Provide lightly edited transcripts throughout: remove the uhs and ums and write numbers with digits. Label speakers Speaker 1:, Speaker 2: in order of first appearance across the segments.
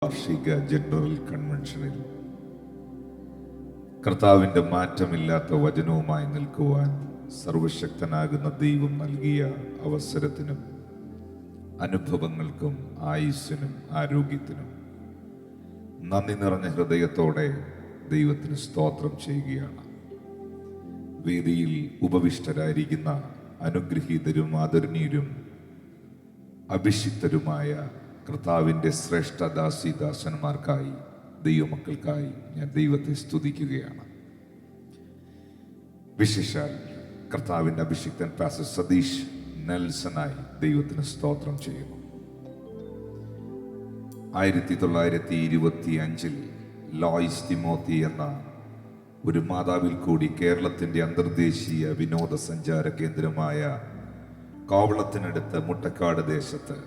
Speaker 1: വാർഷിക ജനറൽ കൺവെൻഷനിൽ കർത്താവിൻ്റെ മാറ്റമില്ലാത്ത വചനവുമായി നിൽക്കുവാൻ സർവശക്തനാകുന്ന ദൈവം നൽകിയ അവസരത്തിനും അനുഭവങ്ങൾക്കും ആയുസ്സിനും ആരോഗ്യത്തിനും നന്ദി നിറഞ്ഞ ഹൃദയത്തോടെ ദൈവത്തിന് സ്തോത്രം ചെയ്യുകയാണ്. വേദിയിൽ ഉപവിഷ്ടരായിരിക്കുന്ന അനുഗ്രഹീതരും ആദരണീയരും അഭിഷിക്തരുമായ കർത്താവിൻ്റെ ശ്രേഷ്ഠ ദാസന്മാർക്കായി ദൈവമക്കൾക്കായി ഞാൻ ദൈവത്തെ സ്തുതിക്കുകയാണ്. വിശേഷാൽ കർത്താവിൻ്റെ അഭിഷിക്തൻ പാസ്റ്റർ സതീഷ് നെൽസനായി ദൈവത്തിന് സ്തോത്രം ചെയ്യുന്നു. 1925 ലോയ്സ് തിമോത്തി എന്ന ഒരു മാതാവിൽ കൂടി കേരളത്തിൻ്റെ അന്തർദേശീയ വിനോദസഞ്ചാര കേന്ദ്രമായ കോവളത്തിനടുത്ത് മുട്ടക്കാട് ദേശത്ത്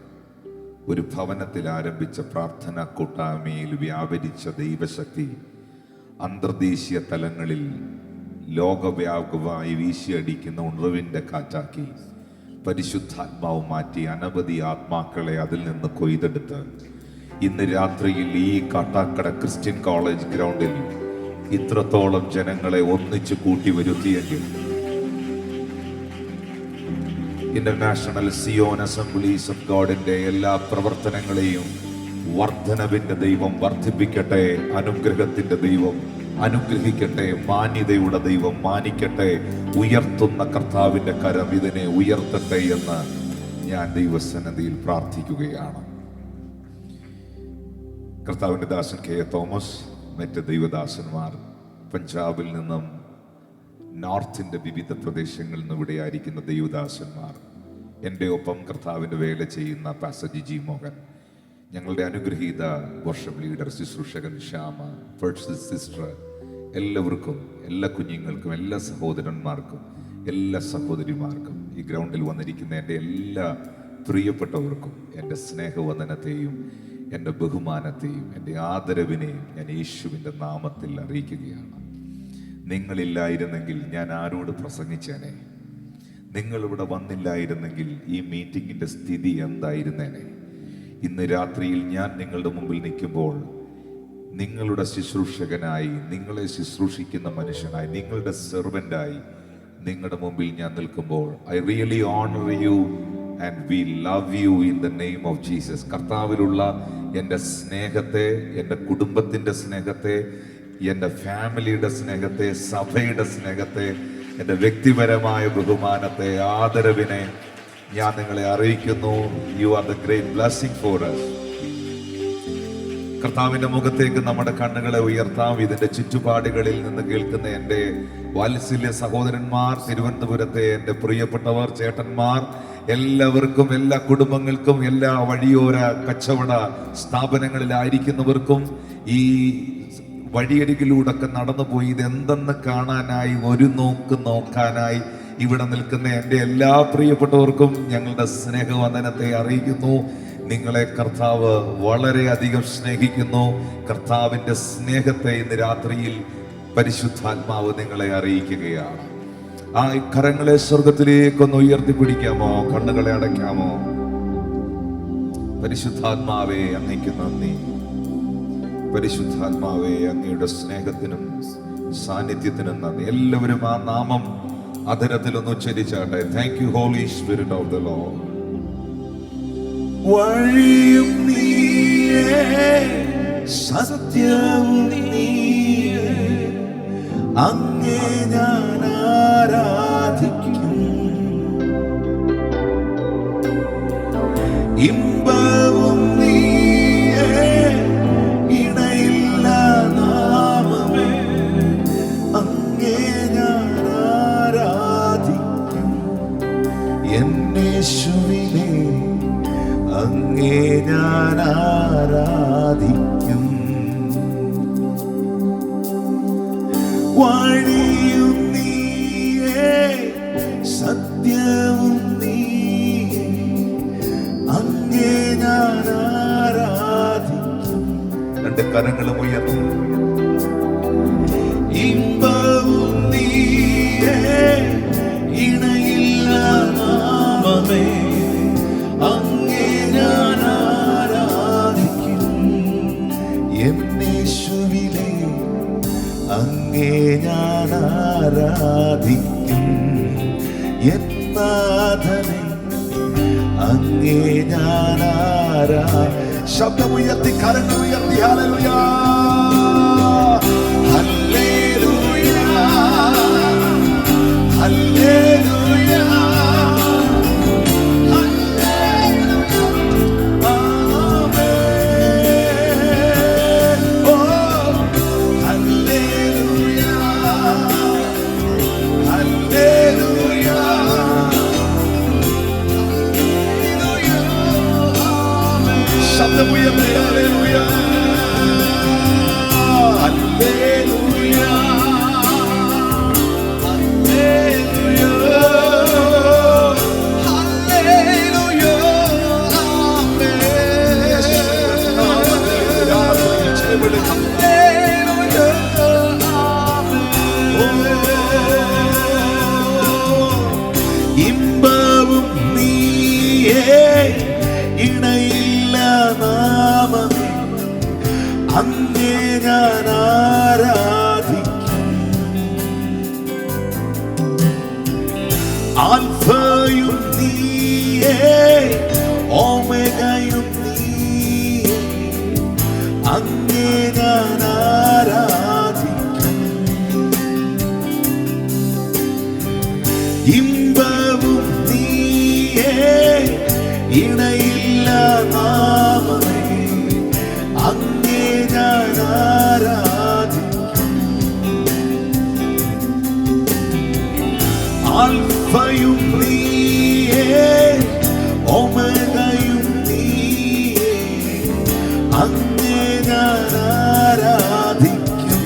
Speaker 1: ഒരു ഭവനത്തിൽ ആരംഭിച്ച പ്രാർത്ഥനാ കൂട്ടായ്മയിൽ വ്യാപരിച്ച ദൈവശക്തി അന്തർദേശീയ തലങ്ങളിൽ ലോകവ്യാപകമായി വീശിയടിക്കുന്ന ഉണർവിൻ്റെ കാറ്റാക്കി പരിശുദ്ധാത്മാവ് മാറ്റി അനവധി ആത്മാക്കളെ അതിൽ നിന്ന് കൊയ്തെടുത്ത് ഇന്ന് രാത്രിയിൽ ഈ കാട്ടാക്കട ക്രിസ്ത്യൻ കോളേജ് ഗ്രൗണ്ടിൽ ഇത്രത്തോളം ജനങ്ങളെ ഒന്നിച്ചു കൂട്ടി വരുത്തിയെങ്കിൽ ഇന്റർനാഷണൽ സിയോൻ അസംബ്ലീസ് ഓഫ് ഗോഡിന്റെ എല്ലാ പ്രവർത്തനങ്ങളെയും വർധനവിന്റെ ദൈവം വർദ്ധിപ്പിക്കട്ടെ, അനുഗ്രഹത്തിന്റെ ദൈവം അനുഗ്രഹിക്കട്ടെ, മാന്യതയുടെ ദൈവം മാനിക്കട്ടെ, ഉയർത്തുന്ന കർത്താവിന്റെ കരം ഇതിനെ ഉയർത്തട്ടെ എന്ന് ഞാൻ ദൈവസന്നിധിയിൽ പ്രാർത്ഥിക്കുകയാണ്. കർത്താവിന്റെ ദാസൻ കെ എ തോമസ്, മറ്റ് ദൈവദാസന്മാർ, പഞ്ചാബിൽ നിന്നും നോർത്തിൻ്റെ വിവിധ പ്രദേശങ്ങളിൽ നിന്ന് ഇവിടെ ആയിരിക്കുന്ന ദൈവദാസന്മാർ, എൻ്റെ ഒപ്പം കർത്താവിൻ്റെ വേല ചെയ്യുന്ന പാസ്റ്റർ ജിജി മോഹൻ, ഞങ്ങളുടെ അനുഗ്രഹീത വർഷിപ്പ് ലീഡർ ശുശ്രൂഷകൻ ശ്യാമ, ഫസ്റ്റ് സിസ്റ്റർ, എല്ലാവർക്കും, എല്ലാ കുഞ്ഞുങ്ങൾക്കും, എല്ലാ സഹോദരന്മാർക്കും, എല്ലാ സഹോദരിമാർക്കും, ഈ ഗ്രൗണ്ടിൽ വന്നിരിക്കുന്ന എൻ്റെ എല്ലാ പ്രിയപ്പെട്ടവർക്കും എൻ്റെ സ്നേഹവന്ദനത്തെയും എൻ്റെ ബഹുമാനത്തെയും എൻ്റെ ആദരവിനെയും ഞാൻ യേശുവിൻ്റെ നാമത്തിൽ അറിയിക്കുകയാണ്. നിങ്ങളില്ലായിരുന്നെങ്കിൽ ഞാൻ ആരോട് പ്രസംഗിച്ചേനെ? നിങ്ങളിവിടെ വന്നില്ലായിരുന്നെങ്കിൽ ഈ മീറ്റിങ്ങിൻ്റെ സ്ഥിതി എന്തായിരുന്നേനെ? ഇന്ന് രാത്രിയിൽ ഞാൻ നിങ്ങളുടെ മുമ്പിൽ നിൽക്കുമ്പോൾ നിങ്ങളുടെ ശുശ്രൂഷകനായി, നിങ്ങളെ ശുശ്രൂഷിക്കുന്ന മനുഷ്യനായി, നിങ്ങളുടെ സെർവൻ്റായി നിങ്ങളുടെ മുമ്പിൽ ഞാൻ നിൽക്കുമ്പോൾ I really honour you and we love you in the name of Jesus. കർത്താവിലുള്ള എൻ്റെ സ്നേഹത്തെ, എൻ്റെ കുടുംബത്തിൻ്റെ സ്നേഹത്തെ, എൻ്റെ ഫാമിലിയുടെ സ്നേഹത്തെ, സഭയുടെ സ്നേഹത്തെ, എൻ്റെ വ്യക്തിപരമായ ബഹുമാനത്തെ, ആദരവിനെ ഞാൻ നിങ്ങളെ അറിയിക്കുന്നു. You are the great blessing for us. കർത്താവിൻ്റെ മുഖത്തേക്ക് നമ്മുടെ കണ്ണുകളെ ഉയർത്താം. ഇതിൻ്റെ ചുറ്റുപാടുകളിൽ നിന്ന് കേൾക്കുന്ന എൻ്റെ വാത്സല്യ സഹോദരന്മാർ, തിരുവനന്തപുരത്തെ എൻ്റെ പ്രിയപ്പെട്ടവർ, ചേട്ടന്മാർ, എല്ലാവർക്കും, എല്ലാ കുടുംബങ്ങൾക്കും, എല്ലാ വഴിയോര കച്ചവട സ്ഥാപനങ്ങളിലായിരിക്കുന്നവർക്കും, ഈ വഴിയരികിലൂടൊക്കെ നടന്നുപോയി ഇതെന്തെന്ന് കാണാനായി, ഒരു നോക്ക് നോക്കാനായി ഇവിടെ നിൽക്കുന്ന എൻ്റെ എല്ലാ പ്രിയപ്പെട്ടവർക്കും ഞങ്ങളുടെ സ്നേഹവന്ദനത്തെ അറിയിക്കുന്നു. നിങ്ങളെ കർത്താവ് വളരെയധികം സ്നേഹിക്കുന്നു. കർത്താവിൻ്റെ സ്നേഹത്തെ ഇന്ന് രാത്രിയിൽ പരിശുദ്ധാത്മാവ് നിങ്ങളെ അറിയിക്കുകയാണ്. ആ കരങ്ങളെ സ്വർഗത്തിലേക്കൊന്ന് ഉയർത്തിപ്പിടിക്കാമോ? കണ്ണുകളെ അടയ്ക്കാമോ? പരിശുദ്ധാത്മാവേ, അങ്ങേക്ക് നന്ദി. പരിശുദ്ധാത്മാവേ, അങ്ങയുടെ സ്നേഹത്തിനും സാന്നിധ്യത്തിനും നന്ദി. എല്ലാവരും ആ നാമം അധരത്തിലൊന്ന് ഉച്ചരിച്ചാട്ടെ. Thank you Holy Spirit of the Lord.
Speaker 2: വഴിയും നീയേ, സത്യവും നീയേ, അങ്ങേ ഞാൻ ആരാധിക്കും. ഇമ്പവും നീയേ, ഇണയില്ല നാമമേ, അങ്ങേ ഞാൻ ആരാധിക്കും. എന്നേശുവിനെ അങ്ങേ ഞാൻ ആരാധിക്കും. വഴിയും നീയേ, സത്യവും നീയേ, അങ്ങേ ഞാൻ ആരാധിക്കും.
Speaker 1: രണ്ട് കരങ്ങളും ഉയർത്തും.
Speaker 2: ഇമ്പവും നീയേ, ഇണയില്ല നാമമേ, അങ്ങേ ഞാൻ ആരാധിക്കും. ആരാധിക്കും എന്നാഥനെ അങ്ങേ ഞാൻ ശബ്ദമുയർത്തി കരങ്ങൾ ഉയർത്തി ഹല്ലേലൂയ ഹല്ലേലൂയ ഹല്ലേലൂയ ഇമ്പവും നീയേ ഇണയില്ല നാമമേ അങ്ങേ ഞാൻ ആരാധിക്കും ആൽഫയും നീയേ ഓമേഗയും നീയേ അങ്ങേ ഞാൻ ആരാധിക്കും ഇമ്പവും നീയേ ഇണയില്ല നാമമേ അങ്ങേ ഞാൻ ആരാധിക്കും ആൽഫയും നീയേ ഓമേഗയും നീയേ അങ്ങേ ഞാൻ ആരാധിക്കും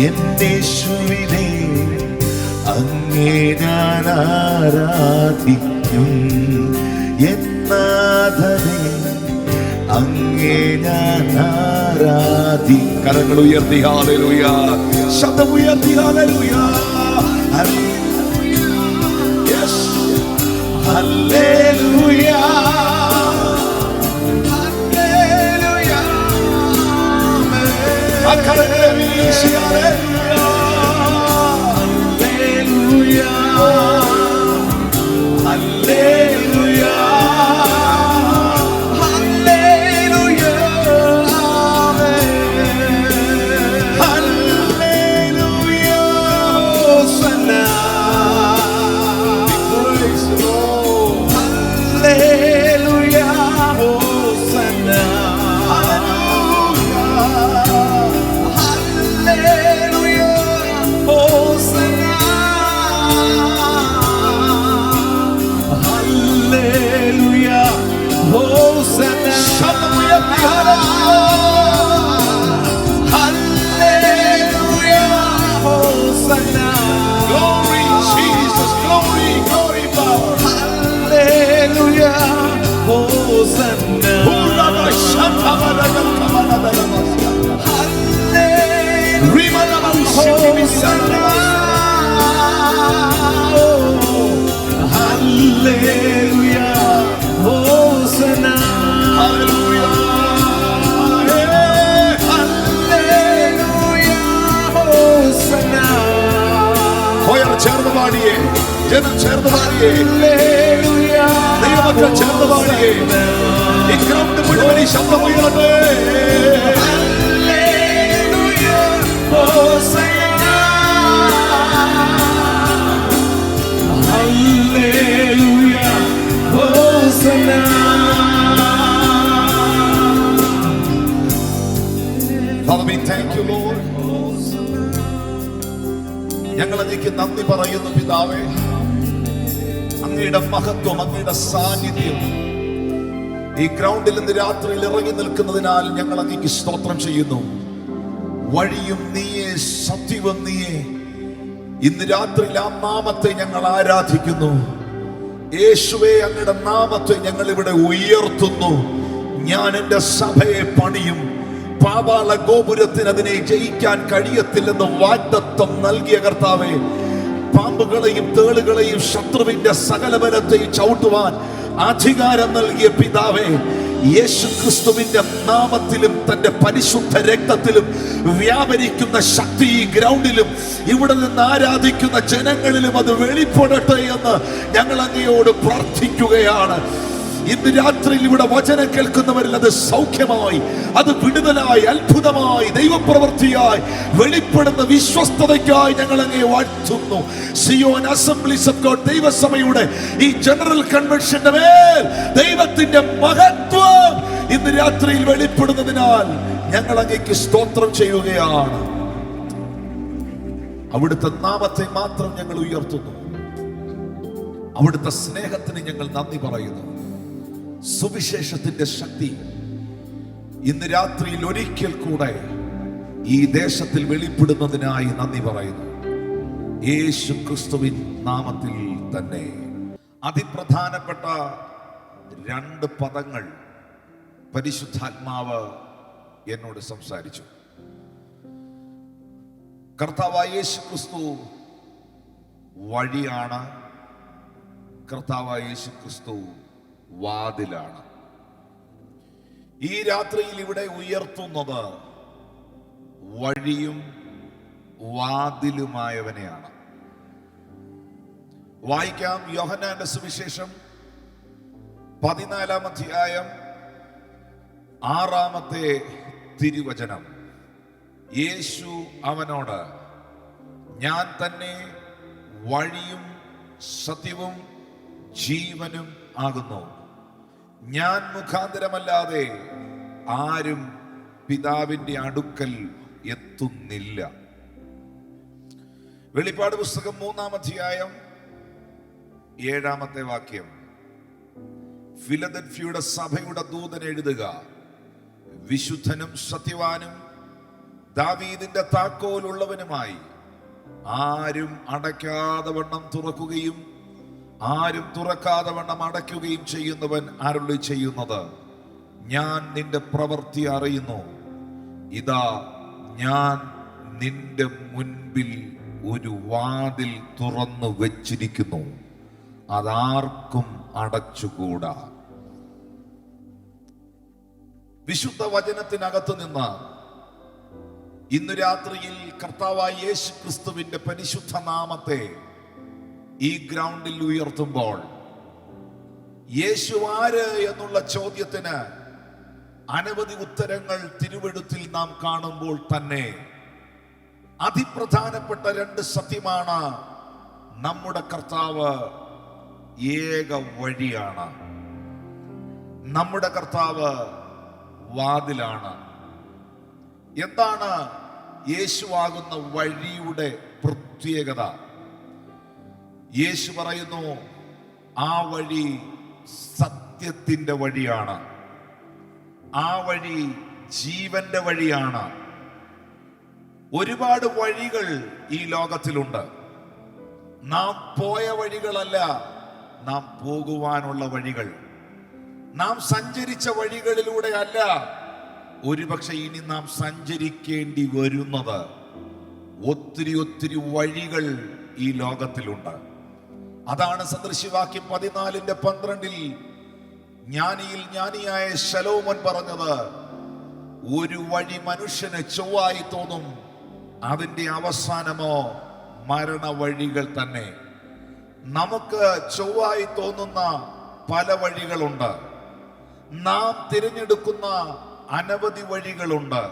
Speaker 2: എന്റെ യേശുവിനെ അങ്ങേ ഞാൻ ആരാധിക്കും എന്നാഥനെ അങ്ങേ ഞാൻ കരങ്ങൾ ഉയർത്തി ഹല്ലേലൂയ ശബ്ദം ഉയർത്തി ഹല്ലേലൂയ യെസ് ഹല്ലേലൂയ ഹല്ലേലൂയ കരങ്ങളെ വീശി ഹല്ലേലൂയ ഹല്ലേലൂയ ചേർന്ന് പാടിയേ ജനം ചേർന്ന് പാടിയേ ദൈവമക്കൾ ചേർന്ന് പാടിയേ ഈ ഗ്രൗണ്ട് മുഴുവൻ ഈ ശബ്ദം ഉയരട്ടെ Father, we thank you, Lord. ഞങ്ങൾ അങ്ങേക്ക് നന്ദി പറയുന്നു പിതാവേ. അങ്ങയുടെ മഹത്വം, അങ്ങയുടെ സാന്നിധ്യം ഈ ഗ്രൗണ്ടിൽ ഇന്ന് രാത്രിയിൽ ഇറങ്ങി നിൽക്കുന്നതിനാൽ ഞങ്ങൾ അങ്ങേക്ക് സ്തോത്രം ചെയ്യുന്നു. വഴിയും നീയേ, സത്യവും നീയേ. ഇന്ന് രാത്രിയിൽ ആ നാമത്തെ ഞങ്ങൾ ആരാധിക്കുന്നു. യേശുവേ, അങ്ങയുടെ നാമത്തെ ഞങ്ങൾ ഇവിടെ ഉയർത്തുന്നു. ഞാൻ എൻ്റെ സഭയെ പണിയും, പാതാള ഗോപുരത്തിന് അതിനെ ജയിക്കാൻ കഴിയത്തില്ലെന്ന് വാഗ്ദത്തം നൽകിയ കർത്താവേ, പാമ്പുകളെയും തേളുകളെയും ശത്രുവിന്റെ സകല ബലത്തെയും ചവിട്ടുവാൻ അധികാരം നൽകിയ പിതാവേ,
Speaker 1: യേശു ക്രിസ്തുവിന്റെ നാമത്തിലും തന്റെ പരിശുദ്ധ രക്തത്തിലും വ്യാപരിക്കുന്ന ശക്തി ഈ ഗ്രൗണ്ടിലും ഇവിടെ നിന്ന് ആരാധിക്കുന്ന ജനങ്ങളിലും അത് വെളിപ്പെടട്ടെ എന്ന് ഞങ്ങൾ അങ്ങയോട് പ്രാർത്ഥിക്കുകയാണ്. ഇന്ന് രാത്രിയിൽ ഇവിടെ വചനം കേൾക്കുന്നവരിൽ അത് സൗഖ്യമായി, അത് വിടുതലായി, അത്ഭുതമായി, ദൈവപ്രവൃത്തിയായി വെളിപ്പെടുന്ന വിശ്വസ്തതയ്ക്കായി ഞങ്ങൾ അങ്ങയെ വാഴ്ത്തുന്നു. സിയോൻ അസംബ്ലീസ് ഓഫ് ഗോഡ് ദൈവസഭയുടെ ഈ ജനറൽ കൺവെൻഷന്റെ മേൽ ദൈവത്തിന്റെ മഹത്വം ഇന്ന് രാത്രിയിൽ വെളിപ്പെടുന്നതിനാൽ ഞങ്ങൾ അങ്ങേക്ക് സ്തോത്രം ചെയ്യുകയാണ്. അവിടുത്തെ നാമത്തെ മാത്രം ഞങ്ങൾ ഉയർത്തുന്നു. അവിടുത്തെ സ്നേഹത്തിന് ഞങ്ങൾ നന്ദി പറയുന്നു. സുവിശേഷത്തിന്റെ ശക്തി ഇന്ന് രാത്രിയിൽ ഒരിക്കൽ കൂടെ ഈ ദേശത്തിൽ വെളിപ്പെടുന്നതിനായി നന്ദി പറയുന്നു. യേശു ക്രിസ്തുവിൻ നാമത്തിൽ തന്നെ. അതിപ്രധാനപ്പെട്ട 2 പദങ്ങൾ പരിശുദ്ധാത്മാവ് എന്നോട് സംസാരിച്ചു. കർത്താവായ യേശു ക്രിസ്തു വഴിയാണ്, കർത്താവായ യേശു ക്രിസ്തു വാതിലാണ്. ഈ രാത്രിയിൽ ഇവിടെ ഉയർത്തുന്നത് വഴിയും വാതിലുമായവനെയാണ്. വായിക്കാം യോഹന്നാന്റെ സുവിശേഷം 14-ാം അധ്യായം 6-ാമത്തെ തിരുവചനം. യേശു അവനോട്, ഞാൻ തന്നെ വഴിയും സത്യവും ജീവനും ആകുന്നു. ഞാൻ മുഖാന്തരമല്ലാതെ ആരും പിതാവിന്റെ അടുക്കൽ എത്തുന്നില്ല. വെളിപ്പാട് പുസ്തകം 3-ാം അധ്യായം 7-ാമത്തെ വാക്യം. ഫിലദൽഫിയയുടെ സഭയുടെ ദൂതൻ എഴുതുക, വിശുദ്ധനും സത്യവാനും ദാവീദിന്റെ താക്കോലുള്ളവനുമായി ആരും അടയ്ക്കാതെ വണ്ണം തുറക്കുകയും ആരും തുറക്കാതെ വണ്ണം അടയ്ക്കുകയും ചെയ്യുന്നവൻ അരുളി ചെയ്യുന്നത്, ഞാൻ നിന്റെ പ്രവൃത്തി അറിയുന്നു. ഇതാ ഞാൻ നിന്റെ മുൻപിൽ ഒരു വാതിൽ തുറന്നു വെച്ചിരിക്കുന്നു, അതാർക്കും അടച്ചുകൂടാ. വിശുദ്ധ വചനത്തിനകത്ത് നിന്ന് ഇന്ന് രാത്രിയിൽ കർത്താവായ യേശു ക്രിസ്തുവിന്റെ പരിശുദ്ധ നാമത്തെ ഈ ഗ്രൗണ്ടിൽ ഉയർത്തുമ്പോൾ യേശു ആര് എന്നുള്ള ചോദ്യത്തിന് അനവധി ഉത്തരങ്ങൾ തിരുവെഴുത്തിൽ നാം കാണുമ്പോൾ തന്നെ അതിപ്രധാനപ്പെട്ട 2 സത്യമാണ്. നമ്മുടെ കർത്താവ് ഏക വഴിയാണ്, നമ്മുടെ കർത്താവ് വാതിലാണ്. എന്താണ് യേശുവാകുന്ന വഴിയുടെ പ്രത്യേകത? യേശു പറയുന്നു, ആ വഴി സത്യത്തിന്റെ വഴിയാണ്, ആ വഴി ജീവന്റെ വഴിയാണ്. ഒരുപാട് വഴികൾ ഈ ലോകത്തിലുണ്ട്. നാം പോയ വഴികളല്ല, നാം പോകുവാനുള്ള വഴികൾ. നാം സഞ്ചരിച്ച വഴികളിലൂടെ അല്ല ഒരുപക്ഷെ ഇനി നാം സഞ്ചരിക്കേണ്ടി വരുന്നത്. ഒത്തിരി വഴികൾ ഈ ലോകത്തിലുണ്ട്. അതാണ് സദൃശ്യവാക്യം 14:12 ജ്ഞാനിയിൽ ജ്ഞാനിയായ ശലോമോൻ പറഞ്ഞത്, ഒരു വഴി മനുഷ്യന് ചൊവ്വായി തോന്നും, അതിന്റെ അവസാനമോ മരണ വഴികൾ തന്നെ. നമുക്ക് ചൊവ്വായി തോന്നുന്ന പല വഴികളുണ്ട്, നാം തിരഞ്ഞെടുക്കുന്ന അനവധി വഴികളുണ്ട്,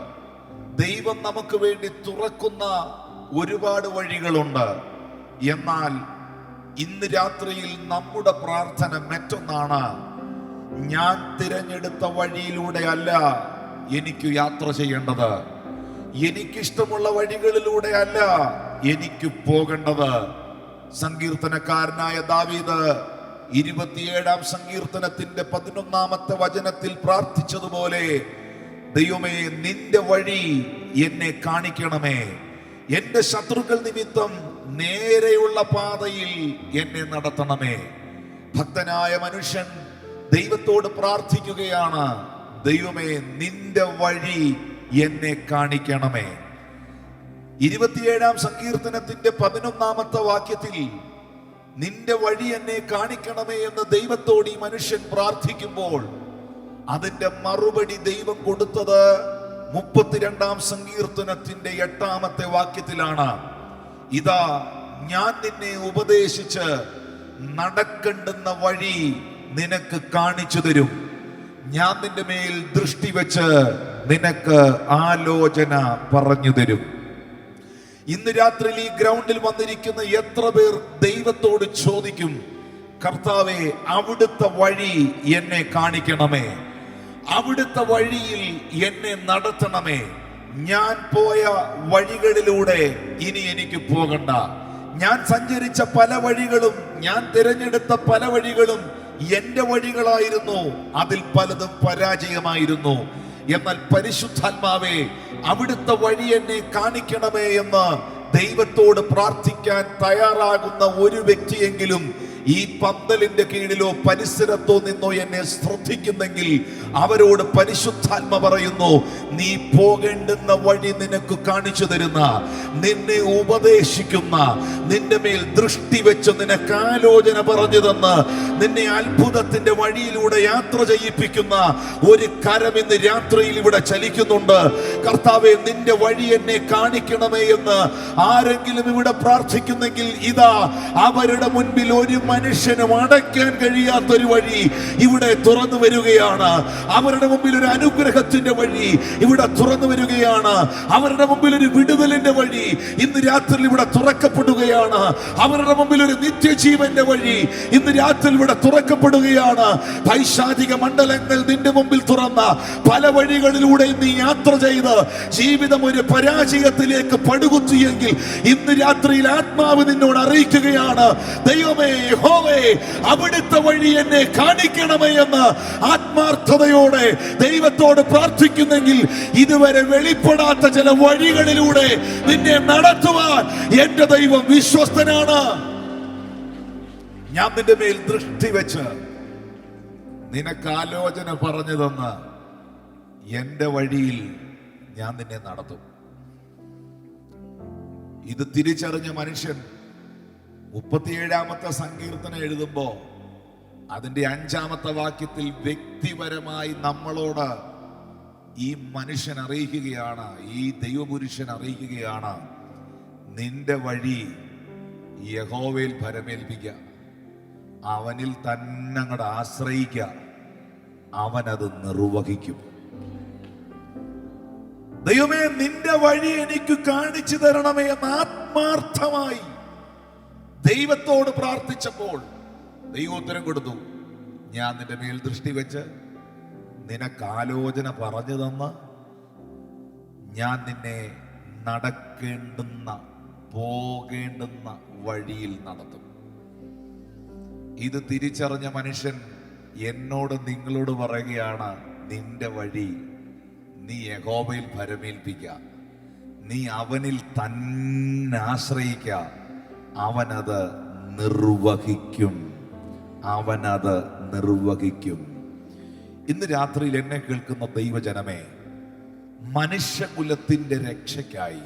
Speaker 1: ദൈവം നമുക്ക് വേണ്ടി തുറക്കുന്ന ഒരുപാട് വഴികളുണ്ട്. എന്നാൽ ഇന്ന് രാത്രിയിൽ നമ്മുടെ പ്രാർത്ഥന മറ്റൊന്നാണ്. ഞാൻ തിരഞ്ഞെടുത്ത വഴിയിലൂടെ അല്ല എനിക്ക് യാത്ര ചെയ്യേണ്ടത്, എനിക്കിഷ്ടമുള്ള വഴികളിലൂടെ അല്ല എനിക്ക് പോകേണ്ടത്. സങ്കീർത്തനക്കാരനായ ദാവീദ് 27-ാം സങ്കീർത്തനത്തിന്റെ 11-ാമത്തെ വചനത്തിൽ പ്രാർത്ഥിച്ചതുപോലെ, ദൈവമേ നിന്റെ വഴി എന്നെ കാണിക്കണമേ, എന്റെ ശത്രുക്കൾ നിമിത്തം നേരെയുള്ള പാതയിൽ എന്നെ നടത്തണമേ. ഭക്തനായ മനുഷ്യൻ ദൈവത്തോട് പ്രാർത്ഥിക്കുകയാണ്, ദൈവമേ നിന്റെ വഴി എന്നെ കാണിക്കണമേ. 27-ാം സങ്കീർത്തനത്തിന്റെ 11-ാമത്തെ വാക്യത്തിൽ നിന്റെ വഴി എന്നെ കാണിക്കണമേ എന്ന് ദൈവത്തോട് ഈ മനുഷ്യൻ പ്രാർത്ഥിക്കുമ്പോൾ അതിന്റെ മറുപടി ദൈവം കൊടുത്തത് 32-ാം സങ്കീർത്തനത്തിന്റെ 8-ാമത്തെ വാക്യത്തിലാണ്. ഇതാ, ഞാൻ നിന്നെ ഉപദേശിച്ച് നടക്കേണ്ടുന്ന വഴി നിനക്ക് കാണിച്ചു തരും. ഞാൻ നിന്റെ മേൽ ദൃഷ്ടി വെച്ച് നിനക്ക് ആലോചന പറഞ്ഞു തരും. ഇന്ന് രാത്രി ഈ ഗ്രൗണ്ടിൽ വന്നിരിക്കുന്ന എത്ര പേർ ദൈവത്തോട് ചോദിക്കും, കർത്താവേ, അവിടുത്തെ വഴി എന്നെ കാണിക്കണമേ, അവിടുത്തെ വഴിയിൽ എന്നെ നടത്തണമേ. ഞാൻ പോയ വഴികളിലൂടെ ഇനി എനിക്ക് പോകണ്ട. ഞാൻ സഞ്ചരിച്ച പല വഴികളും, ഞാൻ തിരഞ്ഞെടുത്ത പല വഴികളും എന്റെ വഴികളായിരുന്നു, അതിൽ പലതും പരാജയമായിരുന്നു. എന്നാൽ പരിശുദ്ധാത്മാവേ, അവിടുത്തെ വഴി എന്നെ കാണിക്കണമേ എന്ന് ദൈവത്തോട് പ്രാർത്ഥിക്കാൻ തയ്യാറാകുന്ന ഒരു വ്യക്തിയെങ്കിലും ഈ പന്തലിന്റെ കീഴിലോ പരിസരത്തോ നിന്നോ എന്നെ ശ്രദ്ധിക്കുന്നെങ്കിൽ അവരോട് പരിശുദ്ധാത്മ പറയുന്നു, നീ പോകേണ്ടുന്ന വഴി നിനക്ക് കാണിച്ചു തരുന്ന, നിന്നെ ഉപദേശിക്കുന്ന, നിന്റെ മേൽ ദൃഷ്ടി വെച്ച് നിനക്ക് ആലോചന പറഞ്ഞു തന്ന് നിന്നെ അത്ഭുതത്തിന്റെ വഴിയിലൂടെ യാത്ര ചെയ്യിപ്പിക്കുന്ന ഒരു കരം ഇന്ന് രാത്രിയിൽ ഇവിടെ ചലിക്കുന്നുണ്ട്. കർത്താവേ, നിന്റെ വഴി എന്നെ കാണിക്കണമേ എന്ന് ആരെങ്കിലും ഇവിടെ പ്രാർത്ഥിക്കുന്നെങ്കിൽ ഇതാ, അവരുടെ മുൻപിൽ ഒരു മനുഷ്യനും അടയ്ക്കാൻ കഴിയാത്തൊരു വഴി ഇവിടെ തുറന്നു വരികയാണ്. അവരുടെ മുമ്പിൽ ഒരു അനുഗ്രഹത്തിന്റെ വഴി ഇവിടെ തുറന്നു വരികയാണ്. അവരുടെ മുമ്പിൽ ഒരു വിടുതലിന്റെ വഴി ഇന്ന് രാത്രി ഇവിടെ തുറക്കപ്പെടുകയാണ്. അവരുടെ മുമ്പിൽ ഒരു നിത്യജീവന്റെ വഴി ഇന്ന് രാത്രി ഇവിടെ തുറക്കപ്പെടുകയാണ്. പൈശാചിക മണ്ഡലങ്ങൾ നിന്റെ മുമ്പിൽ തുറന്ന പല വഴികളിലൂടെ നീ യാത്ര ചെയ്ത് ജീവിതം ഒരു പരാജയത്തിലേക്ക് പടുകുത്തിയെങ്കിൽ ഇന്ന് രാത്രിയിൽ ആത്മാവ് നിന്നോട് അറിയിക്കുകയാണ്, ദൈവമേ, യഹോവേ, അവിടുത്തെ വഴി എന്നെ കാണിക്കണമേ എന്ന് ആത്മാർത്ഥതയോടെ ദൈവത്തോട് പ്രാർത്ഥിക്കുന്നെങ്കിൽ ഇതുവരെ വെളിപ്പെടാത്ത ചില വഴികളിലൂടെ നിന്നെ നടത്തുവാൻ എന്റെ ദൈവം വിശ്വസ്തനാണ്. ഞാൻ നിന്റെ മേൽ ദൃഷ്ടി വെച്ച് നിനക്ക് ആലോചന പറഞ്ഞു തന്ന് എന്റെ വഴിയിൽ ഞാൻ നിന്നെ നടത്തും. ഇത് തിരിച്ചറിഞ്ഞ മനുഷ്യൻ 37-ാമത്തെ സങ്കീർത്തനം എഴുതുമ്പോ അതിന്റെ 5-ാമത്തെ വാക്യത്തിൽ വ്യക്തിപരമായി നമ്മളോട് ഈ മനുഷ്യൻ അറിയിക്കുകയാണ്, ഈ ദൈവപുരുഷൻ അറിയിക്കുകയാണ്, നിന്റെ വഴി യഹോവയിൽ ഭരമേൽപ്പിക്കുക, അവനിൽ തന്നെ അങ്ങോട്ട് ആശ്രയിക്കുക, അവനത് നിർവഹിക്കും. ദൈവമേ, നിന്റെ വഴി എനിക്ക് കാണിച്ചു തരണമേ എന്ന് ആത്മാർത്ഥമായി ദൈവത്തോട് പ്രാർത്ഥിച്ചപ്പോൾ ദൈവം ഉത്തരം കൊടുത്തു. ഞാൻ നിന്റെ മേൽ ദൃഷ്ടി വെച്ച് നിനക്ക് ആലോചന പറഞ്ഞു തന്ന് ഞാൻ നിന്നെ നടക്കേണ്ടുന്ന പോകേണ്ടുന്ന വഴിയിൽ നടത്തും. ഇത് തിരിച്ചറിഞ്ഞ മനുഷ്യൻ എന്നോട് നിങ്ങളോട് പറയുകയാണ്, നിന്റെ വഴി നീ യഹോവയിൽ ഭരമേൽപ്പിക്കുക, നീ അവനിൽ തന്നെ ആശ്രയിക്കുക, അവനത് നിർവഹിക്കും, അവനത് നിർവഹിക്കും. ഇന്ന് രാത്രിയിൽ എന്നെ കേൾക്കുന്ന ദൈവജനമേ, മനുഷ്യകുലത്തിന്റെ രക്ഷയ്ക്കായി,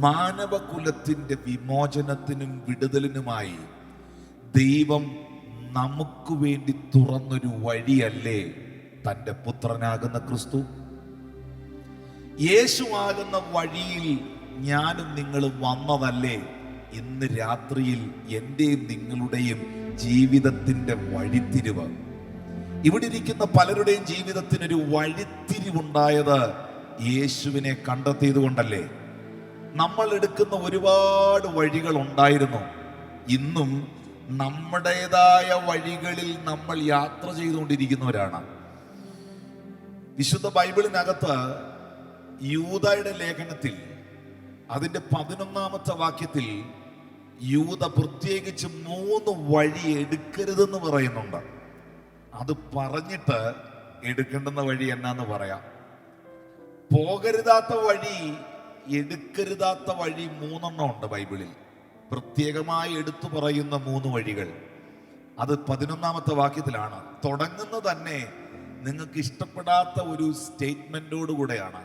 Speaker 1: മാനവകുലത്തിന്റെ വിമോചനത്തിനും വിടുതലിനുമായി ദൈവം നമുക്ക് വേണ്ടി തുറന്നൊരു വഴിയല്ലേ തൻ്റെ പുത്രനാകുന്ന ക്രിസ്തു? യേശുവാകുന്ന വഴിയിൽ ഞാനും നിങ്ങളും വന്നതല്ലേ ഇന്ന് രാത്രിയിൽ എന്റെയും നിങ്ങളുടെയും ജീവിതത്തിന്റെ വഴിത്തിരിവ്? ഇവിടെ ഇരിക്കുന്ന പലരുടെയും ജീവിതത്തിനൊരു വഴിത്തിരിവുണ്ടായത് യേശുവിനെ കണ്ടെത്തിയത് കൊണ്ടല്ലേ? നമ്മൾ എടുക്കുന്ന ഒരുപാട് വഴികൾ ഉണ്ടായിരുന്നു. ഇന്നും നമ്മുടേതായ വഴികളിൽ നമ്മൾ യാത്ര ചെയ്തുകൊണ്ടിരിക്കുന്നവരാണ്. വിശുദ്ധ ബൈബിളിനകത്ത് യൂദയുടെ ലേഖനത്തിൽ അതിന്റെ 11-ാമത്തെ വാക്യത്തിൽ യൂദ പ്രത്യേകിച്ച് 3 വഴി എടുക്കരുതെന്ന് പറയുന്നുണ്ട്. അത് പറഞ്ഞിട്ട് എടുക്കേണ്ടുന്ന വഴി എന്നാന്ന് പറയാം. പോകരുതാത്ത വഴി, എടുക്കരുതാത്ത വഴി 3 ഉണ്ട് ബൈബിളിൽ. പ്രത്യേകമായി എടുത്തു പറയുന്ന 3 വഴികൾ അത് 11-ാമത്തെ വാക്യത്തിലാണ്. തുടങ്ങുന്നത് തന്നെ നിങ്ങൾക്ക് ഇഷ്ടപ്പെടാത്ത ഒരു സ്റ്റേറ്റ്മെന്റോട് കൂടെയാണ്.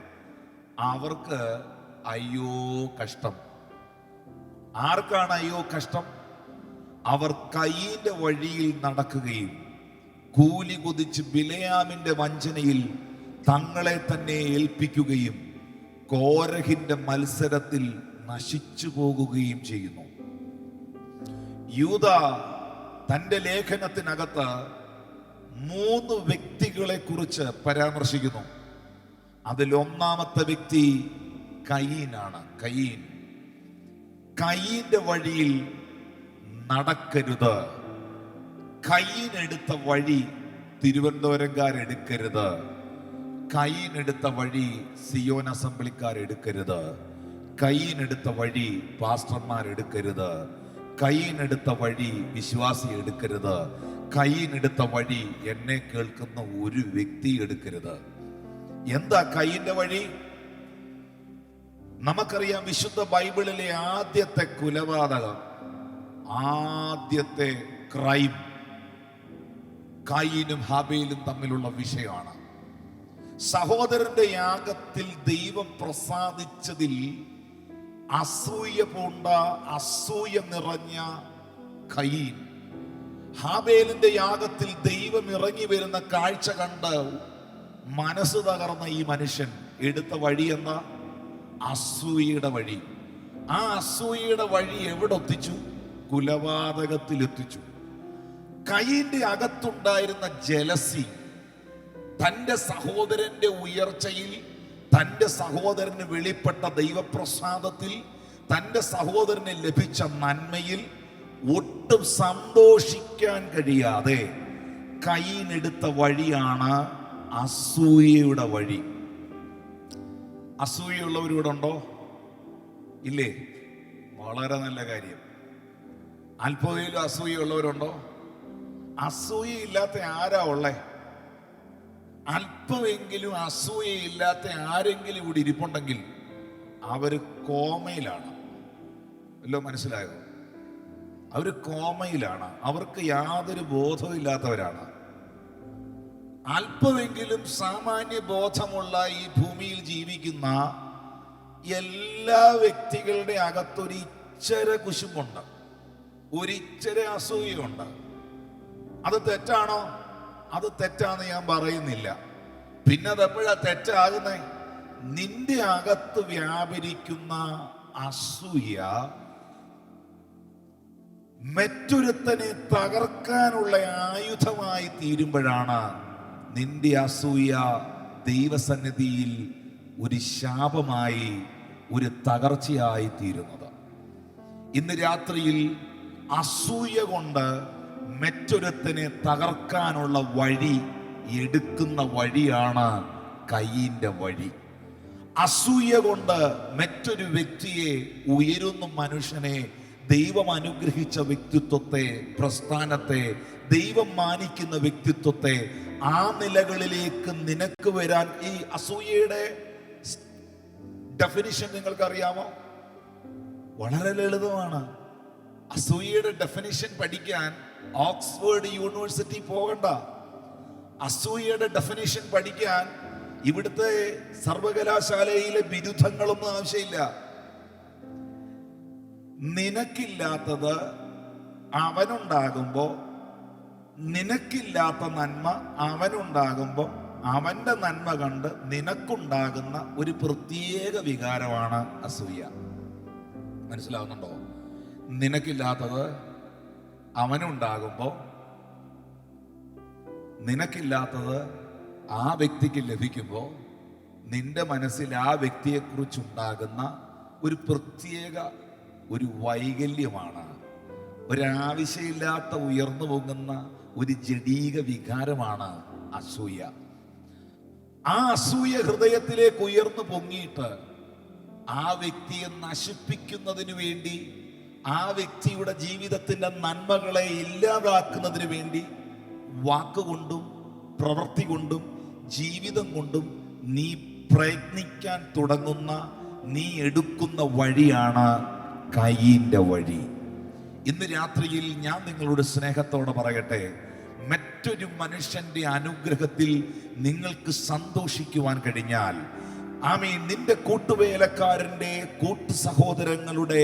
Speaker 1: അവർക്ക് അയ്യോ കഷ്ടം. ആർക്കാണ് അയ്യോ കഷ്ടം? അവർ കയ്യിന്റെ വഴിയിൽ നടക്കുകയും കൂലി കൊതിച്ച് ബിലയാമിന്റെ വഞ്ചനയിൽ തങ്ങളെ തന്നെ ഏൽപ്പിക്കുകയും കോരഹിന്റെ മത്സരത്തിൽ നശിച്ചു പോകുകയും ചെയ്യുന്നു. യൂദ തന്റെ ലേഖനത്തിനകത്ത് 3 വ്യക്തികളെ കുറിച്ച് പരാമർശിക്കുന്നു. അതിൽ ഒന്നാമത്തെ വ്യക്തി കയീനാണ്. കയീന്റെ വഴിയിൽ നടക്കരുത്. കയീൻ എടുത്ത വഴി തിരുവനന്തപുരംകാരെടുക്കരുത്. കയീൻ എടുത്ത വഴി സിയോൻ അസംബ്ലിക്കാരെടുക്കരുത്. കയീൻ എടുത്ത വഴി പാസ്റ്റർമാരെടുക്കരുത്. കയീൻ എടുത്ത വഴി വിശ്വാസി എടുക്കരുത്. കയീൻ എടുത്ത വഴി എന്നെ കേൾക്കുന്ന ഒരു വ്യക്തി എടുക്കരുത്. എന്താ കയീന്റെ വഴി? നമുക്കറിയാം, വിശുദ്ധ ബൈബിളിലെ ആദ്യത്തെ കൊലപാതകം, ആദ്യത്തെ ക്രൈം കയീനും ഹാബേലും തമ്മിലുള്ള വിഷയമാണ്. സഹോദരന്റെ യാഗത്തിൽ ദൈവം പ്രസാദിച്ചതിൽ അസൂയ പൂണ്ട, അസൂയ നിറഞ്ഞ കയീൻ ഹാബേലിന്റെ യാഗത്തിൽ ദൈവം ഇറങ്ങി വരുന്ന കാഴ്ച കണ്ട് മനസ്സ് തകർന്ന ഈ മനുഷ്യൻ എടുത്ത വഴി എന്താ? അസൂയയുടെ വഴി. ആ അസൂയയുടെ വഴി എവിടെ എത്തിച്ചു? കൊലപാതകത്തിൽ എത്തിച്ചു. കയീന്റെ അകത്തുണ്ടായിരുന്ന ജലസി, തന്റെ സഹോദരന്റെ ഉയർച്ചയിൽ, തന്റെ സഹോദരന് വെളിപ്പെട്ട ദൈവപ്രസാദത്തിൽ, തന്റെ സഹോദരന് ലഭിച്ച നന്മയിൽ ഒട്ടും സന്തോഷിക്കാൻ കഴിയാതെ കയീൻ എടുത്ത വഴിയാണ് അസൂയയുടെ വഴി. അസൂയുള്ളവരിവിടെ ഉണ്ടോ? ഇല്ലേ? വളരെ നല്ല കാര്യം. അല്പതയിലും അസൂയുള്ളവരുണ്ടോ? അസൂയയില്ലാത്ത ആരാ ഉള്ളേ? അല്പമെങ്കിലും അസൂയയില്ലാത്ത ആരെങ്കിലും ഇവിടെ ഇരിപ്പുണ്ടെങ്കിൽ അവര് കോമയിലാണ്. വല്ലോ മനസ്സിലായോ? അവര് കോമയിലാണ്. അവർക്ക് യാതൊരു ബോധവും ഇല്ലാത്തവരാണ്. അല്പമെങ്കിലും സാമാന്യ ബോധമുള്ള ഈ ഭൂമിയിൽ ജീവിക്കുന്ന എല്ലാ വ്യക്തികളുടെ അകത്തൊരു ഇച്ചര കുശുമ്പുണ്ട്, ഒരിച്ചര അസൂയുണ്ട്. അത് തെറ്റാണോ? അത് തെറ്റാന്ന് ഞാൻ പറയുന്നില്ല. പിന്നെ അതെപ്പോഴാ തെറ്റാകുന്നേ? നിന്റെ അകത്ത് വ്യാപരിക്കുന്ന അസൂയ മറ്റൊരുത്തനെ തകർക്കാനുള്ള ആയുധമായി തീരുമ്പോഴാണ് നിന്റെ അസൂയ ദൈവസന്നിധിയിൽ ഒരു ശാപമായി, ഒരു തകർച്ചയായി തീരുന്നത്. ഇന്ന് രാത്രിയിൽ അസൂയ കൊണ്ട് മറ്റൊരുത്തനെ തകർക്കാനുള്ള വഴി എടുക്കുന്ന വഴിയാണ് കയീന്റെ വഴി. അസൂയ കൊണ്ട് മറ്റൊരു വ്യക്തിയെ, ഉയരുന്ന മനുഷ്യനെ, ദൈവം അനുഗ്രഹിച്ച വ്യക്തിത്വത്തെ, പ്രസ്ഥാനത്തെ, ദൈവം മാനിക്കുന്ന വ്യക്തിത്വത്തെ, ആ നിലകളിലേക്ക് നിനക്ക് വരാൻ ഈ അസൂയയുടെ ഡെഫിനിഷൻ നിങ്ങൾക്കറിയാമോ? വളരെ ലളിതമാണ്. അസൂയയുടെ ഡെഫിനിഷൻ പഠിക്കാൻ ഓക്സ്ഫോർഡ് യൂണിവേഴ്സിറ്റി പോകണ്ട. അസൂയയുടെ ഡെഫിനിഷൻ പഠിക്കാൻ ഇവിടുത്തെ സർവകലാശാലയിലെ ബിരുദങ്ങളൊന്നും ആവശ്യമില്ല. നിനക്കില്ലാത്തത് അവനുണ്ടാകുമ്പോ, നിനക്കില്ലാത്ത നന്മ അവനുണ്ടാകുമ്പോ, അവന്റെ നന്മ കണ്ട് നിനക്കുണ്ടാകുന്ന ഒരു പ്രത്യേക വികാരമാണ് അസൂയ. മനസ്സിലാവുന്നുണ്ടോ? നിനക്കില്ലാത്തത് അവനുണ്ടാകുമ്പോ, നിനക്കില്ലാത്തത് ആ വ്യക്തിക്ക് ലഭിക്കുമ്പോ, നിന്റെ മനസ്സിൽ ആ വ്യക്തിയെക്കുറിച്ചുണ്ടാകുന്ന ഒരു പ്രത്യേക ഒരു വൈകല്യമാണ്, ഒരാവശ്യമില്ലാത്ത ഉയർന്നു പോകുന്ന ഒരു ജഡീക വികാരമാണ് അസൂയ. ആ അസൂയ ഹൃദയത്തിലേക്ക് ഉയർന്നു പൊങ്ങിയിട്ട് ആ വ്യക്തിയെ നശിപ്പിക്കുന്നതിന് വേണ്ടി, ആ വ്യക്തിയുടെ ജീവിതത്തിന്റെ നന്മകളെ ഇല്ലാതാക്കുന്നതിന് വേണ്ടി വാക്കുകൊണ്ടും പ്രവൃത്തി കൊണ്ടും ജീവിതം കൊണ്ടും നീ പ്രയത്നിക്കാൻ തുടങ്ങുന്ന, നീ എടുക്കുന്ന വഴിയാണ് കയീന്റെ വഴി. ഇന്ന് രാത്രിയിൽ ഞാൻ നിങ്ങളോട് സ്നേഹത്തോടെ പറയട്ടെ, മറ്റൊരു മനുഷ്യന്റെ അനുഗ്രഹത്തിൽ നിങ്ങൾക്ക് സന്തോഷിക്കുവാൻ കഴിഞ്ഞാൽ ആമീൻ. നിന്റെ കൂട്ടുവേലക്കാരന്റെ കൂട്ടു സഹോദരങ്ങളുടെ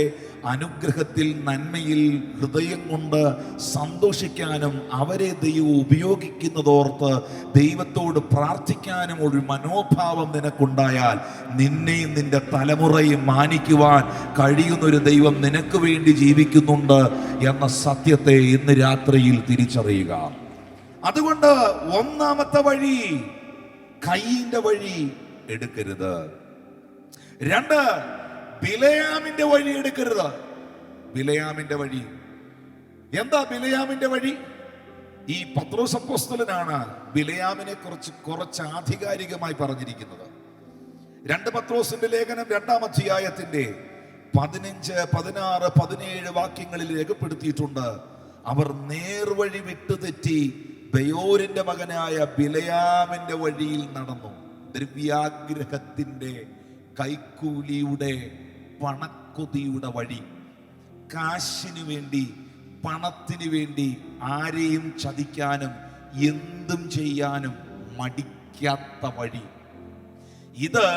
Speaker 1: അനുഗ്രഹത്തിൽ, നന്മയിൽ ഹൃദയം കൊണ്ട് സന്തോഷിക്കാനും അവരെ ദൈവം ഉപയോഗിക്കുന്നതോർത്ത് ദൈവത്തോട് പ്രാർത്ഥിക്കാനും ഒരു മനോഭാവം നിനക്കുണ്ടായാൽ നിന്നെയും നിന്റെ തലമുറയും മാനിക്കുവാൻ കഴിയുന്നൊരു ദൈവം നിനക്ക് വേണ്ടി ജീവിക്കുന്നുണ്ട് എന്ന സത്യത്തെ ഇന്ന് രാത്രിയിൽ തിരിച്ചറിയുക. അതുകൊണ്ട് ഒന്നാമത്തെ വഴി, കയ്യിന്റെ വഴി എടുക്കരുത്. 2, ബിലയാമിന്റെ വഴി എടുക്കരുത്. ബിലയാമിന്റെ വഴി എന്താ? ബിലയാമിന്റെ വഴി ഈ പത്രോസ് അപ്പോസ്തലനാണ് ബിലയാമിനെ കുറച്ച് ആധികാരികമായി പറഞ്ഞിരിക്കുന്നത്. 2 പത്രോസിന്റെ ലേഖനം 2-ാം അധ്യായത്തിന്റെ 15, 16, 17 വാക്യങ്ങളിൽ രേഖപ്പെടുത്തിയിട്ടുണ്ട്. അവർ നേർവഴി വിട്ടുതെറ്റി ബയോരിന്റെ മകനായ ബിലയാമിന്റെ വഴിയിൽ നടന്നു. ദ്രവ്യാഗ്രഹത്തിന്റെ, കൈക്കൂലിയുടെ, പണക്കൊതിയുടെ വഴി. കാശിനു വേണ്ടി, പണത്തിന് വേണ്ടി ആരെയും ചതിക്കാനും എന്തും ചെയ്യാനും മടിക്കാത്ത വഴി. ഇത്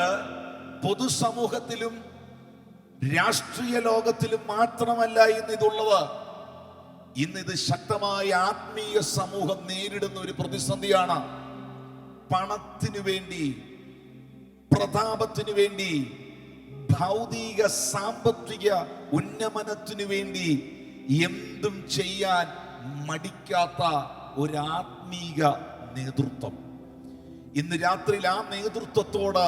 Speaker 1: പൊതുസമൂഹത്തിലും രാഷ്ട്രീയ ലോകത്തിലും മാത്രമല്ല ഇന്നിതുള്ളത്. ഇന്നിത് ശക്തമായ ആത്മീയ സമൂഹം നേരിടുന്ന ഒരു പ്രതിസന്ധിയാണ്. പണത്തിനു വേണ്ടി, പ്രതാപത്തിനു വേണ്ടി, ഭൗതിക സാമ്പത്തിക ഉന്നമനത്തിനു വേണ്ടി എന്തും ചെയ്യാൻ മടിക്കാത്ത ഒരു ആത്മീക നേതൃത്വം. ഇന്ന് രാത്രിയിൽ ആ നേതൃത്വത്തോട്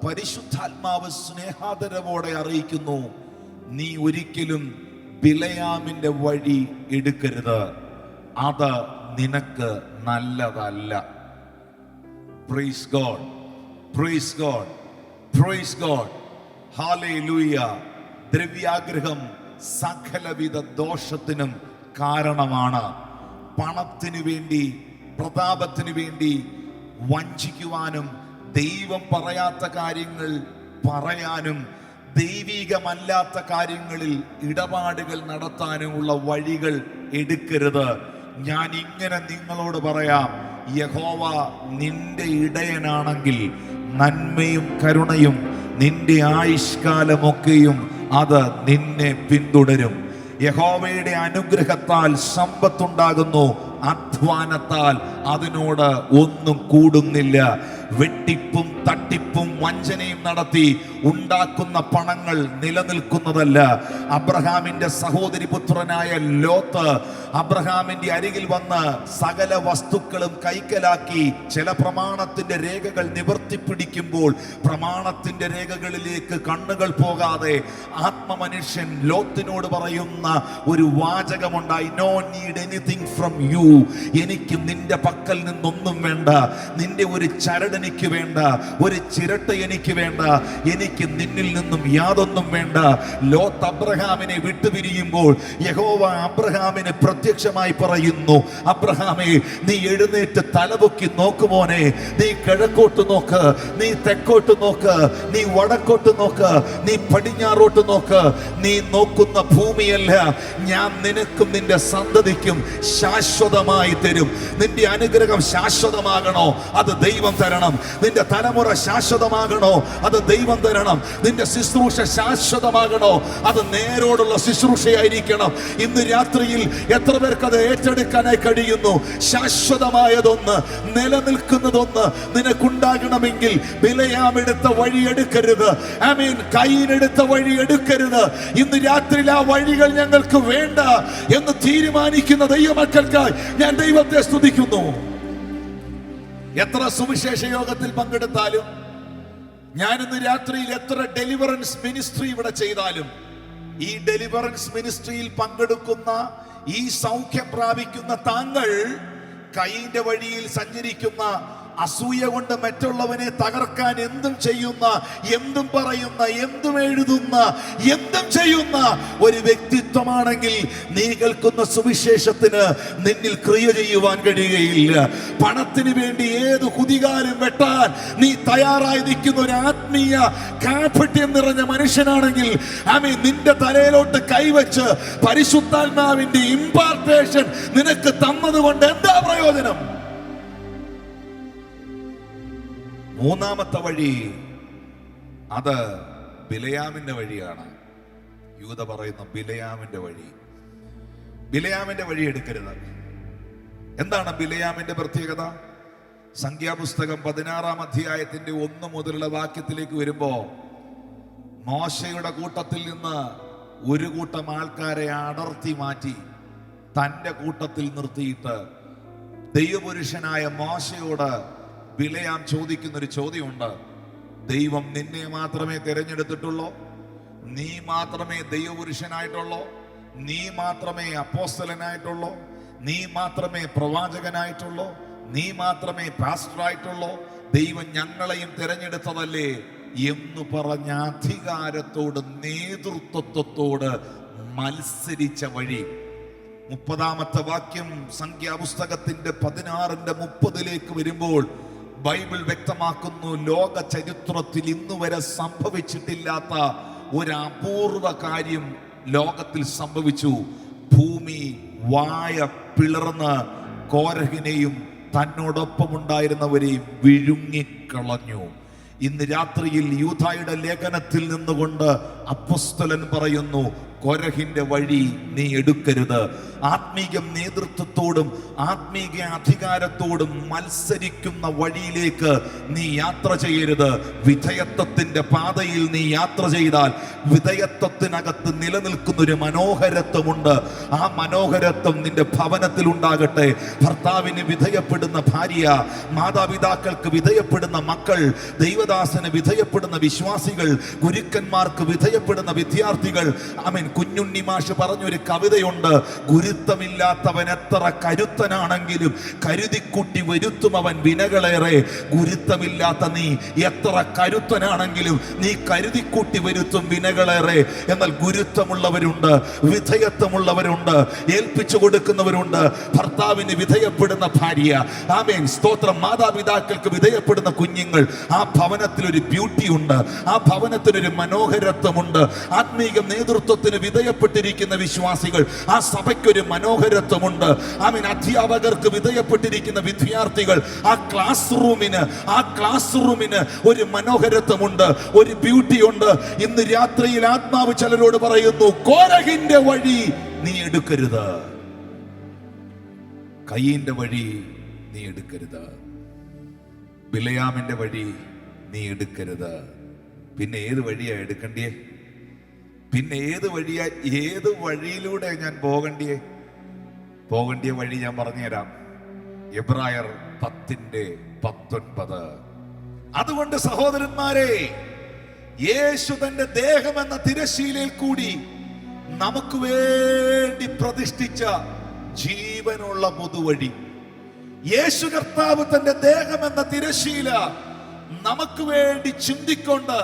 Speaker 1: പരിശുദ്ധാത്മാവ് സ്നേഹാദരവോടെ അറിയിക്കുന്നു, നീ ഒരിക്കലും ബിലയാമിന്റെ വഴി എടുക്കരുത്. അത് നിനക്ക് നല്ലതല്ല. Praise God, praise God, praise God, hallelujah. ദ്രവ്യാഗ്രഹം സകലവിധ ദോഷത്തിനും കാരണമാണ്. പണത്തിനു വേണ്ടി, പ്രതാപത്തിനു വേണ്ടി വഞ്ചിക്കുവാനും, ദൈവം പറയാത്ത കാര്യങ്ങൾ പറയാനും, ദൈവികമല്ലാത്ത കാര്യങ്ങളിൽ ഇടപാടുകൾ നടത്താനുമുള്ള വഴികൾ എടുക്കരുത്. ഞാൻ ഇങ്ങനെ നിങ്ങളോട് പറയാം, യഹോവ നിന്റെ ഇടയനാണെങ്കിൽ നന്മയും കരുണയും നിന്റെ ആയുഷ്കാലമൊക്കെയും അത് നിന്നെ പിന്തുടരും. യഹോവയുടെ അനുഗ്രഹത്താൽ സമ്പത്തുണ്ടാകുന്നു, അധ്വാനത്താൽ അതിനോട് ഒന്നും കൂടുന്നില്ല. വെട്ടിപ്പും തട്ടിപ്പും വഞ്ചനയും നടത്തി ഉണ്ടാക്കുന്ന പണങ്ങൾ നിലനിൽക്കുന്നതല്ല. അബ്രഹാമിന്റെ സഹോദരി പുത്രനായ ലോത്ത് അബ്രഹാമിന്റെ അരികിൽ വന്ന് സകല വസ്തുക്കളും കൈക്കലാക്കി ചില പ്രമാണത്തിന്റെ രേഖകൾ നിവർത്തിപ്പിടിക്കുമ്പോൾ പ്രമാണത്തിന്റെ രേഖകളിലേക്ക് കണ്ണുകൾ പോകാതെ ആത്മമനുഷ്യൻ ലോത്തിനോട് പറയുന്ന ഒരു വാചകമുണ്ട്, I no need anything from you. എനിക്ക് നിന്റെ പക്കൽ നിന്നൊന്നും വേണ്ട, നിന്റെ ഒരു ചരട് എനിക്ക് വേണ്ട, ഒരു ചിരട്ട എനിക്ക് വേണ്ട, എനിക്ക് നിന്നിൽ നിന്നും യാതൊന്നും വേണ്ട. ലോത്ത് അബ്രഹാമിനെ വിട്ടുപിരിയുമ്പോൾ യഹോവ അബ്രഹാമിന് പ്രത്യക്ഷമായി പറയുന്നു, അബ്രഹാമേ, നീ എഴുന്നേറ്റ് തലപൊക്കി നോക്കുമോനെ, നീ കിഴക്കോട്ട് നോക്ക്, നീ തെക്കോട്ട് നോക്ക്, നീ വടക്കോട്ട് നോക്ക്, നീ പടിഞ്ഞാറോട്ട് നോക്ക്. നീ നോക്കുന്ന ഭൂമിയല്ല ഞാൻ നിനക്കും നിന്റെ സന്തതിക്കും ശാശ്വതമായി തരും. നിന്റെ അനുഗ്രഹം ശാശ്വതമാകണോ? അത് ദൈവം തരണം. നിന്റെ തലമുറ ശാശ്വതമാകണോ? അത് ദൈവം തരണം. നിന്റെ ശുശ്രൂഷ ശാശ്വതമാകണോ? അത് നേരോടുള്ള ശുശ്രൂഷയായിരിക്കണം. ഇന്ന് രാത്രിയിൽ എത്ര പേർക്ക് അത് ഏറ്റെടുക്കാനായി കഴിയുന്നു? ശാശ്വതമായതൊന്ന്, നിലനിൽക്കുന്നതൊന്ന് നിനക്കുണ്ടാകണമെങ്കിൽ ബിലയാം എടുത്ത വഴി എടുക്കരുത്. ആമീൻ. കയ്യിനെടുത്ത വഴി എടുക്കരുത്. ഇന്ന് രാത്രിയിൽ ആ വഴികൾ ഞങ്ങൾക്ക് വേണ്ട എന്ന് തീരുമാനിക്കുന്ന ദൈവമക്കൾക്കായി ഞാൻ ദൈവത്തെ സ്തുതിക്കുന്നു. എത്ര സുവിശേഷ യോഗത്തിൽ പങ്കെടുത്താലും, ഞാൻ ഇന്ന് രാത്രിയിൽ എത്ര ഡെലിവറൻസ് മിനിസ്ട്രി ഇവിടെ ചെയ്താലും, ഈ ഡെലിവറൻസ് മിനിസ്ട്രിയിൽ പങ്കെടുക്കുന്ന, ഈ സൗഖ്യം പ്രാപിക്കുന്ന താങ്കൾ കൈയിന്റെ വഴിയിൽ സഞ്ചരിക്കുന്ന, അസൂയ കൊണ്ട് മറ്റുള്ളവനെ തകർക്കാൻ എന്തും ചെയ്യുന്ന, എന്തും പറയുന്ന, എന്തും എഴുതുന്ന, എന്തും ചെയ്യുന്ന ഒരു വ്യക്തിത്വമാണെങ്കിൽ നീ കേൾക്കുന്ന സുവിശേഷത്തിന് നിന്നിൽ ക്രിയ ചെയ്യുവാൻ കഴിയുകയില്ല. പണത്തിന് വേണ്ടി ഏത് കുതികാലും വെട്ടാൻ നീ തയ്യാറായി നിൽക്കുന്ന ഒരു ആത്മീയ കാപട്യം നിറഞ്ഞ മനുഷ്യനാണെങ്കിൽ, ആമീൻ, നിന്റെ തലയിലോട്ട് കൈവച്ച് പരിശുദ്ധാത്മാവിന്റെ ഇമ്പാർട്ടേഷൻ നിനക്ക് തന്നതുകൊണ്ട് എന്താ പ്രയോജനം? മൂന്നാമത്തെ വഴി, അത് ബിലയാമിന്റെ വഴിയാണ്. യൂദ പറയുന്നു ബിലയാമിന്റെ വഴി എടുക്കരുത്. എന്താണ് ബിലയാമിന്റെ പ്രത്യേകത? സംഖ്യാപുസ്തകം 16 അധ്യായത്തിന്റെ 1 മുതലുള്ള വാക്യത്തിലേക്ക് വരുമ്പോ, മോശയുടെ കൂട്ടത്തിൽ നിന്ന് ഒരു കൂട്ടം ആൾക്കാരെ അടർത്തി മാറ്റി തന്റെ കൂട്ടത്തിൽ നിർത്തിയിട്ട് ദൈവപുരുഷനായ മോശയോട് ബിലയാം ചോദിക്കുന്നൊരു ചോദ്യമുണ്ട്. ദൈവം നിന്നെ മാത്രമേ തിരഞ്ഞെടുത്തിട്ടുള്ളൂ? നീ മാത്രമേ ദൈവപുരുഷനായിട്ടുള്ളൂ? നീ മാത്രമേ അപ്പോസ്തലനായിട്ടുള്ളൂ? നീ മാത്രമേ പ്രവാചകനായിട്ടുള്ളൂ? നീ മാത്രമേ പാസ്റ്ററായിട്ടുള്ളൂ? ദൈവം ഞങ്ങളെയും തിരഞ്ഞെടുത്തതല്ലേ എന്ന് പറഞ്ഞ അധികാരത്തോട്, നേതൃത്വത്തോട് മത്സരിച്ച വഴി. 30-ാമത്തെ വാക്യം സംഖ്യാപുസ്തകത്തിന്റെ 16:30 വരുമ്പോൾ ബൈബിൾ വ്യക്തമാക്കുന്നു, ലോക ചരിത്രത്തിൽ ഇന്നുവരെ സംഭവിച്ചിട്ടില്ലാത്ത ഒരു അപൂർവ കാര്യം ലോകത്തിൽ സംഭവിച്ചു. ഭൂമി വായ പിളർന്ന് കോരഹിനെയും തന്നോടൊപ്പമുണ്ടായിരുന്നവരെയും വിഴുങ്ങിക്കളഞ്ഞു. ഇന്ന് രാത്രിയിൽ യൂദായുടെ ലേഖനത്തിൽ നിന്നുകൊണ്ട് അപ്പോസ്തലൻ പറയുന്നു, കൊരഹിന്റെ വഴി നീ എടുക്കരുത്. ആത്മീക നേതൃത്വത്തോടും ആത്മീക അധികാരത്തോടും മത്സരിക്കുന്ന വഴിയിലേക്ക് നീ യാത്ര ചെയ്യരുത്. വിധേയത്വത്തിന്റെ പാതയിൽ നീ യാത്ര ചെയ്താൽ വിധേയത്വത്തിനകത്ത് നിലനിൽക്കുന്നൊരു മനോഹരത്വമുണ്ട്. ആ മനോഹരത്വം നിന്റെ ഭവനത്തിൽ ഉണ്ടാകട്ടെ. ഭർത്താവിന് വിധേയപ്പെടുന്ന ഭാര്യ, മാതാപിതാക്കൾക്ക് വിധേയപ്പെടുന്ന മക്കൾ, ദൈവദാസന് വിധേയപ്പെടുന്ന വിശ്വാസികൾ, ഗുരുക്കന്മാർക്ക് വിധേയപ്പെടുന്ന വിദ്യാർത്ഥികൾ. ആമേൻ. കുഞ്ഞുണ്ണി മാഷ് പറഞ്ഞൊരു കവിതയുണ്ട്, ഗുരുത്വമില്ലാത്തവൻ എത്ര കരുത്തനാണെങ്കിലും കരുതിക്കുട്ടി വരുത്തും അവൻ വിനകളേറെ. ഗുരുത്വമില്ലാത്ത നീ എത്ര കരുത്തനാണെങ്കിലും നീ കരുതിക്കുട്ടി വരുത്തും വിനകളേറെ. എന്നാൽ ഗുരുത്വമുള്ളവരുണ്ട്, വിധേയത്വമുള്ളവരുണ്ട്, ഏൽപ്പിച്ചു കൊടുക്കുന്നവരുണ്ട്. ഭർത്താവിന് വിധേയപ്പെടുന്ന ഭാര്യ, ആമേൻ, സ്തോത്രം, മാതാപിതാക്കൾക്ക് വിധേയപ്പെടുന്ന കുഞ്ഞുങ്ങൾ. ആ ഭവനത്തിൽ ഒരു ബ്യൂട്ടി ഉണ്ട്, ആ ഭവനത്തിനൊരു മനോഹരത്വമുണ്ട്. ആത്മീക നേതൃത്വത്തിന് വിധേയപ്പെട്ടിരിക്കുന്ന വിശ്വാസികൾ, ആ സഭയ്ക്കൊരു മനോഹരത്വമുണ്ട്. ആമേൻ. അധ്യാപകർക്ക് വിധേയപ്പെട്ടിരിക്കുന്ന വിദ്യാർത്ഥികൾ, ആ ക്ലാസ് റൂമിന് ഒരു മനോഹരത്വമുണ്ട്, ഒരു ബ്യൂട്ടി ഉണ്ട്. ഇന്ന് രാത്രിയിൽ ആത്മാവ് ചിലരോട് പറയുന്നു, കോരഹിന്റെ വഴി നീ എടുക്കരുത്, കയ്യിന്റെ വഴി നീ എടുക്കരുത്, ബിലയാമിന്റെ വഴി നീ എടുക്കരുത്. പിന്നെ ഏത് വഴിയാ എടുക്കണ്ടേ? പിന്നെ ഏത് വഴിയിലൂടെ ഞാൻ പോകണ്ടിയ വഴി ഞാൻ പറഞ്ഞുതരാം. എബ്രായർ 10:19. അതുകൊണ്ട് സഹോദരന്മാരെ, യേശു തന്റെ ദേഹം എന്ന തിരശ്ശീലയിൽ കൂടി നമുക്ക് വേണ്ടി പ്രതിഷ്ഠിച്ച ജീവനുള്ള പൊതുവഴി, യേശു കർത്താവ് തന്റെ ദേഹം എന്ന തിരശ്ശീല നമുക്ക് വേണ്ടി ചിന്തിക്കൊണ്ട്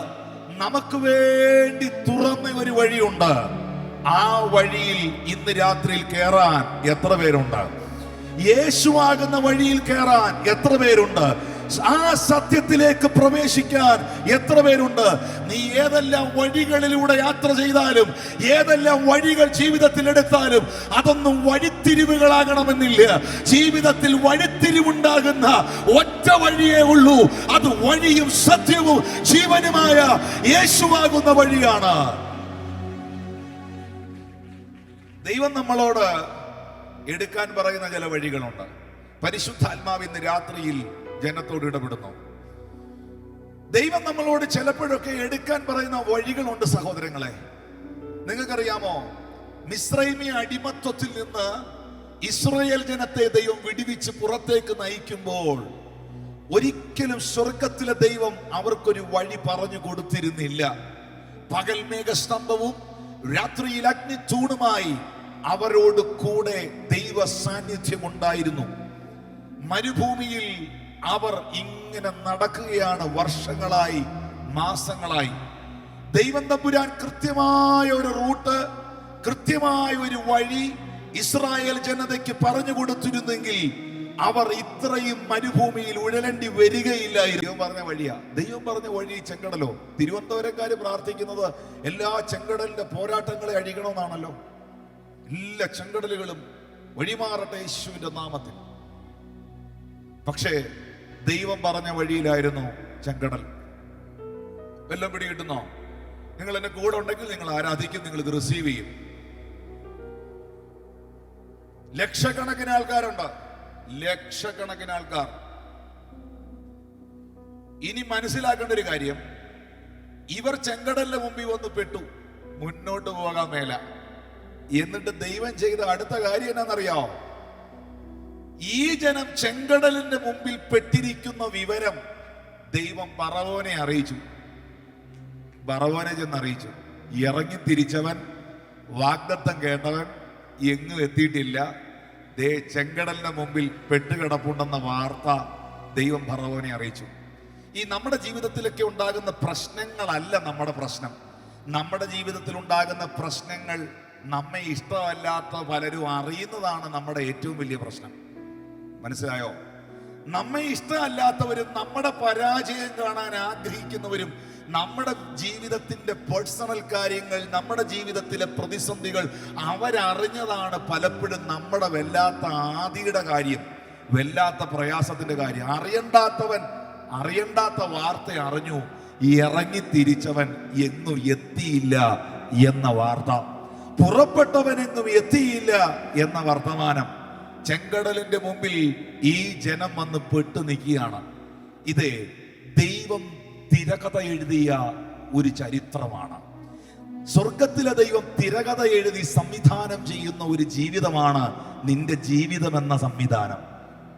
Speaker 1: നമുക്ക് വേണ്ടി തുറന്ന ഒരു വഴിയുണ്ട്. ആ വഴിയിൽ ഇന്ന് രാത്രിയിൽ കയറാൻ എത്ര പേരുണ്ട്? യേശുവാകുന്ന വഴിയിൽ കയറാൻ എത്ര പേരുണ്ട്? ആ സത്യത്തിലേക്ക് പ്രവേശിക്കാൻ എത്ര പേരുണ്ട്? നീ ഏതെല്ലാം വഴികളിലൂടെ യാത്ര ചെയ്താലും, ഏതെല്ലാം വഴികൾ ജീവിതത്തിൽ എടുത്താലും അതൊന്നും വഴിത്തിരിവുകളാകണമെന്നില്ല. ജീവിതത്തിൽ വഴിത്തിരിവുണ്ടാകുന്ന ഒറ്റ വഴിയേ ഉള്ളൂ. അത് വഴിയും സത്യവും ജീവനുമായ യേശുവാകുന്ന വഴിയാണ്. ദൈവം നമ്മളോട് എടുക്കാൻ പറയുന്ന ചില വഴികളുണ്ട്. പരിശുദ്ധാത്മാവ് ഇന്ന് രാത്രിയിൽ ജനത്തോട് ഇടപെടുന്നു. ദൈവം നമ്മളോട് ചിലപ്പോഴൊക്കെ എടുക്കാൻ പറയുന്ന വഴികളുണ്ട്. സഹോദരങ്ങളെ, നിങ്ങൾക്കറിയാമോ, മിസ്രൈമി അടിമത്വത്തിൽ നിന്ന് ഇസ്രായേൽ ജനത്തെ ദൈവം വിടുവിച്ച് പുറത്തേക്ക് നയിക്കുമ്പോൾ ഒരിക്കലും സ്വർഗത്തിലെ ദൈവം അവർക്കൊരു വഴി പറഞ്ഞു കൊടുത്തിരുന്നില്ല. പകൽ മേഘസ്തംഭവും രാത്രിയിൽ അഗ്നിത്തൂണുമായി അവരോട് കൂടെ ദൈവ സാന്നിധ്യം ഉണ്ടായിരുന്നു. മരുഭൂമിയിൽ അവർ ഇങ്ങനെ നടക്കുകയാണ് വർഷങ്ങളായി, മാസങ്ങളായി. ദൈവം തമ്പുരാൻ കൃത്യമായ ഒരു റൂട്ട്, കൃത്യമായ ഒരു വഴി ഇസ്രായേൽ ജനതയ്ക്ക് പറഞ്ഞു കൊടുത്തിരുന്നെങ്കിൽ അവർ ഇത്രയും മരുഭൂമിയിൽ ഉഴലേണ്ടി വരികയില്ലായിരുന്നു. ദൈവം പറഞ്ഞ വഴിയാ. ദൈവം പറഞ്ഞ വഴി ചെങ്കടലോ. തിരുവനന്തപുരംകാര് പ്രാർത്ഥിക്കുന്നത് എല്ലാ ചെങ്കടലിന്റെ പോരാട്ടങ്ങളെ അഴിക്കണമെന്നാണല്ലോ. എല്ലാ ചെങ്കടലുകളും വഴിമാറട്ടെ യേശുവിന്റെ നാമത്തിൽ. പക്ഷേ ദൈവം പറഞ്ഞ വഴിയിലായിരുന്നു ചെങ്കടൽ. വല്ലതും പിടി കിട്ടുന്നോ? നിങ്ങൾ എന്റെ കൂടെ ഉണ്ടെങ്കിൽ നിങ്ങൾ ആരാധിക്കും, നിങ്ങൾ ഇത് റിസീവ് ചെയ്യും. ലക്ഷക്കണക്കിന് ആൾക്കാരുണ്ട്, ലക്ഷക്കണക്കിന് ആൾക്കാർ. ഇനി മനസ്സിലാക്കേണ്ട ഒരു കാര്യം, ഇവർ ചെങ്കടലിന്റെ മുമ്പിൽ വന്ന് പെട്ടു, മുന്നോട്ട് പോകാൻ മേല. എന്നിട്ട് ദൈവം ചെയ്ത അടുത്ത കാര്യം എന്നാണെന്നറിയാമോ? ഈ ജനം ചെങ്കടലിന്റെ മുമ്പിൽ പെട്ടിരിക്കുന്ന വിവരം ദൈവം ഫറവോനെ അറിയിച്ചു. ഫറവോനെ ചെന്നറിയിച്ചു. ഇറങ്ങി തിരിച്ചവൻ, വാഗ്ദത്തം കേട്ടവൻ എങ്ങും എത്തിയിട്ടില്ല. ദേ ചെങ്കടലിന്റെ മുമ്പിൽ പെട്ടുകിടപ്പുണ്ടെന്ന വാർത്ത ദൈവം ഫറവോനെ അറിയിച്ചു. ഈ നമ്മുടെ ജീവിതത്തിലൊക്കെ ഉണ്ടാകുന്ന പ്രശ്നങ്ങളല്ല നമ്മുടെ പ്രശ്നം. നമ്മുടെ ജീവിതത്തിൽ ഉണ്ടാകുന്ന പ്രശ്നങ്ങൾ നമ്മെ ഇഷ്ടമല്ലാത്ത പലരും അറിയുന്നതാണ് നമ്മുടെ ഏറ്റവും വലിയ പ്രശ്നം. മനസ്സിലായോ? നമ്മെ ഇഷ്ടമല്ലാത്തവരും നമ്മുടെ പരാജയം കാണാൻ ആഗ്രഹിക്കുന്നവരും നമ്മുടെ ജീവിതത്തിന്റെ പേഴ്സണൽ കാര്യങ്ങൾ, നമ്മുടെ ജീവിതത്തിലെ പ്രതിസന്ധികൾ അവരറിഞ്ഞതാണ് പലപ്പോഴും നമ്മുടെ വല്ലാത്ത ആദിയുടെ കാര്യം, വല്ലാത്ത പ്രയാസത്തിന്റെ കാര്യം. അറിയണ്ടാത്ത വാർത്ത അറിഞ്ഞു, ഇറങ്ങി തിരിച്ചവൻ എങ്ങും എത്തിയില്ല എന്ന വാർത്ത, പുറപ്പെട്ടവൻ എങ്ങും എത്തിയില്ല എന്ന വർത്തമാനം. ചെങ്കടലിന്റെ മുമ്പിൽ ഈ ജനം വന്ന് പെട്ടു നിൽക്കുകയാണ്. ഇത് ദൈവം തിരകഥ എഴുതിയ ഒരു ചരിത്രമാണ്. സ്വർഗത്തിലെ ദൈവം തിരകഥ എഴുതി സംവിധാനം ചെയ്യുന്ന ഒരു ജീവിതമാണ് നിന്റെ ജീവിതം എന്ന സംവിധാനം.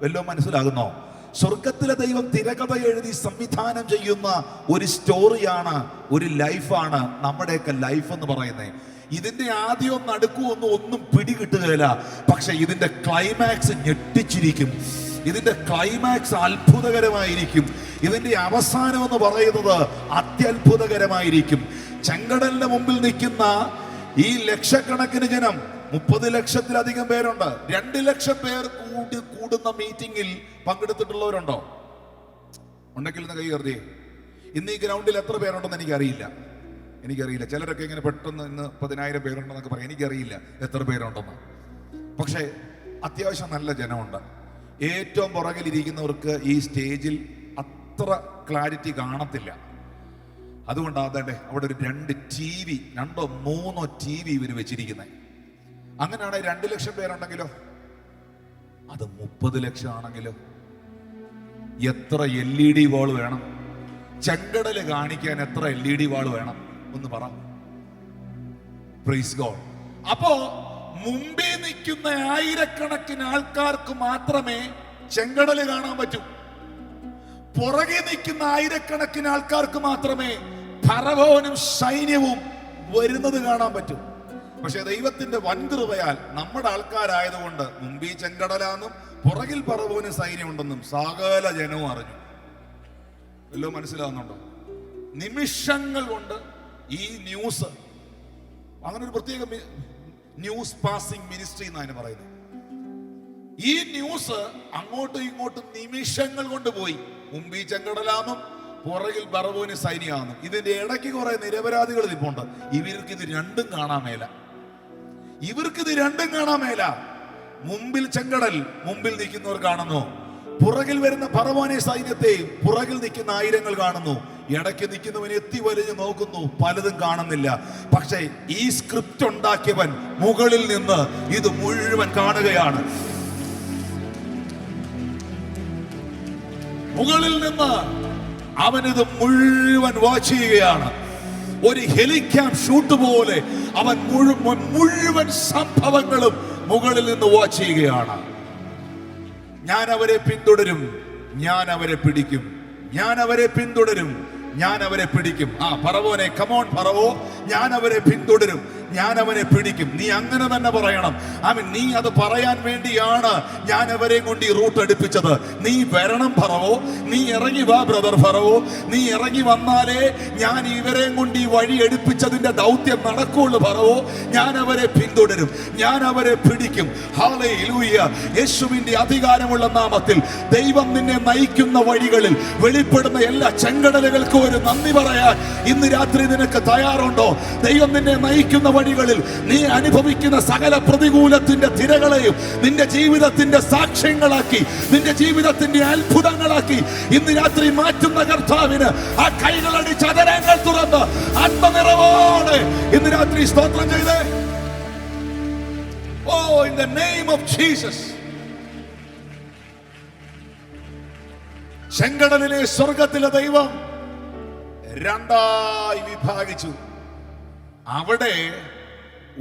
Speaker 1: വല്ലതും മനസ്സിലാകുന്നോ? സ്വർഗത്തിലെ ദൈവം തിരകഥ എഴുതി സംവിധാനം ചെയ്യുന്ന ഒരു സ്റ്റോറിയാണ്, ഒരു ലൈഫാണ് നമ്മുടെയൊക്കെ ലൈഫ് എന്ന് പറയുന്നത്. ഇതിന്റെ ആദ്യവും നടുക്കും ഒന്നും പിടികിട്ടുകയില്ല. പക്ഷെ ഇതിന്റെ ക്ലൈമാക്സ് ഞെട്ടിച്ചിരിക്കും. ഇതിന്റെ ക്ലൈമാക്സ് അത്ഭുതകരമായിരിക്കും. ഇതിന്റെ അവസാനം എന്ന് പറയുന്നത് അത്യത്ഭുതകരമായിരിക്കും. ചെങ്കടലിന്റെ മുമ്പിൽ നിൽക്കുന്ന ഈ ലക്ഷക്കണക്കിന് ജനം, 30 ലക്ഷത്തിലധികം പേരുണ്ട്. 2 ലക്ഷം പേർ കൂടുന്ന മീറ്റിംഗിൽ പങ്കെടുത്തിട്ടുള്ളവരുണ്ടോ? ഉണ്ടെങ്കിൽ ഇന്ന് കൈ കരുതിയേ. ഇന്ന് ഈ ഗ്രൗണ്ടിൽ എത്ര പേരുണ്ടെന്ന് എനിക്കറിയില്ല. ചിലരൊക്കെ ഇങ്ങനെ പെട്ടെന്ന് ഇന്ന് 10,000 പേരുണ്ടെന്നൊക്കെ പറയും. എനിക്കറിയില്ല എത്ര പേരുണ്ടെന്ന്. പക്ഷേ അത്യാവശ്യം നല്ല ജനമുണ്ട്. ഏറ്റവും പുറകിലിരിക്കുന്നവർക്ക് ഈ സ്റ്റേജിൽ അത്ര ക്ലാരിറ്റി കാണത്തില്ല. അതുകൊണ്ടാകട്ടെ അവിടെ ഒരു 2 TV, 2 or 3 TV ഇവർ വെച്ചിരിക്കുന്നത്. അങ്ങനെയാണെങ്കിൽ 2 ലക്ഷം പേരുണ്ടെങ്കിലോ, അത് 30 ലക്ഷം ആണെങ്കിലോ എത്ര LED വാൾ വേണം? ചെങ്കടല് കാണിക്കാൻ എത്ര LED വാൾ വേണം? ഒന്ന് പറ. Praise God. അപ്പോ മുമ്പേ നിൽക്കുന്ന ആയിരക്കണക്കിന് ആൾക്കാർക്ക് മാത്രമേ ചെങ്കടല് കാണാൻ പറ്റൂ. പുറകെ നിൽക്കുന്ന ആയിരക്കണക്കിന് ആൾക്കാർക്ക് മാത്രമേ ഫറവോനും സൈന്യവും വരുന്നത് കാണാൻ പറ്റും. പക്ഷെ ദൈവത്തിന്റെ വൻകൃപയാൽ നമ്മുടെ ആൾക്കാരായതുകൊണ്ട് മുമ്പീ ചെങ്കടലാന്നും പുറകിൽ ഫറവോനും സൈന്യമുണ്ടെന്നും സകല ജനവും അറിഞ്ഞു. വല്ലതും മനസ്സിലാവുന്നുണ്ടോ? നിമിഷങ്ങൾ കൊണ്ട് ഈ ന്യൂസ്, അങ്ങനെ ഒരു പ്രത്യേക ന്യൂസ് പാസിംഗ് മിനിസ്ട്രി എന്നാണ് പറയുന്നത്. ഈ ന്യൂസ് അങ്ങോട്ടും ഇങ്ങോട്ടും നിമിഷങ്ങൾ കൊണ്ട് പോയി. മുമ്പീ ചെങ്കടലാന്നും പുറകിൽ ഫറവോന് സൈന്യമാണെന്നും. ഇതിന്റെ ഇടയ്ക്ക് കുറെ നിരപരാധികൾ നിൽപ്പുണ്ട്. ഇവർക്ക് ഇത് രണ്ടും കാണാൻ മേല. മുമ്പിൽ ചെങ്കടൽ, മുമ്പിൽ നിൽക്കുന്നവർ കാണുന്നു. പുറകിൽ വരുന്ന ഫറവോനെ സൈന്യത്തെയും പുറകിൽ നിൽക്കുന്ന ആയിരങ്ങൾ കാണുന്നു. ഇടയ്ക്ക് നിൽക്കുന്നവൻ എത്തി വലിഞ്ഞു നോക്കുന്നു, പലതും കാണുന്നില്ല. പക്ഷേ ഈ സ്ക്രിപ്റ്റ് ഉണ്ടാക്കിയവൻ മുകളിൽ നിന്ന് ഇത് മുഴുവൻ കാണുകയാണ്. മുകളിൽ നിന്ന് അവനിത് മുഴുവൻ വാച്ച് ചെയ്യുകയാണ്. ഒരു ഹെലിക്യാം ഷൂട്ട് പോലെ അവൻ മുഴുവൻ സംഭവങ്ങളും മുകളിൽ നിന്ന് വാച്ച് ചെയ്യുകയാണ്. ഞാൻ അവരെ പിന്തുടരും, ഞാൻ അവരെ പിടിക്കും, ഞാൻ അവരെ പിന്തുടരും, ഞാൻ അവരെ പിടിക്കും. ഫറവോനെ, കമോൺ ഫറവോ, ഞാൻ അവരെ പിന്തുടരും, ഞാൻ അവനെ പിടിക്കും. നീ അങ്ങനെ തന്നെ പറയണം. നീ അത് പറയാൻ വേണ്ടിയാണ് ഞാൻ അവരെ കൊണ്ട് ഈ റൂട്ട് എടുപ്പിച്ചത്. നീ വരണം ഫറവോ, നീ ഇറങ്ങി വാ ബ്രദർ ഫറവോ, നീ ഇറങ്ങി വന്നാലേ ഞാൻ ഇവരെ കൊണ്ട് ഈ വഴി എടുപ്പിച്ചതിന്റെ ദൗത്യം നടക്കുള്ളൂ ഫറവോ. ഞാൻ അവരെ പിന്തുടരും, ഞാൻ അവരെ പിടിക്കും. ഹല്ലേലൂയ. യേശുവിന്റെ അധികാരമുള്ള നാമത്തിൽ ദൈവം നിന്നെ നയിക്കുന്ന വഴികളിൽ വെളിപ്പെടുന്ന എല്ലാ ചെങ്കടലുകൾക്കും ഒരു നന്ദി പറയാൻ ഇന്ന് രാത്രി നിനക്ക് തയ്യാറുണ്ടോ? ദൈവം നിന്നെ നയിക്കുന്ന വഴികളിൽ നീ അനുഭവിക്കുന്ന സകല പ്രതികൂലത്തിന്റെ തിരകളെയും നിന്റെ ജീവിതത്തിന്റെ സാക്ഷ്യങ്ങളാക്കി, നിന്റെ ജീവിതത്തിന്റെ അത്ഭുതങ്ങളാക്കി ഇന്ന് രാത്രി മാറ്റുന്ന കർത്താവിന് ആ കൈകളടിച്ച് അതരങ്ങൾ തുറന്ന് ആത്മനിറവോടെ ഇന്ന് രാത്രി സ്തോത്രം ചെയ്തേ. Oh, in the name of Jesus. ചെങ്കടലിലെ സ്വർഗത്തിലെ ദൈവം രണ്ടായി വിഭാഗിച്ചു. അവിടെ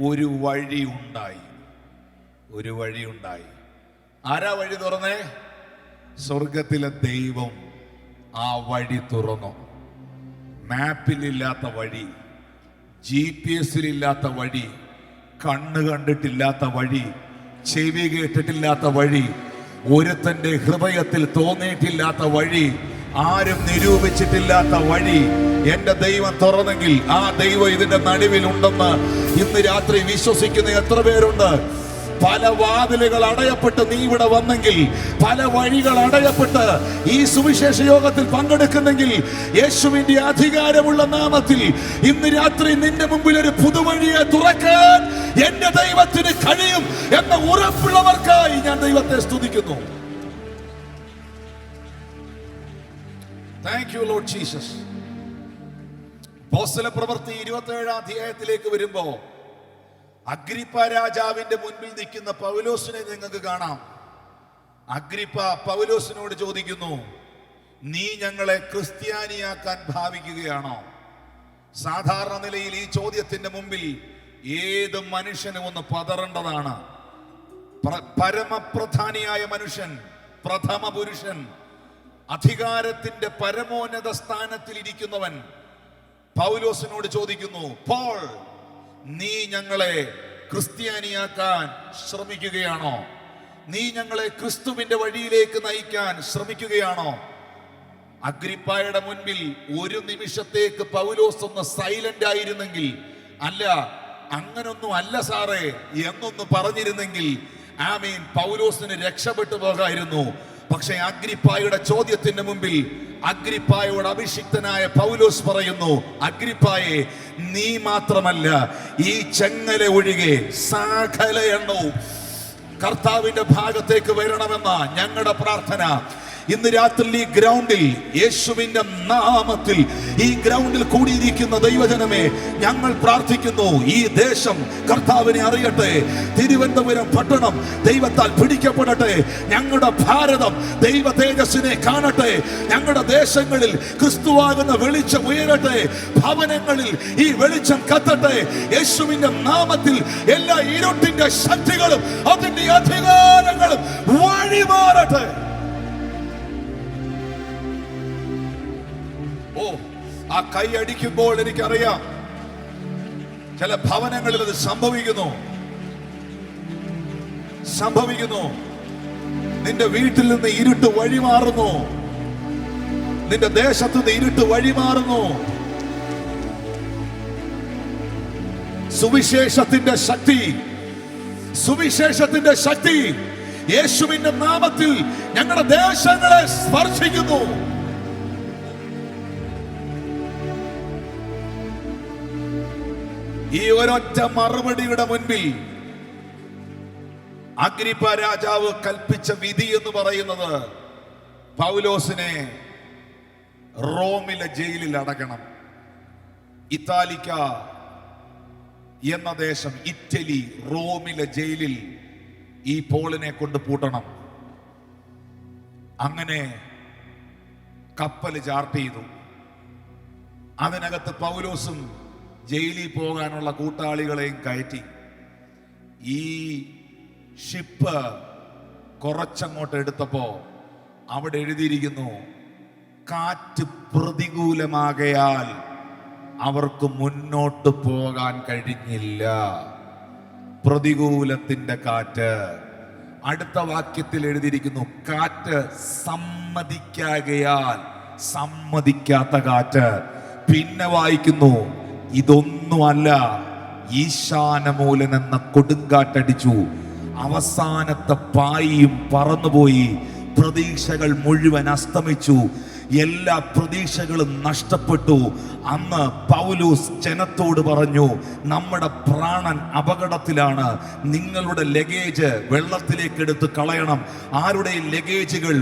Speaker 1: ഒരു വഴി ഉണ്ടായി. ഒരു വഴി ഉണ്ടായി. ആരാ വഴി തുറന്നേ? സ്വർഗത്തിലെ ദൈവം ആ വഴി തുറന്നു. മാപ്പിലില്ലാത്ത വഴി, GPS-ലില്ലാത്ത വഴി, കണ്ണ് കണ്ടിട്ടില്ലാത്ത വഴി, ചെവി കേട്ടിട്ടില്ലാത്ത വഴി, ഒരുത്തന്റെ ഹൃദയത്തിൽ തോന്നിയിട്ടില്ലാത്ത വഴി, ആരും നിരൂപിച്ചിട്ടില്ലാത്ത വഴി എന്റെ ദൈവം തുറന്നെങ്കിൽ ആ ദൈവം ഇതിന്റെ നടുവിൽ ഉണ്ടെന്ന് ഇന്ന് രാത്രി വിശ്വസിക്കുന്ന എത്ര പേരുണ്ട്? പല വാതിലുകൾ അടയപ്പെട്ട് നീ ഇവിടെ വന്നെങ്കിൽ, പല വഴികൾ അടയപ്പെട്ട് ഈ സുവിശേഷ യോഗത്തിൽ പങ്കെടുക്കുന്നെങ്കിൽ, യേശുവിന്റെ അധികാരമുള്ള നാമത്തിൽ ഇന്ന് രാത്രി നിന്റെ മുമ്പിൽ ഒരു പുതുവഴിയെ തുറക്കാൻ എന്റെ ദൈവത്തിന് കഴിയും എന്ന ഉറപ്പുള്ളവർക്കായി ഞാൻ ദൈവത്തെ സ്തുതിക്കുന്നു. Thank you Lord Jesus. അപ്പോസ്തല പ്രവൃത്തി 27-ാം അധ്യായത്തിലേക്ക് വരുമ്പോ അഗ്രിപ്പ രാജാവിന്റെ മുൻപിൽ നിൽക്കുന്ന പൗലോസിനെ നിങ്ങൾക്ക് കാണാം. അഗ്രിപ്പ പൗലോസിനോട് ചോദിക്കുന്നു, നീ ഞങ്ങളെ ക്രിസ്ത്യാനിയാക്കാൻ ഭാവിക്കുകയാണോ? സാധാരണ നിലയിൽ ഈ ചോദ്യത്തിന്റെ മുമ്പിൽ ഏത് മനുഷ്യനും ഒന്ന് പതറേണ്ടതാണ്. പരമപ്രധാനിയായ മനുഷ്യൻ, പ്രഥമ പുരുഷൻ, അധികാരത്തിന്റെ പരമോന്നത സ്ഥാനത്തിൽ ഇരിക്കുന്നവൻ പൗലോസിനോട് ചോദിക്കുന്നു, പോൾ, നീ ഞങ്ങളെ ക്രിസ്ത്യാനിയാക്കാൻ ശ്രമിക്കുകയാണോ? നീ ഞങ്ങളെ ക്രിസ്തുവിന്റെ വഴിയിലേക്ക് നയിക്കാൻ ശ്രമിക്കുകയാണോ? അഗ്രിപ്പായുടെ മുൻപിൽ ഒരു നിമിഷത്തേക്ക് പൗലോസ് ഒന്ന് സൈലന്റ് ആയിരുന്നെങ്കിൽ, അല്ല അങ്ങനൊന്നും അല്ല സാറേ എന്നൊന്ന് പറഞ്ഞിരുന്നെങ്കിൽ ആമീൻ, പൗലോസിന് രക്ഷപ്പെട്ടു പോകായിരുന്നു. പക്ഷെ അഗ്രിപ്പായുടെ ചോദ്യത്തിന്റെ മുമ്പിൽ അഗ്രിപ്പായോട് അഭിഷിക്തനായ പൗലോസ് പറയുന്നു, അഗ്രിപ്പായെ, നീ മാത്രമല്ല ഈ ചെങ്ങല ഒഴികെ സകല എണ്ണവും കർത്താവിന്റെ ഭാഗത്തേക്ക് വരണമെന്ന ഞങ്ങളുടെ പ്രാർത്ഥന. ഇന്ന് രാത്രി ഈ ഗ്രൗണ്ടിൽ യേശുവിന്റെ നാമത്തിൽ ഈ ഗ്രൗണ്ടിൽ കൂടിയിരിക്കുന്ന ദൈവജനമേ, ഞങ്ങൾ പ്രാർത്ഥിക്കുന്നു, ഈ ദേശം കർത്താവിനെ അറിയട്ടെ. തിരുവനന്തപുരം പട്ടണം ദൈവത്താൽ പിടിക്കപ്പെടട്ടെ. ഞങ്ങളുടെ ഭാരതം ദൈവ തേജസ്സിനെ കാണട്ടെ. ഞങ്ങളുടെ ദേശങ്ങളിൽ ക്രിസ്തുവാകുന്ന വെളിച്ചം ഉയരട്ടെ. ഭവനങ്ങളിൽ ഈ വെളിച്ചം കത്തട്ടെ. യേശുവിന്റെ നാമത്തിൽ എല്ലാ ഇരുട്ടിന്റെ ശക്തികളും അതിന്റെ അധികാരങ്ങളും വഴിമാറട്ടെ. ഓ, ആ കൈ അടിക്കുമ്പോൾ എനിക്കറിയാം ചില ഭവനങ്ങളിൽ അത് സംഭവിക്കുന്നു. നിന്റെ വീട്ടിൽ നിന്ന് ഇരുട്ട് വഴിമാറുന്നു. നിന്റെ ദേശത്തു നിന്ന് ഇരുട്ട് വഴിമാറുന്നു. സുവിശേഷത്തിന്റെ ശക്തി യേശുവിന്റെ നാമത്തിൽ ഞങ്ങളുടെ ദേശങ്ങളെ സ്പർശിക്കുന്നു. ഈ ഒരൊറ്റ മറുപടിയുടെ മുൻപിൽ അഗ്രിപ്പ രാജാവ് കൽപ്പിച്ച വിധി എന്ന് പറയുന്നത് പൗലോസിനെ റോമിലെ ജയിലിൽ അടക്കണം. ഇത്താലിക്ക എന്ന ദേശം, ഇറ്റലി, റോമിലെ ജയിലിൽ ഈ പോളിനെ കൊണ്ട് പൂട്ടണം. അങ്ങനെ കപ്പൽ ചാർട്ട് ചെയ്തു. അതിനകത്ത് പൗലോസും ജയിലിൽ പോകാനുള്ള കൂട്ടാളികളെയും കയറ്റി. ഈ ഷിപ്പ് കുറച്ചങ്ങോട്ട് എടുത്തപ്പോ അവിടെ എഴുതിയിരിക്കുന്നു, കാറ്റ് പ്രതികൂലമാകയാൽ അവർക്ക് മുന്നോട്ട് പോകാൻ കഴിഞ്ഞില്ല. പ്രതികൂലത്തിന്റെ കാറ്റ്. അടുത്ത വാക്യത്തിൽ എഴുതിയിരിക്കുന്നു, കാറ്റ് സമ്മതിക്കാത്ത കാറ്റ്. പിന്നെ വായിക്കുന്നു, ഇതൊന്നുമല്ല, ഈശാനമൂലൻ എന്ന കൊടുങ്കാറ്റടിച്ചു. അവസാനത്തെ പായിയും പറന്നുപോയി. പ്രതീക്ഷകൾ മുഴുവൻ അസ്തമിച്ചു.
Speaker 3: എല്ലാ പ്രതീക്ഷകളും നഷ്ടപ്പെട്ടു. അന്ന് പൗലോസ് ജനത്തോട് പറഞ്ഞു, നമ്മുടെ പ്രാണൻ അപകടത്തിലാണ്, നിങ്ങളുടെ ലഗേജ് വെള്ളത്തിലേക്ക് എടുത്ത് കളയണം. ആരുടെയും ലഗേജുകൾ,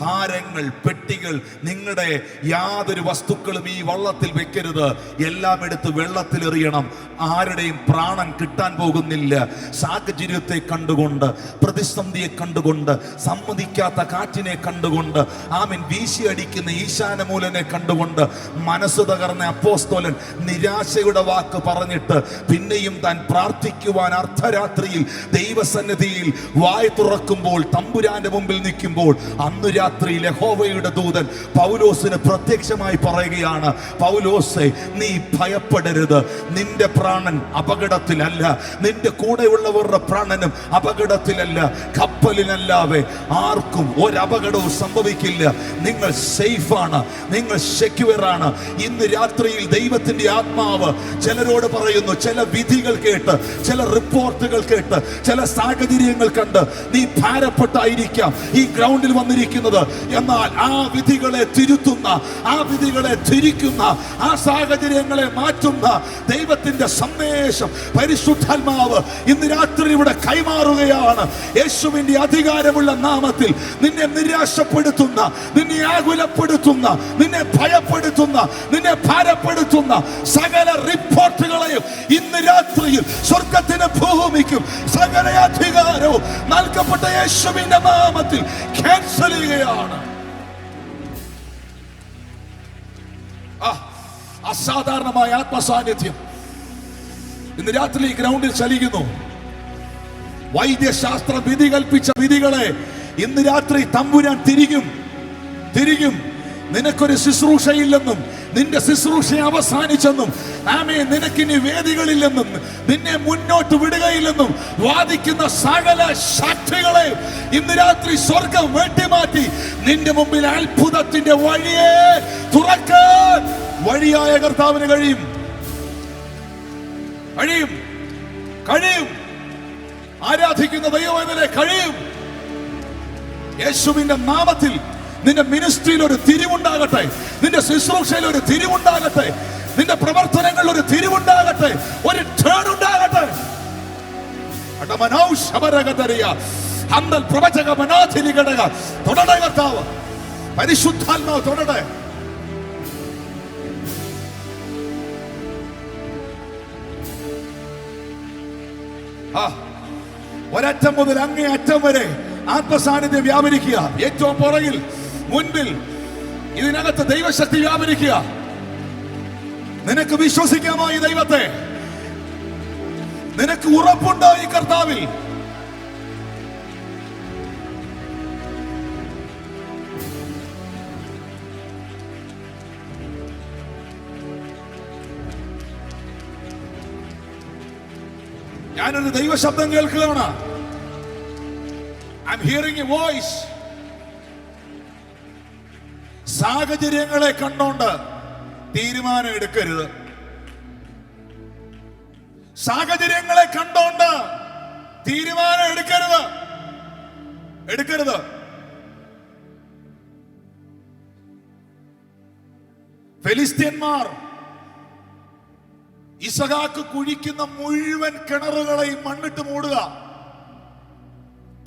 Speaker 3: ഭാരങ്ങൾ, പെട്ടികൾ, നിങ്ങളുടെ യാതൊരു വസ്തുക്കളും ഈ വള്ളത്തിൽ വെക്കരുത്, എല്ലാം എടുത്ത് വെള്ളത്തിൽ എറിയണം. ആരുടെയും പ്രാണൻ കിട്ടാൻ പോകുന്നില്ല. സാഹചര്യത്തെ കണ്ടുകൊണ്ട്, പ്രതിസന്ധിയെ കണ്ടുകൊണ്ട്, സമ്മതിക്കാത്ത കാറ്റിനെ കണ്ടുകൊണ്ട്, ആമീൻ, വീശി അടിക്കുന്ന ഈശാനമൂലനെ കണ്ടുകൊണ്ട് മനസ്സ് തകർന്ന അപ്പോസ്തലൻ നിരാശയുടെ വാക്ക് പറഞ്ഞിട്ട് പിന്നെയും താൻ പ്രാർത്ഥിക്കുവാൻ അർദ്ധരാത്രിയിൽ ദൈവസന്നിധിയിൽ വായ് തുറക്കുമ്പോൾ, തമ്പുരാന്റെ മുമ്പിൽ നിൽക്കുമ്പോൾ, അന്ന് രാത്രിയിൽ യഹോവയുടെ ദൂതൻ പൗലോസിന് പ്രത്യക്ഷമായി പറയുകയാണ്, പൗലോസേ, നീ ഭയപ്പെടരുത്, നിന്റെ പ്രാണൻ അപകടത്തിലല്ല, നിന്റെ കൂടെയുള്ളവരുടെ പ്രാണനും അപകടത്തിലല്ല. കപ്പലിനല്ലാതെ ആർക്കും ഒരപകടവും സംഭവിക്കില്ല. നിങ്ങൾ സേഫാണ്, നിങ്ങൾ സെക്യൂർ ആണ്. ഇന്ന് രാത്രിയിൽ ദൈവത്തിന്റെ ആത്മാവ് ചിലരോട് പറയുന്നു, ചില വിധികൾ കേട്ട്, ചില റിപ്പോർട്ടുകൾ കേട്ട്, ചില സാഹചര്യങ്ങൾ കണ്ട് നീ ഭാരപ്പെട്ടായിരിക്കാം ഈ ഗ്രൗണ്ടിൽ വന്നിരിക്കുന്നത്. എന്നാൽ ആ വിധികളെ തിരുത്തുന്ന, ആ വിധികളെ തിരിക്കുന്ന, ആ സാഹചര്യങ്ങളെ മാറ്റുന്ന ദൈവത്തിന്റെ സന്ദേശം പരിശുദ്ധാത്മാവ് ഇന്ന് രാത്രി ഇവിടെ കൈമാറുകയാണ്. യേശുവിന്റെ അധികാരമുള്ള നാമത്തിൽ നിന്നെ നിരാശപ്പെടുത്തുന്ന, നിന്നെ ആകുലപ്പെടുത്തുന്ന, നിന്നെ ഭയപ്പെടുത്തുന്ന, നിന്നെ ഭാരപ്പെടുത്തുന്ന സകല റിപ്പോർട്ടുകളെയും ഇന്ന് രാത്രിയിൽ സ്വർഗത്തിന് ഭൂമിക്കും സകല അധികാരവും നൽകപ്പെട്ട യേശുവിന്റെ നാമത്തിൽ ക്യാൻസൽ ചെയ്യുകയാണ്. അസാധാരണമായ ആത്മസാന്നിധ്യം ഇന്ന് രാത്രി ഈ ഗ്രൗണ്ടിൽ ചലിക്കുന്നു. വൈദ്യശാസ്ത്ര വിധി കൽപ്പിച്ച വിധികളെ ഇന്ന് രാത്രി തമ്പുരാൻ തിരികും. നിനക്കൊരു ശുശ്രൂഷയില്ലെന്നും, നിന്റെ ശുശ്രൂഷ അവസാനിച്ചെന്നും, ആമേൻ, നിനക്കിനി വേദികളില്ലെന്നും, നിന്നെ മുന്നോട്ട് വിടുകയില്ലെന്നും വാദിക്കുന്ന സകല ശക്തികളെ ഇന്ന് രാത്രി സ്വർഗം വെട്ടിമാറ്റി നിന്റെ മുമ്പിൽ അത്ഭുതത്തിന്റെ വഴിയെ തുറക്കാൻ വഴിയായ കർത്താവിന് കഴിയും. ആരാധിക്കുന്ന ദൈവവേദനെ കഴിയും. യേശുവിന്റെ നാമത്തിൽ നിന്റെ മിനിസ്ട്രിയിൽ ഒരു തിരിവുണ്ടാകട്ടെ, നിന്റെ ശുശ്രൂഷയിൽ ഒരു തിരിവുണ്ടാകട്ടെ, നിന്റെ പ്രവർത്തനങ്ങളിൽ ഒരു തിരിവുണ്ടാകട്ടെ, ഒരു ടേൺ ഉണ്ടാകട്ടെ. തൊടട്ടെ കർത്താവ്, പരിശുദ്ധാത്മാവ് തൊടട്ടെ. ഒരറ്റം മുതൽ അങ്ങേ അറ്റം വരെ ആത്മസാന്നിധ്യം വ്യാപരിക്കുക. ഏറ്റവും പുറകിൽ, മുൻപിൽ, ഇതിനകത്ത് ദൈവശക്തി വ്യാപരിക്കുക. നിനക്ക് വിശ്വസിക്കാമോ ഈ ദൈവത്തെ? നിനക്ക് ഉറപ്പുണ്ടോ ഈ കർത്താവിൽ? ഞാനൊരു ദൈവശബ്ദം കേൾക്കുകയാണ്. I'm hearing a voice. സാഹചര്യങ്ങളെ കണ്ടോണ്ട് തീരുമാനം എടുക്കരുത്. സാഹചര്യങ്ങളെ കണ്ടോണ്ട് തീരുമാനം എടുക്കരുത്. ഫെലിസ്ത്യന്മാർ ഇസഹാക്ക് കുഴിക്കുന്ന മുഴുവൻ കിണറുകളെയും മണ്ണിട്ട് മൂടുക.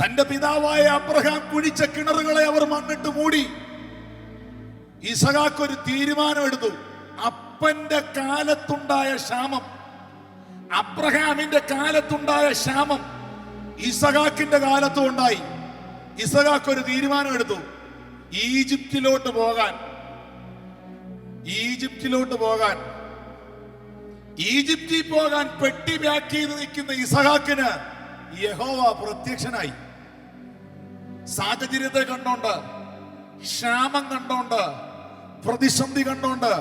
Speaker 3: തന്റെ പിതാവായ അബ്രഹാം കുഴിച്ച കിണറുകളെ അവർ മണ്ണിട്ട് മൂടി. ഇസഹാക്ക് ഒരു തീരുമാനം എടുത്തു. അപ്പന്റെ കാലത്തുണ്ടായ ക്ഷാമം, അബ്രഹാമിന്റെ കാലത്തുണ്ടായ ക്ഷാമം ഇസഹാക്കിന്റെ കാലത്തും ഉണ്ടായി. ഇസഹാക്ക് ഒരു തീരുമാനം എടുത്തു, ഈജിപ്തിലോട്ട് പോകാൻ. ഈജിപ്തിൽ പോകാൻ പെട്ടി പാക്ക് ചെയ്ത് നിൽക്കുന്ന ഇസഹാക്കിന് യഹോവ പ്രത്യക്ഷനായി. സാഹചര്യത്തെ കണ്ടോണ്ട്, ക്ഷാമം കണ്ടോണ്ട്, പ്രതിസന്ധി കണ്ടോണ്ട്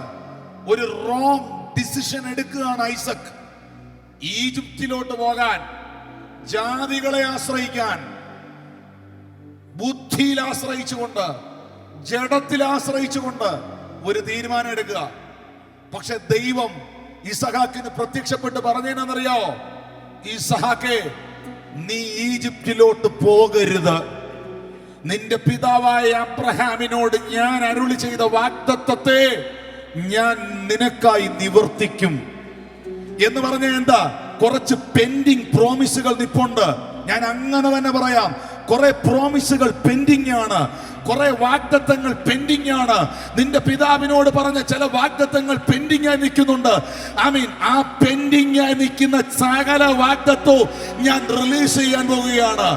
Speaker 3: ഒരു റോങ് ഡിസിഷൻ എടുക്കുകയാണ് ഐസക്. ഈജിപ്തിലോട്ട് പോകാൻ, ജാതികളെ ആശ്രയിക്കാൻ, ബുദ്ധിയിൽ ആശ്രയിച്ചുകൊണ്ട്, ജഡത്തിൽ ആശ്രയിച്ചുകൊണ്ട് ഒരു തീരുമാനം എടുക്കുക. പക്ഷെ ദൈവം ഇസഹാക്കിന് പ്രത്യക്ഷപ്പെട്ട് പറഞ്ഞേന്നറിയാവോ? ഇസഹാക്കേ, നീ ഈജിപ്തിലോട്ട് പോകരുത്. നിന്റെ പിതാവായ അബ്രഹാമിനോട് ഞാൻ അരുളി ചെയ്ത വാഗ്ദത്തത്തെ ഞാൻ നിനക്കായി നിവർത്തിക്കും എന്ന് പറഞ്ഞ എന്താ? കുറച്ച് പെൻഡിങ് പ്രോമിസുകൾ നിപ്പുണ്ട്. ഞാൻ അങ്ങനെ തന്നെ പറയാം, കുറെ പ്രോമിസുകൾ പെൻഡിങ് ആണ്, കുറെ വാഗ്ദത്തങ്ങൾ പെൻഡിങ് ആണ്. നിന്റെ പിതാവിനോട് പറഞ്ഞ ചില വാഗ്ദത്തങ്ങൾ പെൻഡിങ് ആയി നിൽക്കുന്നുണ്ട്. ആ പെൻഡിങ് ആയി നിൽക്കുന്ന സകല വാഗ്ദത്തവും ഞാൻ റിലീസ് ചെയ്യാൻ പോവുകയാണ്.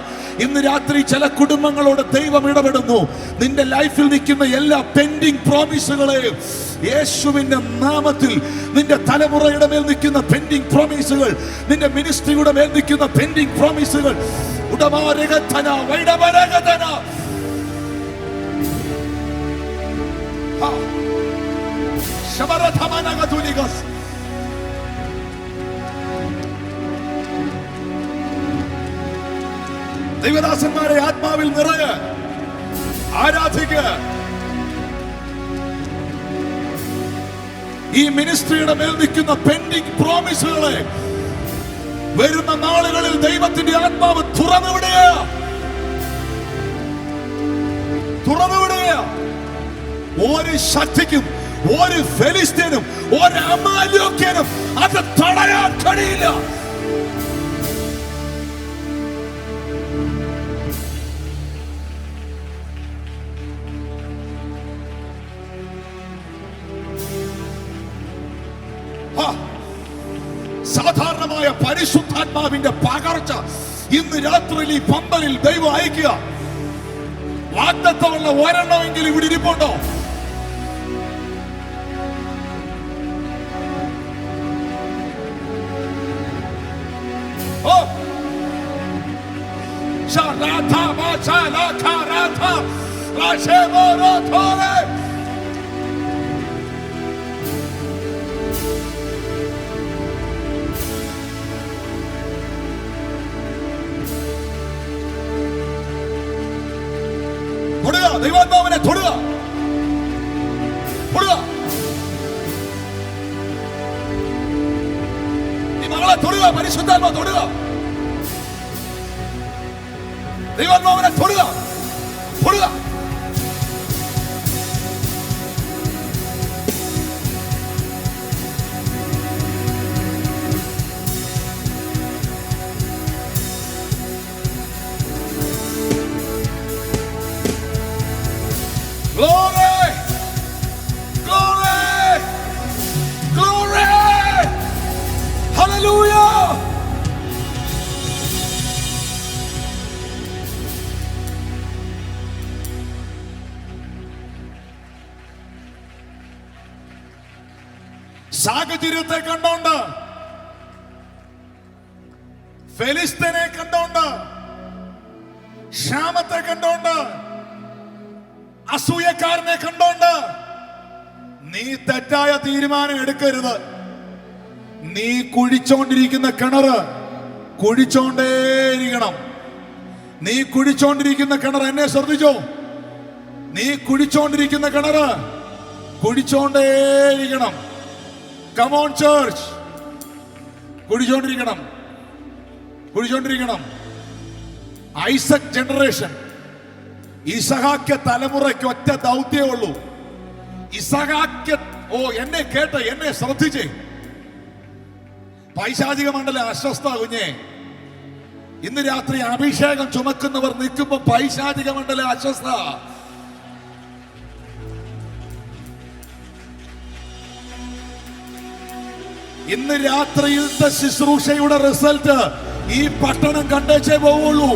Speaker 3: ഇന്ന് രാത്രി ചില കുടുംബങ്ങളോട് ദൈവം ഇടപെടുന്നു. നിന്റെ ലൈഫിൽ നിൽക്കുന്ന എല്ലാ പെൻഡിങ് പ്രോമിസുകളെയും യേശുവിന്റെ നാമത്തിൽ, നിന്റെ തലമുറയുടെ മേൽ നിൽക്കുന്ന പെൻഡിങ് പ്രോമിസുകൾ, നിന്റെ മിനിസ്ട്രിയുടെ മേൽ നിൽക്കുന്ന പെൻഡിങ് പ്രോമിസുകൾ ദൈവദാസന്മാരെ ആത്മാവിൽ നിറയെ ആരാധിക്കുക. ഈ മിനിസ്ട്രിയുടെ മേൽ നിൽക്കുന്ന പെൻഡിങ് പ്രോമിസുകളെ വരുന്ന നാളുകളിൽ ദൈവത്തിന്റെ ആത്മാവ് തുറന്നുവിടുക. ഒരു ശക്തിക്കും, ഒരു ഫെലിസ്തീനും, ഒരു അമാലേക്യനും അത് തടയാൻ കഴിയില്ല. സാധാരണമായ പരിശുദ്ധാത്മാവിന്റെ പകർച്ച ഇന്ന് രാത്രിയിൽ ഈ പന്തലിൽ ദൈവം അയക്കുക. വാഗ്ദത്തമുള്ള ഒരെണ്ണമെങ്കിലും ഇവിടെ ഇരിപ്പുണ്ടോ? ദൈവാത്മാവിനെ തൊടുക. ഈ മകളെ തൊടുക, പരിശുദ്ധാത്മാ തൊടുക, ദൈവാത്മാവിനെ തൊടുക. Glory! Glory! Glory! Hallelujah! സാഹചര്യത്തെ കണ്ടോണ്ട്, ഫെലിസ്തീനെ കണ്ടോണ്ട്, ക്ഷാമത്തെ കണ്ടോണ്ട്, അസൂയക്കാരനെ കണ്ടോണ്ട് നീ തെറ്റായ തീരുമാനം എടുക്കരുത്. നീ കുഴിച്ചോണ്ടിരിക്കുന്ന കിണറ് കുഴിച്ചോണ്ടേയിരിക്കണം. നീ കുഴിച്ചോണ്ടിരിക്കുന്ന കിണർ, എന്നെ ശ്രദ്ധിച്ചോ, നീ കുഴിച്ചോണ്ടിരിക്കുന്ന കിണറ് കുഴിച്ചോണ്ടേയിരിക്കണം. Come on church, കുഴിച്ചോണ്ടിരിക്കണം. ഐസക് ജനറേഷൻ, ഇസഹാക്ക് തലമുറയ്ക്ക് ഒറ്റ ദൗത്യമേ ഉള്ളൂ. ഇസഹാക്ക്, എന്നെ കേട്ട്, എന്നെ ശ്രദ്ധിച്ചേ. പൈശാചിക മണ്ഡലം അസ്വസ്ഥ കുഞ്ഞേ. ഇന്ന് രാത്രി അഭിഷേകം ചുമക്കുന്നവർ നിൽക്കുമ്പോ പൈശാചിക മണ്ഡലം അസ്വസ്ഥ. ഇന്ന് രാത്രിയിലത്തെ ശുശ്രൂഷയുടെ റിസൾട്ട് ഈ പട്ടണം കണ്ടേച്ചേ പോവുള്ളൂ.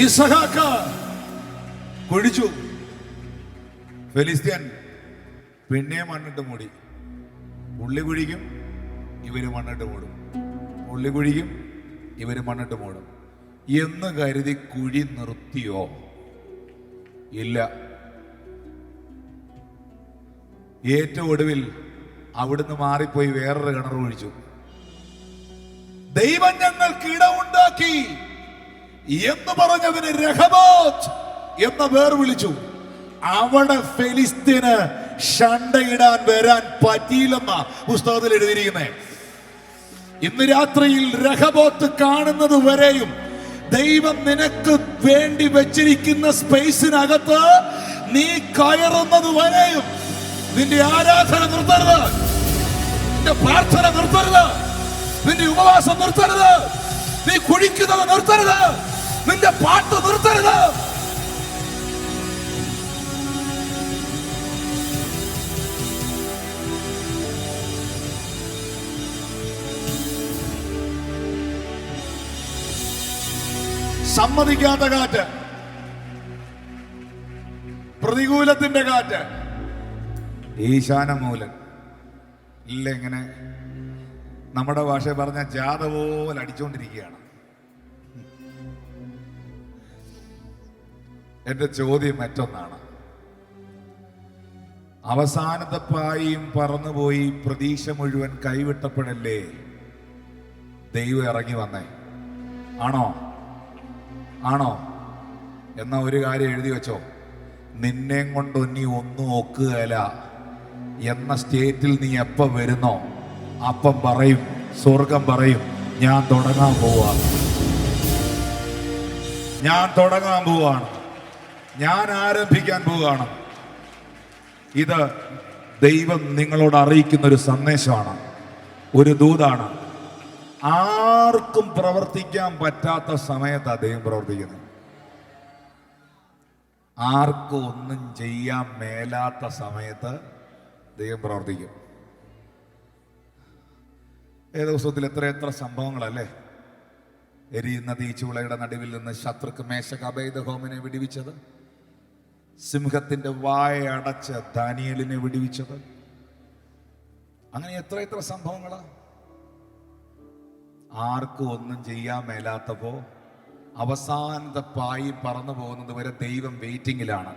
Speaker 3: ഇസഹാക്ക് കുഴിച്ചു, ഫെലിസ്ത്യൻ പിന്നെ മണ്ണിട്ട് മൂടി. പുള്ളി കുഴിക്കും, ഇവര് മണ്ണിട്ട് മൂടും. പുള്ളി കുഴിക്കും, ഇവര് മണ്ണിട്ട് മൂടും എന്ന് കരുതി കുഴി നിർത്തിയോ? ഇല്ല. ഏറ്റവും ഒടുവിൽ അവിടുന്ന് മാറിപ്പോയി വേറൊരു കിണർ ഒഴിച്ചു. ദൈവം ഞങ്ങൾക്ക് ഇടമുണ്ടാക്കി എന്ന് പറഞ്ഞതിന് രഹബോത്ത് എന്ന പേർ വിളിച്ചു. അവിടെ ഫെലിസ്തീന് ഷണ്ടയിടാൻ വരാൻ പറ്റിയില്ലെന്ന പുസ്തകത്തിൽ എഴുതിയിരിക്കുന്നേ. ഇന്ന് രാത്രിയിൽ രഹബോത്ത് കാണുന്നത് വരെയും ദൈവം നിനക്ക് വേണ്ടി വെച്ചിരിക്കുന്ന സ്പേസിനകത്ത് നീ കയറുന്നത് വരെയും നിന്റെ ആരാധന നിർത്തരുത്, നിന്റെ പ്രാർത്ഥന നിർത്തരുത്, നിന്റെ ഉപവാസം നിർത്തരുത്, നീ കുഴിക്കുന്നത് നിർത്തരുത്, നിന്റെ പാട്ട് നിർത്തരുത്. സമ്മതിക്കാത്ത കാറ്റ്, പ്രതികൂലത്തിന്റെ കാറ്റ്, ഈശാനമൂലൻ ഇല്ല. ഇങ്ങനെ നമ്മുടെ ഭാഷ പറഞ്ഞ ജാഥ പോലെ അടിച്ചുകൊണ്ടിരിക്കുകയാണ്. എന്റെ ചോദ്യം മറ്റൊന്നാണ്. അവസാനത്തെ പായും പറന്നുപോയി പ്രതീക്ഷ മുഴുവൻ കൈവിട്ടപ്പോഴല്ലേ ദൈവം ഇറങ്ങി വന്നേ? ആണോ? ആണോ? എന്നാ ഒരു കാര്യം എഴുതി വെച്ചോ, നിന്നെ കൊണ്ട് നീ ഒന്നും ഒക്കുകയില്ല എന്ന സ്റ്റേറ്റിൽ നീ എപ്പോ വരുന്നോ അപ്പം പറയും, സ്വർഗം പറയും, ഞാൻ തുടങ്ങാൻ പോവാണ്, ഞാൻ തുടങ്ങാൻ പോവാണ്, ഞാൻ ആരംഭിക്കാൻ പോവുകയാണ്. ഇത് ദൈവം നിങ്ങളോട് അറിയിക്കുന്ന ഒരു സന്ദേശമാണ്, ഒരു ദൂതാണ്. ആർക്കും പ്രവർത്തിക്കാൻ പറ്റാത്ത സമയത്താണ് ദൈവം പ്രവർത്തിക്കുന്നത്. ആർക്കും ഒന്നും ചെയ്യാൻ മേലാത്ത സമയത്ത് ദൈവം പ്രവർത്തിക്കും. ഏത് ദിവസത്തിൽ എത്ര സംഭവങ്ങളല്ലേ. എരിയുന്ന തീച്ചുളയുടെ നടുവിൽ നിന്ന് ശത്രുക്ക് മേശക് അബേദ്നെഗോവിനെ വിടുവിച്ചത്, സിംഹത്തിന്റെ വായ അടച്ച് ദാനിയേലിനെ വിടുവിച്ചത്, അങ്ങനെ എത്ര സംഭവങ്ങളാ. ആർക്കും ഒന്നും ചെയ്യാൻ മേലാത്തപ്പോ അവസാനത്തെ പായി പറന്നു പോകുന്നത് വരെ ദൈവം വെയിറ്റിംഗിലാണ്.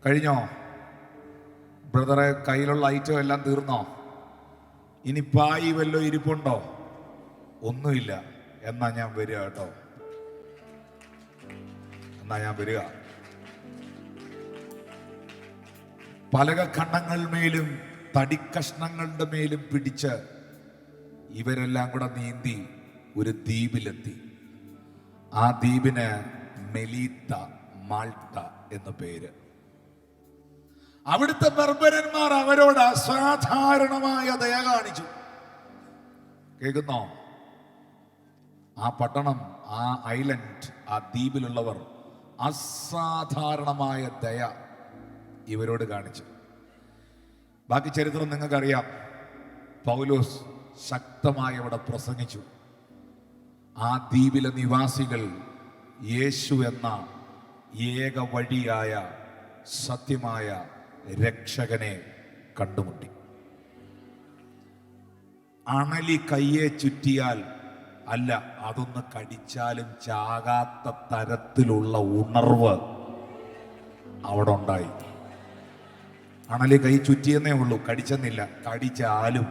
Speaker 3: കഴിഞ്ഞോ ബ്രദറെ? കയ്യിലുള്ള ഐറ്റം എല്ലാം തീർന്നോ? ഇനി പായി വല്ലോ ഇരിപ്പുണ്ടോ? ഒന്നുമില്ല. എന്നാ ഞാൻ വരിക കേട്ടോ, എന്നാ ഞാൻ വരിക. പലക ഖണ്ഡങ്ങൾ മേലും തടിക്കഷ്ണങ്ങളുടെ മേലും പിടിച്ച് ഇവരെല്ലാം കൂടെ നീന്തി ഒരു ദ്വീപിലെത്തി. ആ ദ്വീപിന് മെലീത്ത, മാൾട്ട എന്ന പേര്. അവിടുത്തെ ബർബരന്മാർ അവരോട് അസാധാരണമായ ദയ കാണിച്ചു. കേൾക്കുന്നോ? ആ പട്ടണം, ആ ഐലൻഡ്, ആ ദ്വീപിലുള്ളവർ അസാധാരണമായ ദയ ഇവരോട് കാണിച്ചു. ബാക്കി ചരിത്രം നിങ്ങൾക്കറിയാം. പൗലോസ് ശക്തമായി അവിടെ പ്രസംഗിച്ചു. ആ ദ്വീപിലെ നിവാസികൾ യേശു എന്ന ഏക വഴിയായ സത്യമായ രക്ഷകനെ കണ്ടുമുട്ടി. അണലി കയ്യെ ചുറ്റിയാൽ അല്ല, അതൊന്ന് കടിച്ചാലും ചാകാത്ത തരത്തിലുള്ള ഉണർവ് അവിടെ ഉണ്ടായി. അണലി കൈ ചുറ്റിയെന്നേ ഉള്ളൂ, കടിച്ചെന്നില്ല. കടിച്ചാലും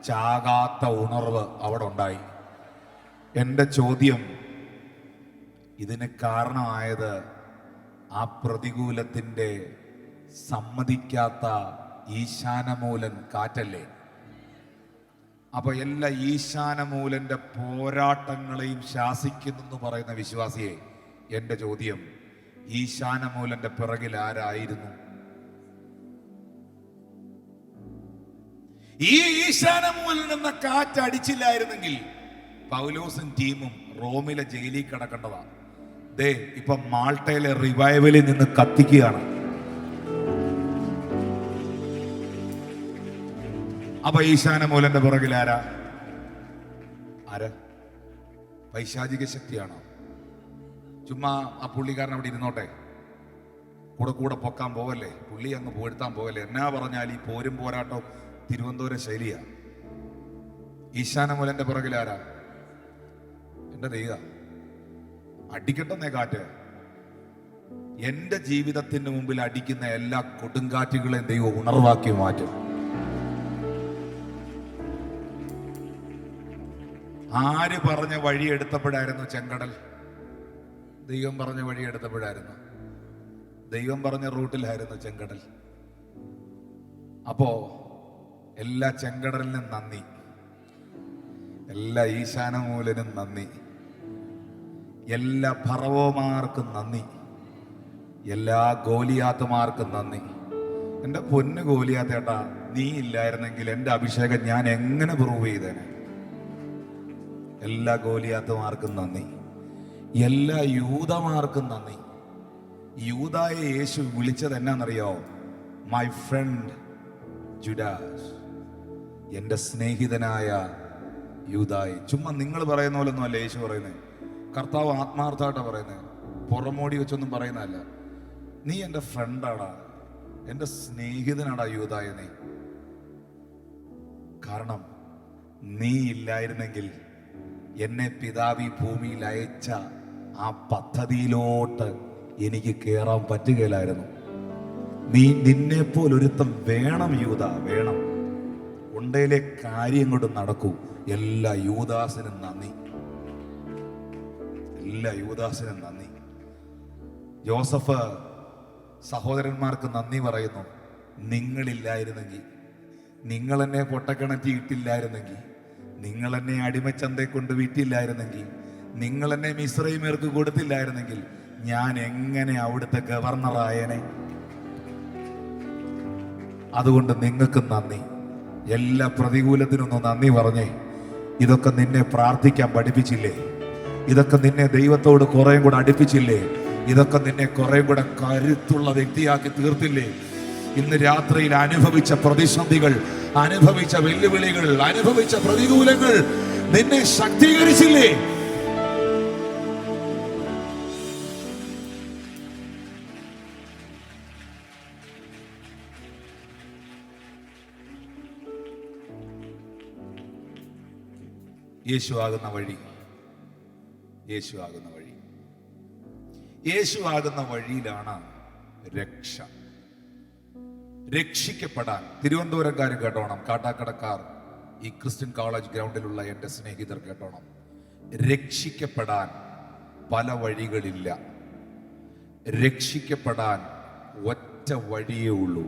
Speaker 3: ചാകാത്ത ഉണർവ് അവിടെ ഉണ്ടായി. എൻ്റെ ചോദ്യം, ഇതിന് കാരണമായത് ആ പ്രതികൂലത്തിൻ്റെ സമ്മതിക്കാത്ത ഈശാനമൂലൻ കാറ്റല്ലേ? അപ്പൊ എല്ലാ ഈശാനമൂലന്റെ പോരാട്ടങ്ങളെയും ശാസിക്കുന്നു പറയുന്ന വിശ്വാസിയെ, എൻ്റെ ചോദ്യം, ഈശാനമൂലന്റെ പിറകിൽ ആരായിരുന്നു? ഈ ഈശാനമൂലൻ എന്ന കാറ്റ് അടിച്ചില്ലായിരുന്നെങ്കിൽ പൗലോസും ടീമും റോമിലെ ജയിലിൽ കിടക്കേണ്ടതാ. ദേ ഇപ്പൊ മാൾട്ടയിലെ റിവൈവലിൽ നിന്ന് കത്തിക്കുകയാണ്. അപ്പൊ ഈശാനമൂലന്റെ പുറകിൽ ആരാ? പൈശാചിക ശക്തിയാണോ? ചുമ്മാ ആ പുള്ളിക്കാരൻ അവിടെ ഇരുന്നോട്ടെ, കൂടെ പൊക്കാൻ പോകല്ലേ, പുള്ളി അങ്ങ് പോഴ്ത്താൻ പോകല്ലേ. എന്നാ പറഞ്ഞാൽ ഈ പോരും പോരാട്ടം തിരുവനന്തപുരം ശൈലിയാ. ഈശാനമൂലന്റെ പുറകിലാരാ? എന്റെ ദൈവ, അടിക്കട്ടെന്നേ കാറ്റ്. എന്റെ ജീവിതത്തിന് മുമ്പിൽ അടിക്കുന്ന എല്ലാ കൊടുങ്കാറ്റുകളെയും ദൈവം ഉണർവാക്കി മാറ്റും. ആര് പറഞ്ഞ വഴി എടുത്തപ്പോഴായിരുന്നു ചെങ്കടൽ? ദൈവം പറഞ്ഞ വഴി എടുത്തപ്പോഴായിരുന്നു. ദൈവം പറഞ്ഞ റൂട്ടിലായിരുന്നു ചെങ്കടൽ. അപ്പോ എല്ലാ ചെങ്കടലിനും നന്ദി, എല്ലാ ഈശാനമൂലനും നന്ദി, എല്ലാ ഫറവോമാർക്കും നന്ദി, എല്ലാ ഗോലിയാത്തുമാർക്കും നന്ദി. എൻ്റെ പൊന്ന് ഗോലിയാത്തേട്ടാ, നീ ഇല്ലായിരുന്നെങ്കിൽ എൻ്റെ അഭിഷേകം ഞാൻ എങ്ങനെ പ്രൂവ് ചെയ്തേനെ? എല്ലാ ഗോലിയാത്തുമാർക്കും നന്ദി, എല്ലാ യൂതമാർക്കും നന്ദി. യൂദായെ യേശു വിളിച്ചത് എന്നാന്നറിയോ? മൈ ഫ്രണ്ട് ജുഡാസ്, എൻ്റെ സ്നേഹിതനായ യൂദായെ. ചുമ്മാ നിങ്ങൾ പറയുന്ന പോലൊന്നും അല്ല യേശു പറയുന്നത്. കർത്താവ് ആത്മാർത്ഥമായിട്ടാണ് പറയുന്നത്, പുറമോടി വെച്ചൊന്നും പറയുന്നതല്ല. നീ എൻ്റെ ഫ്രണ്ടാടാ, എൻ്റെ സ്നേഹിതനാടാ യൂദായെ നീ. കാരണം നീ ഇല്ലായിരുന്നെങ്കിൽ എന്നെ പിതാവി ഭൂമിയിൽ അയച്ച ആ പദ്ധതിയിലോട്ട് എനിക്ക് കയറാൻ പറ്റുകയില്ലായിരുന്നു. നിന്നെ പോലൊരുത്തം വേണം യൂദ, വേണം. ഉണ്ടയിലെ കാര്യം കൊണ്ട് നടക്കൂ. എല്ലാ യൂദാസിനും നന്ദി, എല്ലാ യൂദാസിനും നന്ദി. ജോസഫ് സഹോദരന്മാർക്ക് നന്ദി പറയുന്നു. നിങ്ങളില്ലായിരുന്നെങ്കിൽ, നിങ്ങൾ എന്നെ പൊട്ടക്കിണറ്റി ഇട്ടില്ലായിരുന്നെങ്കിൽ, നിങ്ങൾ എന്നെ അടിമച്ചന്തയെ കൊണ്ട് വിറ്റില്ലായിരുന്നെങ്കിൽ, നിങ്ങൾ എന്നെ മിസ്രൈമേർക്ക് കൊടുത്തില്ലായിരുന്നെങ്കിൽ ഞാൻ എങ്ങനെ അവിടുത്തെ ഗവർണറായനെ? അതുകൊണ്ട് നിങ്ങൾക്ക് നന്ദി. എല്ലാ പ്രതികൂലത്തിനൊന്നും നന്ദി പറഞ്ഞേ. ഇതൊക്കെ നിന്നെ പ്രാർത്ഥിക്കാൻ പഠിപ്പിച്ചില്ലേ? ഇതൊക്കെ നിന്നെ ദൈവത്തോട് കുറേയും കൂടെ അടുപ്പിച്ചില്ലേ? ഇതൊക്കെ നിന്നെ കുറേയും കൂടെ കരുത്തുള്ള വ്യക്തിയാക്കി തീർത്തില്ലേ? ഇന്ന് രാത്രിയിൽ അനുഭവിച്ച പ്രതിസന്ധികൾ, അനുഭവിച്ച വെല്ലുവിളികൾ, അനുഭവിച്ച പ്രതികൂലങ്ങൾ നിന്നെ ശക്തീകരിച്ചില്ലേ? യേശു ആകുന്ന വഴി, യേശു ആകുന്ന വഴി, യേശു ആകുന്ന വഴിയിലാണ് രക്ഷ. രക്ഷിക്കപ്പെടാൻ തിരുവനന്തപുരംകാർ കേട്ടോണം, കാട്ടാക്കടക്കാർ, ഈ ക്രിസ്ത്യൻ കോളേജ് ഗ്രൗണ്ടിലുള്ള എൻ്റെ സ്നേഹിതർ കേട്ടോണം. രക്ഷിക്കപ്പെടാൻ പല വഴികളില്ല. രക്ഷിക്കപ്പെടാൻ ഒറ്റ വഴിയേ ഉള്ളൂ.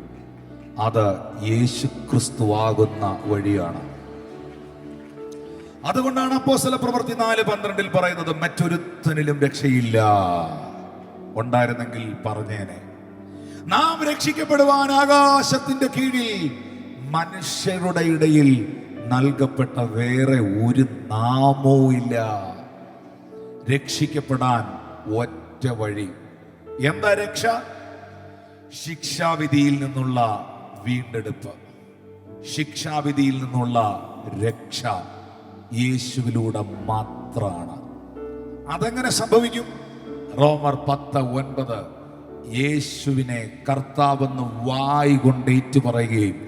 Speaker 3: അത് യേശു ക്രിസ്തുവാകുന്ന വഴിയാണ്. അതുകൊണ്ടാണ് അപ്പോസ്തല പ്രവൃത്തി 4:12 പറയുന്നത്, മറ്റൊരുത്തനിലും രക്ഷയില്ല. ഉണ്ടായിരുന്നെങ്കിൽ പറഞ്ഞേനെ. നാം രക്ഷിക്കപ്പെടുവാൻ ആകാശത്തിന്റെ കീഴിൽ മനുഷ്യരുടെ ഇടയിൽ നൽകപ്പെട്ട വേറെ ഒരു നാമവും ഇല്ല. രക്ഷിക്കപ്പെടാൻ ഒറ്റ വഴി. എന്താ രക്ഷ? ശിക്ഷാവിധിയിൽ നിന്നുള്ള വീണ്ടെടുപ്പ്, ശിക്ഷാവിധിയിൽ നിന്നുള്ള രക്ഷ യേശുവിലൂടെ മാത്രമാണ്. അതെങ്ങനെ സംഭവിക്കും? റോമർ 10:9 യേശുവിനെ കർത്താവെന്ന് വായ് കൊണ്ട് ഏറ്റുപറയുകയും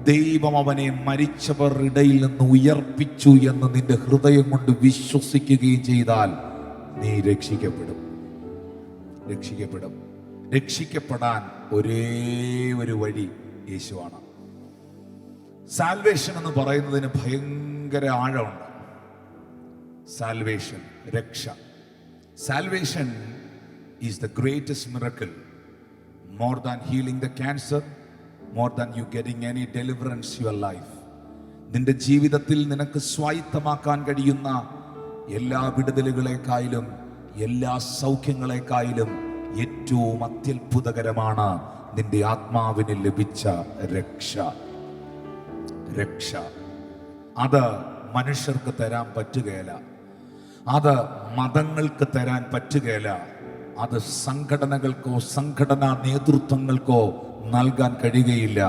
Speaker 3: ദൈവം അവനെ മരിച്ചവർ ഇടയിൽ നിന്ന് ഉയർപ്പിച്ചു എന്ന് നിന്റെ ഹൃദയം കൊണ്ട് വിശ്വസിക്കുകയും ചെയ്താൽ നീ രക്ഷിക്കപ്പെടും. രക്ഷിക്കപ്പെടും. രക്ഷിക്കപ്പെടാൻ ഒരേ ഒരു വഴി യേശുവാണ്. സാൽവേഷൻ എന്ന് പറയുന്നതിന് ഭയങ്കര ആഴമുണ്ട്. സാൽവേഷൻ, രക്ഷ. Salvation is the greatest miracle, more than healing the cancer, more than you getting any deliverance in your life. നിന്റെ ജീവിതത്തിൽ നിനക്ക് സ്വായത്തമാക്കാൻ കഴിയുന്ന എല്ലാ വിടുതലുകളെക്കാളും എല്ലാ സൗഖ്യങ്ങളെക്കാളും ഏറ്റവും അത്യത്ഭുതകരമാണ് നിന്റെ ആത്മാവിന് ലഭിച്ച രക്ഷ. രക്ഷ അത് മനുഷ്യർക്ക് തരാൻ പറ്റുകയില്ല, അത് മതങ്ങൾക്ക് തരാൻ പറ്റുകയില്ല, അത് സംഘടനകൾക്കോ സംഘടനാ നേതൃത്വങ്ങൾക്കോ നൽകാൻ കഴിയുകയില്ല.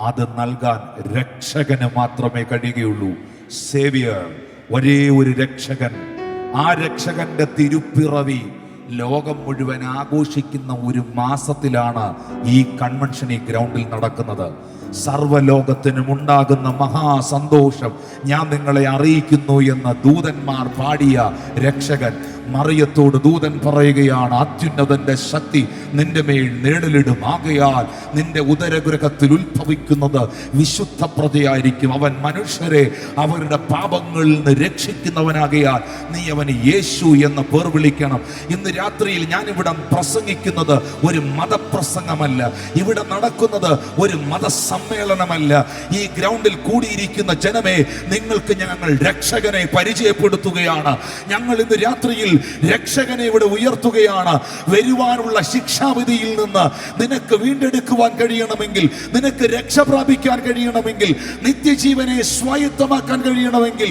Speaker 3: അത് നൽകാൻ രക്ഷകന് മാത്രമേ കഴിയുകയുള്ളൂ. സേവിയർ, ഒരേ ഒരു രക്ഷകൻ. ആ രക്ഷകന്റെ തിരുപ്പിറവി ലോകം മുഴുവൻ ആഘോഷിക്കുന്ന ഒരു മാസത്തിലാണ് ഈ കൺവെൻഷൻ ഈ ഗ്രൗണ്ടിൽ നടക്കുന്നത്. സർവ്വലോകത്തിനും ഉണ്ടാകുന്ന മഹാസന്തോഷം ഞാൻ നിങ്ങളെ അറിയിക്കുന്നു എന്ന് ദൂതന്മാർ പാടിയ രക്ഷകൻ മറിയത്തോട് ദൂതൻ പറയുകയാണ്, അത്യുന്നതന്റെ ശക്തി നിന്റെ മേൽ നിഴലിടും, ആകയാൽ നിന്റെ ഉദരഗൃഹത്തിൽ ഉത്ഭവിക്കുന്നത് വിശുദ്ധ പ്രജയായിരിക്കും. അവൻ മനുഷ്യരെ അവരുടെ പാപങ്ങളിൽ നിന്ന് രക്ഷിക്കുന്നവനാകയാൽ നീ അവന് യേശു എന്ന് പേർ വിളിക്കണം. ഇന്ന് രാത്രിയിൽ ഞാനിവിടെ പ്രസംഗിക്കുന്നത് ഒരു മതപ്രസംഗമല്ല, ഇവിടെ നടക്കുന്നത് ഒരു മതസമ്മേളനമല്ല. ഈ ഗ്രൗണ്ടിൽ കൂടിയിരിക്കുന്ന ജനമേ, നിങ്ങൾക്ക് ഞങ്ങൾ രക്ഷകനെ പരിചയപ്പെടുത്തുകയാണ്. ഞങ്ങൾ ഇന്ന് രാത്രിയിൽ രക്ഷകനെ ഇവിടെ ഉയർത്തുകയാണ്. വരുവാനുള്ള ശിക്ഷാവിധിയിൽ നിന്ന് നിനക്ക് വീണ്ടെടുക്കുവാൻ കഴിയണമെങ്കിൽ, നിനക്ക് രക്ഷ പ്രാപിക്കാൻ കഴിയണമെങ്കിൽ, നിത്യജീവനെ സ്വായത്തമാക്കാൻ കഴിയണമെങ്കിൽ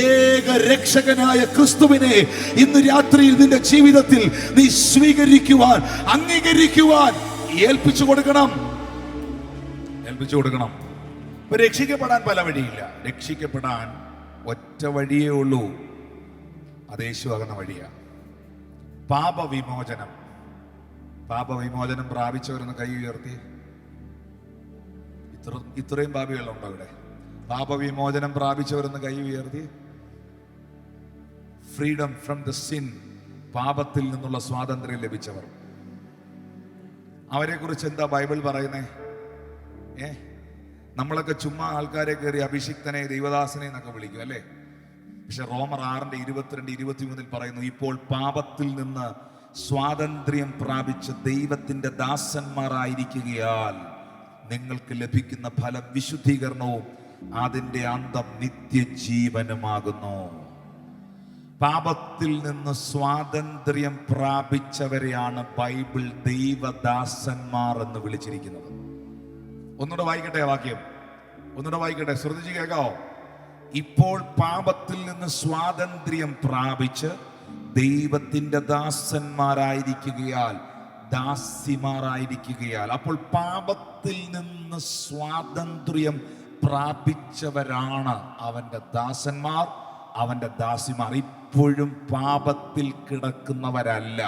Speaker 3: ഏക രക്ഷകനായ ക്രിസ്തുവിനെ ഇന്ന് രാത്രിയിൽ നിന്റെ ജീവിതത്തിൽ നീ സ്വീകരിക്കുവാൻ, അംഗീകരിക്കുവാൻ ഏൽപ്പിച്ചു കൊടുക്കണം. രക്ഷിക്കപ്പെടാൻ പല വഴിയില്ല. രക്ഷിക്കപ്പെടാൻ ഒറ്റ വഴിയേ ഉള്ളൂ, അത് യേശു ആകുന്ന വഴിയാണ്. പാപവിമോചനം. പാപവിമോചനം പ്രാപിച്ചവരൊന്ന് കൈ ഉയർത്തി. ഇത്രയും പാപികളുണ്ടോ ഇവിടെ? പാപവിമോചനം പ്രാപിച്ചവരൊന്ന് കൈ ഉയർത്തി. ഫ്രീഡം ഫ്രം ദ സിൻ, പാപത്തിൽ നിന്നുള്ള സ്വാതന്ത്ര്യം ലഭിച്ചവർ. അവരെ കുറിച്ച് എന്താ ബൈബിൾ പറയുന്നേ? നമ്മളൊക്കെ ചുമ്മാ ആൾക്കാരെ കയറി അഭിഷിക്തനെ, ദൈവദാസനെ എന്നൊക്കെ വിളിക്കും അല്ലേ? പക്ഷെ റോമർ 6:22-23 പറയുന്നു, ഇപ്പോൾ പാപത്തിൽ നിന്ന് സ്വാതന്ത്ര്യം പ്രാപിച്ച ദൈവത്തിന്റെ ദാസന്മാരായിരിക്കുകയാൽ നിങ്ങൾക്ക് ലഭിക്കുന്ന ഫലം വിശുദ്ധീകരണവും അതിന്റെ അന്തം നിത്യജീവനുമാകുന്നു. പാപത്തിൽ നിന്ന് സ്വാതന്ത്ര്യം പ്രാപിച്ചവരെയാണ് ബൈബിൾ ദൈവദാസന്മാർ എന്ന് വിളിച്ചിരിക്കുന്നത്. ഒന്നുകൂടെ വായിക്കട്ടെ വാക്യം, ഒന്നുകൂടെ വായിക്കട്ടെ, ശ്രദ്ധിച്ച് കേൾക്കാവോ? ഇപ്പോൾ പാപത്തിൽ നിന്ന് സ്വാതന്ത്ര്യം പ്രാപിച്ച് ദൈവത്തിന്റെ ദാസന്മാരായിരിക്കുകയാൽ, ദാസിമാരായിരിക്കുകയാൽ. അപ്പോൾ പാപത്തിൽ നിന്ന് സ്വാതന്ത്ര്യം പ്രാപിച്ചവരാണ് അവന്റെ ദാസന്മാർ, അവന്റെ ദാസിമാർ. ഇപ്പോഴും പാപത്തിൽ കിടക്കുന്നവരല്ല.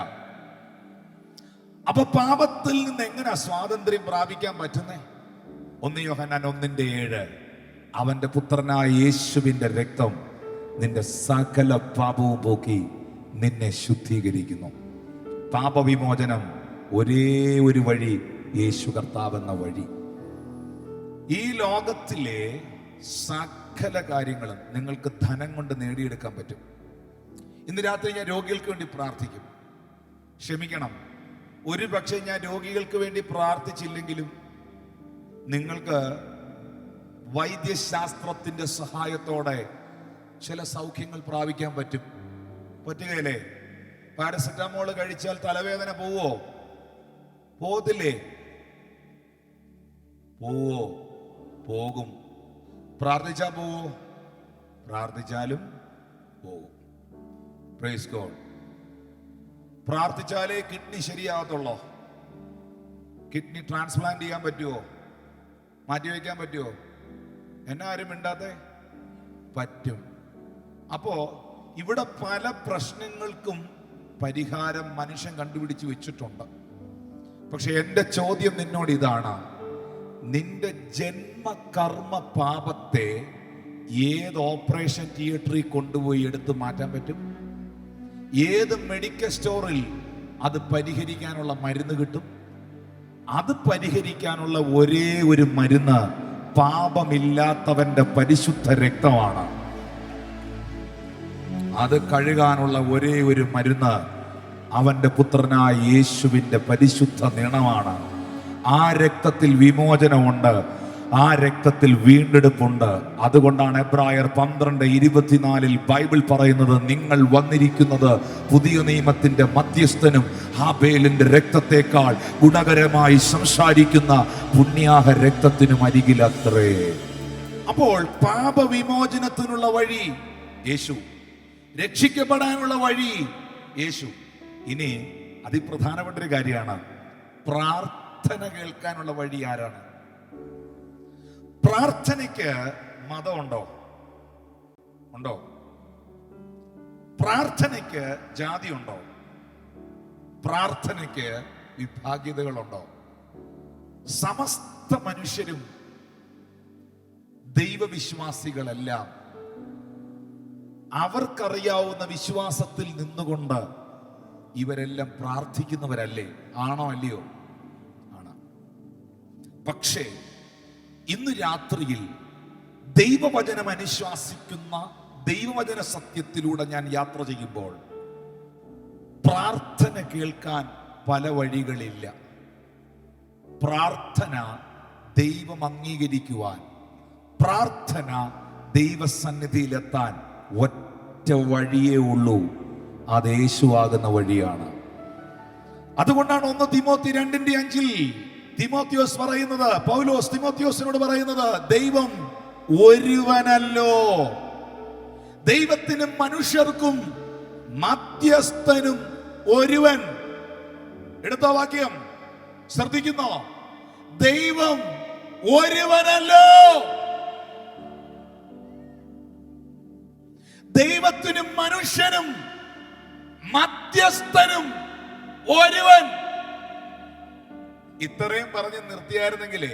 Speaker 3: അപ്പൊ പാപത്തിൽ നിന്ന് എങ്ങനെ സ്വാതന്ത്ര്യം പ്രാപിക്കാൻ പറ്റുന്നേ? 1 യോഹന്നാൻ 1:7, അവന്റെ പുത്രനായ യേശുവിന്റെ രക്തം നിന്റെ സകല പാപവും പോക്കി നിന്നെ ശുദ്ധീകരിക്കുന്നു. പാപവിമോചനം ഒരേ ഒരു വഴി, യേശു കർത്താവെന്ന വഴി. ഈ ലോകത്തിലെ സകല കാര്യങ്ങളും നിങ്ങൾക്ക് ധനം കൊണ്ട് നേടിയെടുക്കാൻ പറ്റും. ഇന്ന് രാത്രി ഞാൻ രോഗികൾക്ക് വേണ്ടി പ്രാർത്ഥിക്കും. ക്ഷമിക്കണം, ഒരു പക്ഷേ ഞാൻ രോഗികൾക്ക് വേണ്ടി പ്രാർത്ഥിച്ചില്ലെങ്കിലും നിങ്ങൾക്ക് വൈദ്യശാസ്ത്രത്തിന്റെ സഹായത്തോടെ ചില സൗഖ്യങ്ങൾ പ്രാപിക്കാൻ പറ്റും. പറ്റുകയല്ലേ? പാരസെറ്റമോള് കഴിച്ചാൽ തലവേദന പോവോ? പോകത്തില്ലേ? പോവോ? പോകും. പ്രാർത്ഥിച്ചാ പോവോ? പ്രാർത്ഥിച്ചാലും പോകും. Praise God. പ്രാർത്ഥിച്ചാലേ കിഡ്നി ശരിയാകത്തുള്ളോ? കിഡ്നി ട്രാൻസ്പ്ലാന്റ് ചെയ്യാൻ പറ്റുമോ? മാറ്റിവെക്കാൻ പറ്റുമോ? എന്നാ ആരും മിണ്ടാത്തെ? പറ്റും. അപ്പോ ഇവിടെ പല പ്രശ്നങ്ങൾക്കും പരിഹാരം മനുഷ്യൻ കണ്ടുപിടിച്ച് വെച്ചിട്ടുണ്ട്. പക്ഷെ എൻ്റെ ചോദ്യം നിന്നോട് ഇതാണ്, നിന്റെ ജന്മകർമ്മ പാപത്തെ ഏത് ഓപ്പറേഷൻ തിയേറ്ററിൽ കൊണ്ടുപോയി എടുത്ത് മാറ്റാൻ പറ്റും? ഏത് മെഡിക്കൽ സ്റ്റോറിൽ അത് പരിഹരിക്കാനുള്ള മരുന്ന് കിട്ടും? അത് പരിഹരിക്കാനുള്ള ഒരേ ഒരു മരുന്ന് പാപമില്ലാത്തവന്റെ പരിശുദ്ധ രക്തമാണ്. അത് കഴുകാനുള്ള ഒരേ ഒരു മരുന്ന് അവന്റെ പുത്രനായ യേശുവിന്റെ പരിശുദ്ധ നിണമാണ്. ആ രക്തത്തിൽ വിമോചനമുണ്ട്, ആ രക്തത്തിൽ വീണ്ടെടുപ്പുണ്ട്. അതുകൊണ്ടാണ് എബ്രായർ 12:24 ബൈബിൾ പറയുന്നത്, നിങ്ങൾ വന്നിരിക്കുന്നത് പുതിയ നിയമത്തിന്റെ മധ്യസ്ഥനും ഹാബേലിന്റെ രക്തത്തെക്കാൾ ഗുണകരമായി സംസാരിക്കുന്ന പുണ്യാഹ രക്തത്തിനും അരികിലത്രേ. അപ്പോൾ പാപവിമോചനത്തിനുള്ള വഴി യേശു, രക്ഷിക്കപ്പെടാനുള്ള വഴി യേശു. ഇനി അതിപ്രധാനപ്പെട്ട ഒരു കാര്യമാണ്, പ്രാർത്ഥന കേൾക്കാനുള്ള വഴി ആരാണ്? പ്രാർത്ഥനയ്ക്ക് മതമുണ്ടോ? ഉണ്ടോ? പ്രാർത്ഥനയ്ക്ക് ജാതി ഉണ്ടോ? പ്രാർത്ഥനയ്ക്ക് വിഭാഗ്യതകളുണ്ടോ? സമസ്ത മനുഷ്യരും ദൈവവിശ്വാസികളെല്ലാം അവർക്കറിയാവുന്ന വിശ്വാസത്തിൽ നിന്നുകൊണ്ട് ഇവരെല്ലാം പ്രാർത്ഥിക്കുന്നവരല്ലേ? ആണോ അല്ലയോ? ആണ്. പക്ഷേ ഇന്ന് രാത്രിയിൽ ദൈവവചനം അനുശ്വാസിക്കുന്ന ദൈവവചന സത്യത്തിലൂടെ ഞാൻ യാത്ര ചെയ്യുമ്പോൾ പ്രാർത്ഥന കേൾക്കാൻ പല വഴികളില്ല. പ്രാർത്ഥന ദൈവം അംഗീകരിക്കുവാൻ, പ്രാർത്ഥന ദൈവസന്നിധിയിലെത്താൻ ഒറ്റ വഴിയേ ഉള്ളൂ. അത് യേശുവാകുന്ന വഴിയാണ്. അതുകൊണ്ടാണ് 1 തിമോത്തി 2:5 തിമോത്തിയോസ് പറയുന്നത്, പൗലോസ് തിമോത്തിയോസിനോട് പറയുന്നത്, ദൈവം ഒരുവനല്ലോ, ദൈവത്തിനും മനുഷ്യർക്കും മധ്യസ്ഥനും ഒരുവൻ. എടുത്ത വാക്യം ശ്രദ്ധിക്കുന്നോ? ദൈവം ഒരുവനല്ലോ, ദൈവത്തിനും മനുഷ്യനും മധ്യസ്ഥനും ഒരുവൻ. ഇത്രയും പറഞ്ഞ് നിർത്തിയായിരുന്നെങ്കിലേ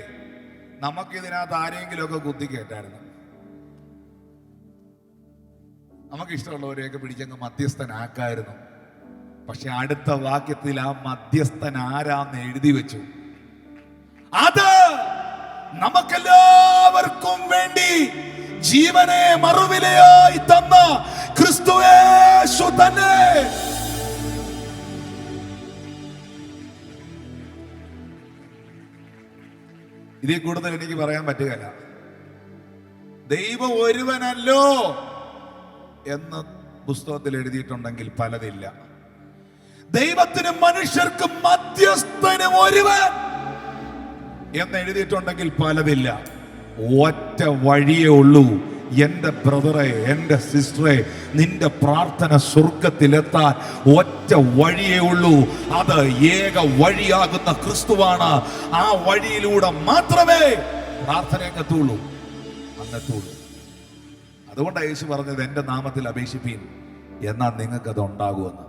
Speaker 3: നമുക്കിതിനകത്ത് ആരെങ്കിലുമൊക്കെ കുത്തിക്കേറ്റായിരുന്നു. നമുക്കിഷ്ടമുള്ളവരെയൊക്കെ പിടിച്ചങ്ങ് മധ്യസ്ഥനാക്കായിരുന്നു. പക്ഷെ അടുത്ത വാക്യത്തിൽ ആ മധ്യസ്ഥൻ ആരാന്ന് എഴുതി വെച്ചു. അത് നമുക്കെല്ലാവർക്കും വേണ്ടി ജീവനെ മറുവിലയായി തന്ന ക്രിസ്തുയേശു തന്നെ. ഇതിൽ കൂടുതൽ എനിക്ക് പറയാൻ പറ്റുകയില്ല. ദൈവം ഒരുവനല്ലോ എന്ന് പുസ്തകത്തിൽ എഴുതിയിട്ടുണ്ടെങ്കിൽ പലതില്ല. ദൈവത്തിനും മനുഷ്യർക്കും മധ്യസ്ഥനും ഒരുവൻ എന്ന് എഴുതിയിട്ടുണ്ടെങ്കിൽ പലതില്ല. ഒറ്റ വഴിയേ ഉള്ളൂ. എന്റെ ബ്രദറെ, എന്റെ സിസ്റ്ററെ, നിന്റെ പ്രാർത്ഥന സ്വർഗത്തിലെത്താൻ ഒറ്റ വഴിയേ ഉള്ളൂ. അത് ഏക വഴിയാകുന്ന ക്രിസ്തുവാണ്. ആ വഴിയിലൂടെ മാത്രമേ പ്രാർത്ഥന അങ്ങെത്തുള്ളൂ. അതുകൊണ്ടാണ് യേശു പറഞ്ഞത്, എന്റെ നാമത്തിൽ അപേക്ഷിപ്പീൻ എന്നാൽ നിങ്ങൾക്കത് ഉണ്ടാകുമെന്ന്.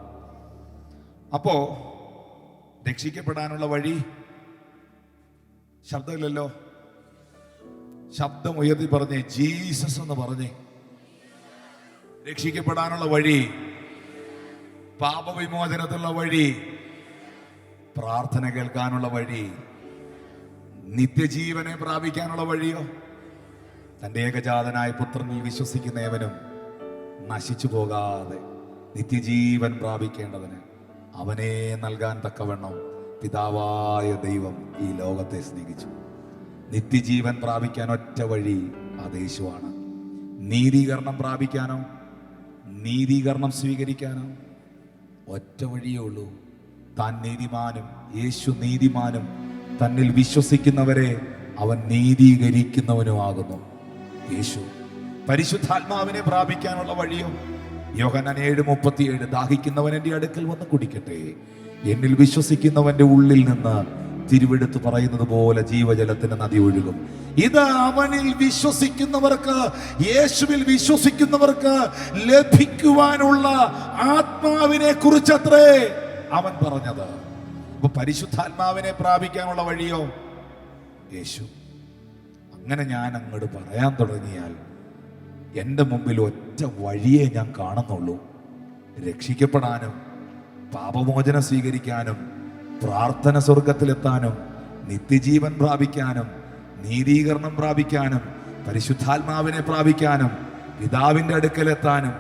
Speaker 3: അപ്പോ രക്ഷിക്കപ്പെടാനുള്ള വഴി ശബ്ദമില്ലല്ലോ. ശബ്ദം ഉയർത്തി പറഞ്ഞേ, ജീസസ് എന്ന് പറഞ്ഞേ. രക്ഷിക്കപ്പെടാനുള്ള വഴി, പാപവിമോചനത്തിനുള്ള വഴി, പ്രാർത്ഥന കേൾക്കാനുള്ള വഴി, നിത്യജീവനെ പ്രാപിക്കാനുള്ള വഴിയോ? തന്റെ ഏകജാതനായ പുത്രനിൽ വിശ്വസിക്കുന്ന ഏവനും നശിച്ചു പോകാതെ നിത്യജീവൻ പ്രാപിക്കേണ്ടതിന് അവനെ നൽകാൻ തക്കവണ്ണം പിതാവായ ദൈവം ഈ ലോകത്തെ സ്നേഹിച്ചു. നിത്യജീവൻ പ്രാപിക്കാൻ ഒറ്റ വഴി അത് യേശുവാണ്. നീതീകരണം പ്രാപിക്കാനോ നീതീകരണം സ്വീകരിക്കാനോ ഒറ്റ വഴിയേ ഉള്ളൂ. താൻ നീതിമാനും യേശു നീതിമാനും തന്നിൽ വിശ്വസിക്കുന്നവരെ അവൻ നീതീകരിക്കുന്നവനുമാകുന്നു യേശു. പരിശുദ്ധാത്മാവിനെ പ്രാപിക്കാനുള്ള വഴിയോ? യോഹന്നാൻ 7:37 ദാഹിക്കുന്നവൻ എൻ്റെ അടുക്കൽ വന്ന് കുടിക്കട്ടെ, എന്നിൽ വിശ്വസിക്കുന്നവന്റെ ഉള്ളിൽ നിന്ന് തിരുവെടുത്ത് പറയുന്നത് പോലെ ജീവജലത്തിന് നദി ഒഴുകും. ഇത് അവനിൽ വിശ്വസിക്കുന്നവർക്ക്, യേശുവിൽ വിശ്വസിക്കുന്നവർക്ക് ലഭിക്കുവാനുള്ള ആത്മാവിനെ കുറിച്ചത്രേ അവൻ പറഞ്ഞത്. അപ്പൊ പരിശുദ്ധാത്മാവിനെ പ്രാപിക്കാനുള്ള വഴിയോ? യേശു. അങ്ങനെ ഞാൻ അങ്ങോട്ട് പറയാൻ തുടങ്ങിയാൽ എൻ്റെ മുമ്പിൽ ഒറ്റ വഴിയേ ഞാൻ കാണുന്നുള്ളൂ. രക്ഷിക്കപ്പെടാനും പാപമോചനം സ്വീകരിക്കാനും പ്രാർത്ഥന സ്വർഗത്തിലെത്താനും നിത്യജീവൻ പ്രാപിക്കാനും നീതീകരണം പ്രാപിക്കാനും പരിശുദ്ധാത്മാവിനെ പ്രാപിക്കാനും പിതാവിൻ്റെ അടുക്കലെത്താനും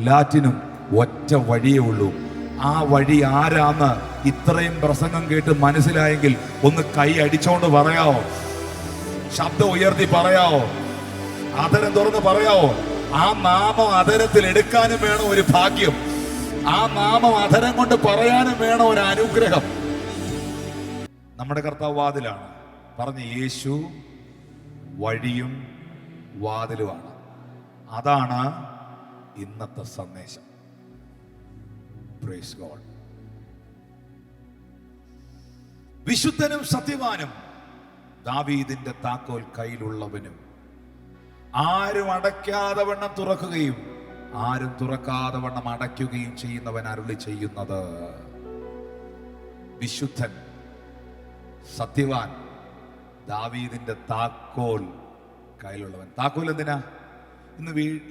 Speaker 3: എല്ലാറ്റിനും ഒറ്റ വഴിയേ ഉള്ളൂ. ആ വഴി ആരാന്ന് ഇത്രയും പ്രസംഗം കേട്ട് മനസ്സിലായെങ്കിൽ ഒന്ന് കൈ അടിച്ചോണ്ട് പറയാവോ? ശബ്ദം ഉയർത്തി പറയാവോ? അധരം തുറന്ന് പറയാവോ? ആ നാമം അധരത്തിൽ എടുക്കാനും വേണം ഒരു ഭാഗ്യം. ആ നാമം അധരം കൊണ്ട് പറയാനും വേണം ഒരു അനുഗ്രഹം. നമ്മുടെ കർത്താവ് വാതിലാണ്. പറഞ്ഞ് യേശു വഴിയും വാതിലുമാണ്. അതാണ് ഇന്നത്തെ സന്ദേശം. Praise God. വിശുദ്ധനും സത്യവാനും ദാവീദിന്റെ താക്കോൽ കയ്യിലുള്ളവനും ആരും അടയ്ക്കാതെ വണ്ണം തുറക്കുകയും ആരും തുറക്കാതെ വണ്ണം അടയ്ക്കുകയും ചെയ്യുന്നവൻ അരുളി ചെയ്യുന്നത്. വിശുദ്ധൻ, സത്യവാൻ, ദാവീദിന്റെ താക്കോൽ കയ്യിലുള്ളവൻ. താക്കോൽ എന്തിനാ?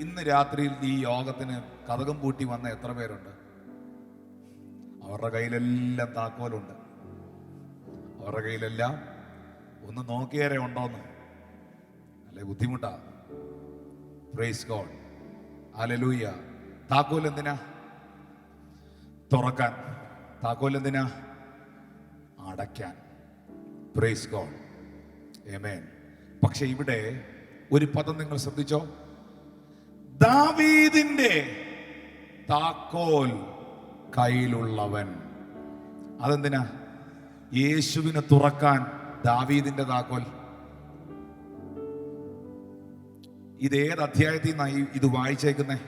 Speaker 3: ഇന്ന് രാത്രിയിൽ ഈ യോഗത്തിന് കതകം പൂട്ടി വന്ന എത്ര പേരുണ്ട്? അവരുടെ കയ്യിലെല്ലാം താക്കോലുണ്ട്. അവരുടെ കയ്യിലെല്ലാം ഒന്ന് നോക്കിയേരെ ഉണ്ടോന്ന്, അല്ലെ ബുദ്ധിമുട്ടാ. Praise God, hallelujah. താക്കോൽ എന്തിനാ? തുറക്കാൻ. താക്കോൽ എന്തിനാ? അടയ്ക്കാൻ. പ്രൈസ് ഗോഡ്, ആമേൻ. പക്ഷെ ഇവിടെ ഒരു പദം നിങ്ങൾ ശ്രദ്ധിച്ചോ? ദാവീദിന്റെ താക്കോൽ കയ്യിലുള്ളവൻ. അതെന്തിനാ? യേശുവിനെ തുറക്കാൻ ദാവീദിന്റെ താക്കോൽ. ഇത് ഏത് അധ്യായത്തിൽ നിന്നായി ഇത് വായിച്ചേക്കുന്നേ?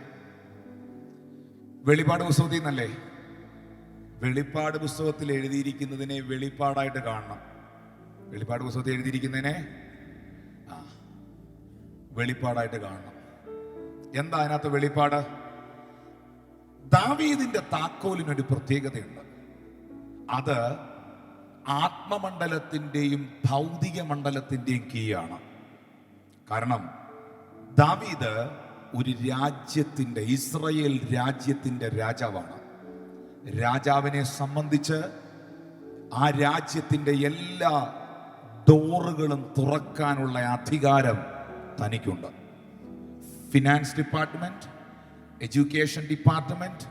Speaker 3: വെളിപ്പാട് പുസ്തകത്തിൽ നിന്നല്ലേ? വെളിപ്പാട് പുസ്തകത്തിൽ എഴുതിയിരിക്കുന്നതിനെ വെളിപ്പാടായിട്ട് കാണണം. വെളിപ്പാട് പുസ്തകത്തിൽ എഴുതിയിരിക്കുന്നതിനെ വെളിപ്പാടായിട്ട് കാണണം. എന്താ അതിനകത്ത് വെളിപ്പാട്? ദാവീദിന്റെ താക്കോലിനൊരു പ്രത്യേകതയുണ്ട്. അത് ആത്മമണ്ഡലത്തിന്റെയും ഭൗതിക മണ്ഡലത്തിന്റെയും കീയാണ്. കാരണം ദാവീദ് ഒരു രാജ്യത്തിന്റെ, ഇസ്രായേൽ രാജ്യത്തിന്റെ രാജാവാണ്. രാജാവിനെ സംബന്ധിച്ച് ആ രാജ്യത്തിന്റെ എല്ലാ ഡോറുകളും തുറക്കാനുള്ള അധികാരം തനിക്കുണ്ട്. ഫിനാൻസ് ഡിപ്പാർട്ട്മെന്റ്, എഡ്യൂക്കേഷൻ ഡിപ്പാർട്ട്മെന്റ്,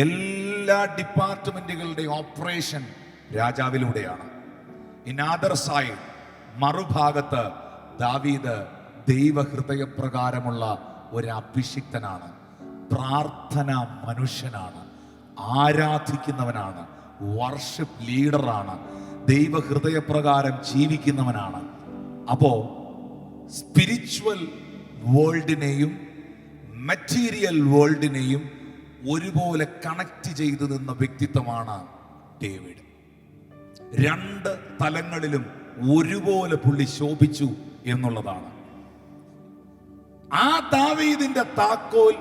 Speaker 3: എല്ലാ ഡിപ്പാർട്ട്മെന്റുകളുടെ ഓപ്പറേഷൻ രാജാവിലൂടെയാണ്. ഇൻ അതർ സൈഡ്, മറുഭാഗത്ത് ദാവീദ് ദൈവഹൃദയപ്രകാരമുള്ള ഒരു അഭിഷിക്തനാണ്, പ്രാർത്ഥന മനുഷ്യനാണ്, ആരാധിക്കുന്നവനാണ്, വർഷിപ്പ് ലീഡറാണ്, ദൈവഹൃദയപ്രകാരം ജീവിക്കുന്നവനാണ്. അപ്പോ സ്പിരിച്വൽ വേൾഡിനെയും മെറ്റീരിയൽ വേൾഡിനെയും ഒരുപോലെ കണക്ട് ചെയ്തു നിന്ന വ്യക്തിത്വമാണ് ഡേവിഡ്. രണ്ട് തലങ്ങളിലും ഒരുപോലെ പുള്ളി ശോഭിച്ചു എന്നുള്ളതാണ്. ആ ദാവീദിന്റെ താക്കോൽ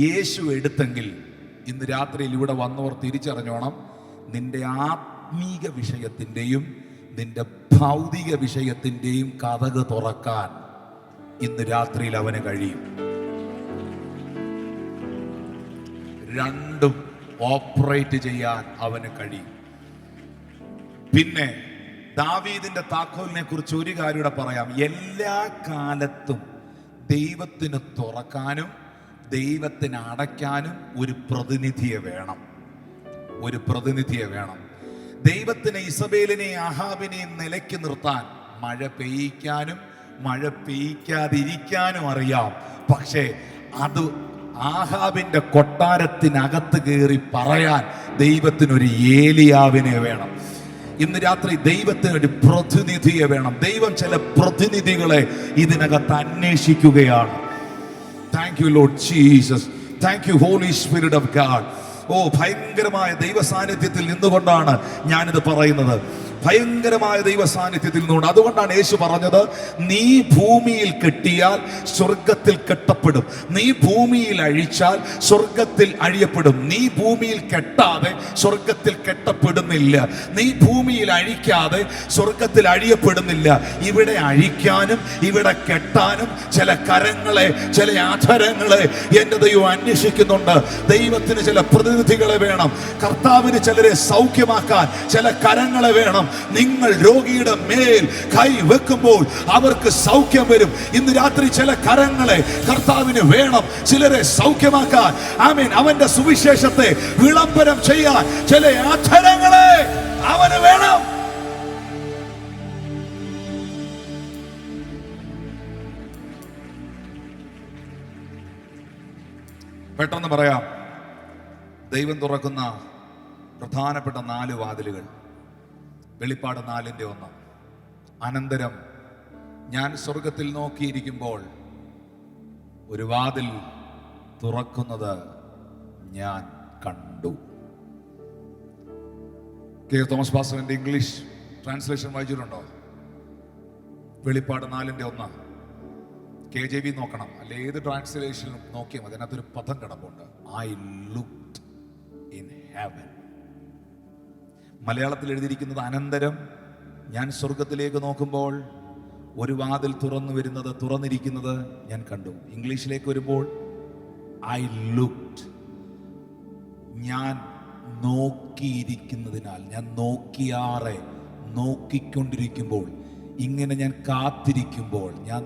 Speaker 3: യേശു എടുത്തെങ്കിൽ ഇന്ന് രാത്രിയിൽ ഇവിടെ വന്നവർ തിരിച്ചറിഞ്ഞോണം, നിന്റെ ആത്മീക വിഷയത്തിന്റെയും നിന്റെ ഭൗതിക വിഷയത്തിന്റെയും കതക് തുറക്കാൻ ഇന്ന് രാത്രിയിൽ അവന് കഴിയും. രണ്ടും ഓപ്പറേറ്റ് ചെയ്യാൻ അവന് കഴിയും. പിന്നെ ദാവീദിന്റെ താക്കോലിനെ കുറിച്ച് ഒരു കാര്യം കൂടെ പറയാം. എല്ലാ കാലത്തും ദൈവത്തിന് തുറക്കാനും ദൈവത്തിന് അടയ്ക്കാനും ഒരു പ്രതിനിധിയെ വേണം. ഒരു പ്രതിനിധിയെ വേണം. ദൈവത്തിന് ഇസബേലിനെയും അഹാബിനെയും നിലയ്ക്ക് നിർത്താൻ മഴ പെയ്യിക്കാനും മഴ പെയ്യിക്കാതിരിക്കാനും അറിയാം. പക്ഷേ അത് ആഹാബിന്റെ കൊട്ടാരത്തിനകത്ത് കയറി പറയാൻ ദൈവത്തിനൊരു ഏലിയാവിനെ വേണം. ഇന്ന് രാത്രി ദൈവത്തിന് ഒരു പ്രതിനിധിയെ വേണം. ദൈവം ചില പ്രതിനിധികളെ ഇതിനകത്ത് അന്വേഷിക്കുകയാണ്. Thank you Lord Jesus. Thank you Holy Spirit of God. ഓ, ഭയങ്കരമായ ദൈവ സാന്നിധ്യത്തിൽ നിന്നുകൊണ്ടാണ് ഞാനിത് പറയുന്നത്. ഭയങ്കരമായ ദൈവ സാന്നിധ്യത്തിൽ നിന്നുകൊണ്ട്. അതുകൊണ്ടാണ് യേശു പറഞ്ഞത്, നീ ഭൂമിയിൽ കെട്ടിയാൽ സ്വർഗത്തിൽ കെട്ടപ്പെടും, നീ ഭൂമിയിൽ അഴിച്ചാൽ സ്വർഗത്തിൽ അഴിയപ്പെടും. നീ ഭൂമിയിൽ കെട്ടാതെ സ്വർഗത്തിൽ കെട്ടപ്പെടുന്നില്ല, നീ ഭൂമിയിൽ അഴിക്കാതെ സ്വർഗത്തിൽ അഴിയപ്പെടുന്നില്ല. ഇവിടെ അഴിക്കാനും ഇവിടെ കെട്ടാനും ചില കരങ്ങളെ, ചില ആധാരങ്ങളെ എൻ്റെ ദൈവം അന്വേഷിക്കുന്നുണ്ട്. ദൈവത്തിന് ചില പ്രതിനിധികളെ വേണം. കർത്താവിന് ചിലരെ സൗഖ്യമാക്കാൻ ചില കരങ്ങളെ വേണം. നിങ്ങൾ രോഗിയുടെ മേൽ കൈ വെക്കുമ്പോൾ അവർക്ക് സൗഖ്യം വരും. ഇന്ന് രാത്രി ചില കരങ്ങളെ കർത്താവിന് വേണം ചിലരെ സൗഖ്യമാക്കാൻ. ആമേൻ. അവന്റെ സുവിശേഷത്തെ വിളംബരം ചെയ്യാൻ ചില അധരങ്ങളെ അവന് വേണം. പെട്ടെന്ന് പറയാം. ദൈവം തുറക്കുന്ന പ്രധാനപ്പെട്ട 4 വാതിലുകൾ. വെളിപ്പാട് 4:1. അനന്തരം ഞാൻ സ്വർഗത്തിൽ നോക്കിയിരിക്കുമ്പോൾ ഒരു വാതിൽ തുറക്കുന്നത് ഞാൻ കണ്ടു. കെ തോമസ് പാസ്റ്ററിന്റെ ഇംഗ്ലീഷ് ട്രാൻസ്ലേഷൻ വായിച്ചിട്ടുണ്ടോ? വെളിപ്പാട് 4:1. KJV നോക്കണം, അല്ലെ ഏത് ട്രാൻസ്ലേഷനിലും നോക്കിയാൽ മതി. അതിനകത്തൊരു പദം കിടപ്പുണ്ട്, ഐ ലുക്ക്ഡ് ഇൻ ഹെവൻ. മലയാളത്തിൽ എഴുതിയിരിക്കുന്നത് അനന്തരം ഞാൻ സ്വർഗത്തിലേക്ക് നോക്കുമ്പോൾ ഒരു വാതിൽ തുറന്നിരിക്കുന്നത് ഞാൻ കണ്ടു. ഇംഗ്ലീഷിലേക്ക് വരുമ്പോൾ ഐ ലുക്ക്ഡ്, ഞാൻ നോക്കിയിരിക്കുന്നതിനാൽ, ഞാൻ നോക്കിക്കൊണ്ടിരിക്കുമ്പോൾ, ഇങ്ങനെ ഞാൻ കാത്തിരിക്കുമ്പോൾ, ഞാൻ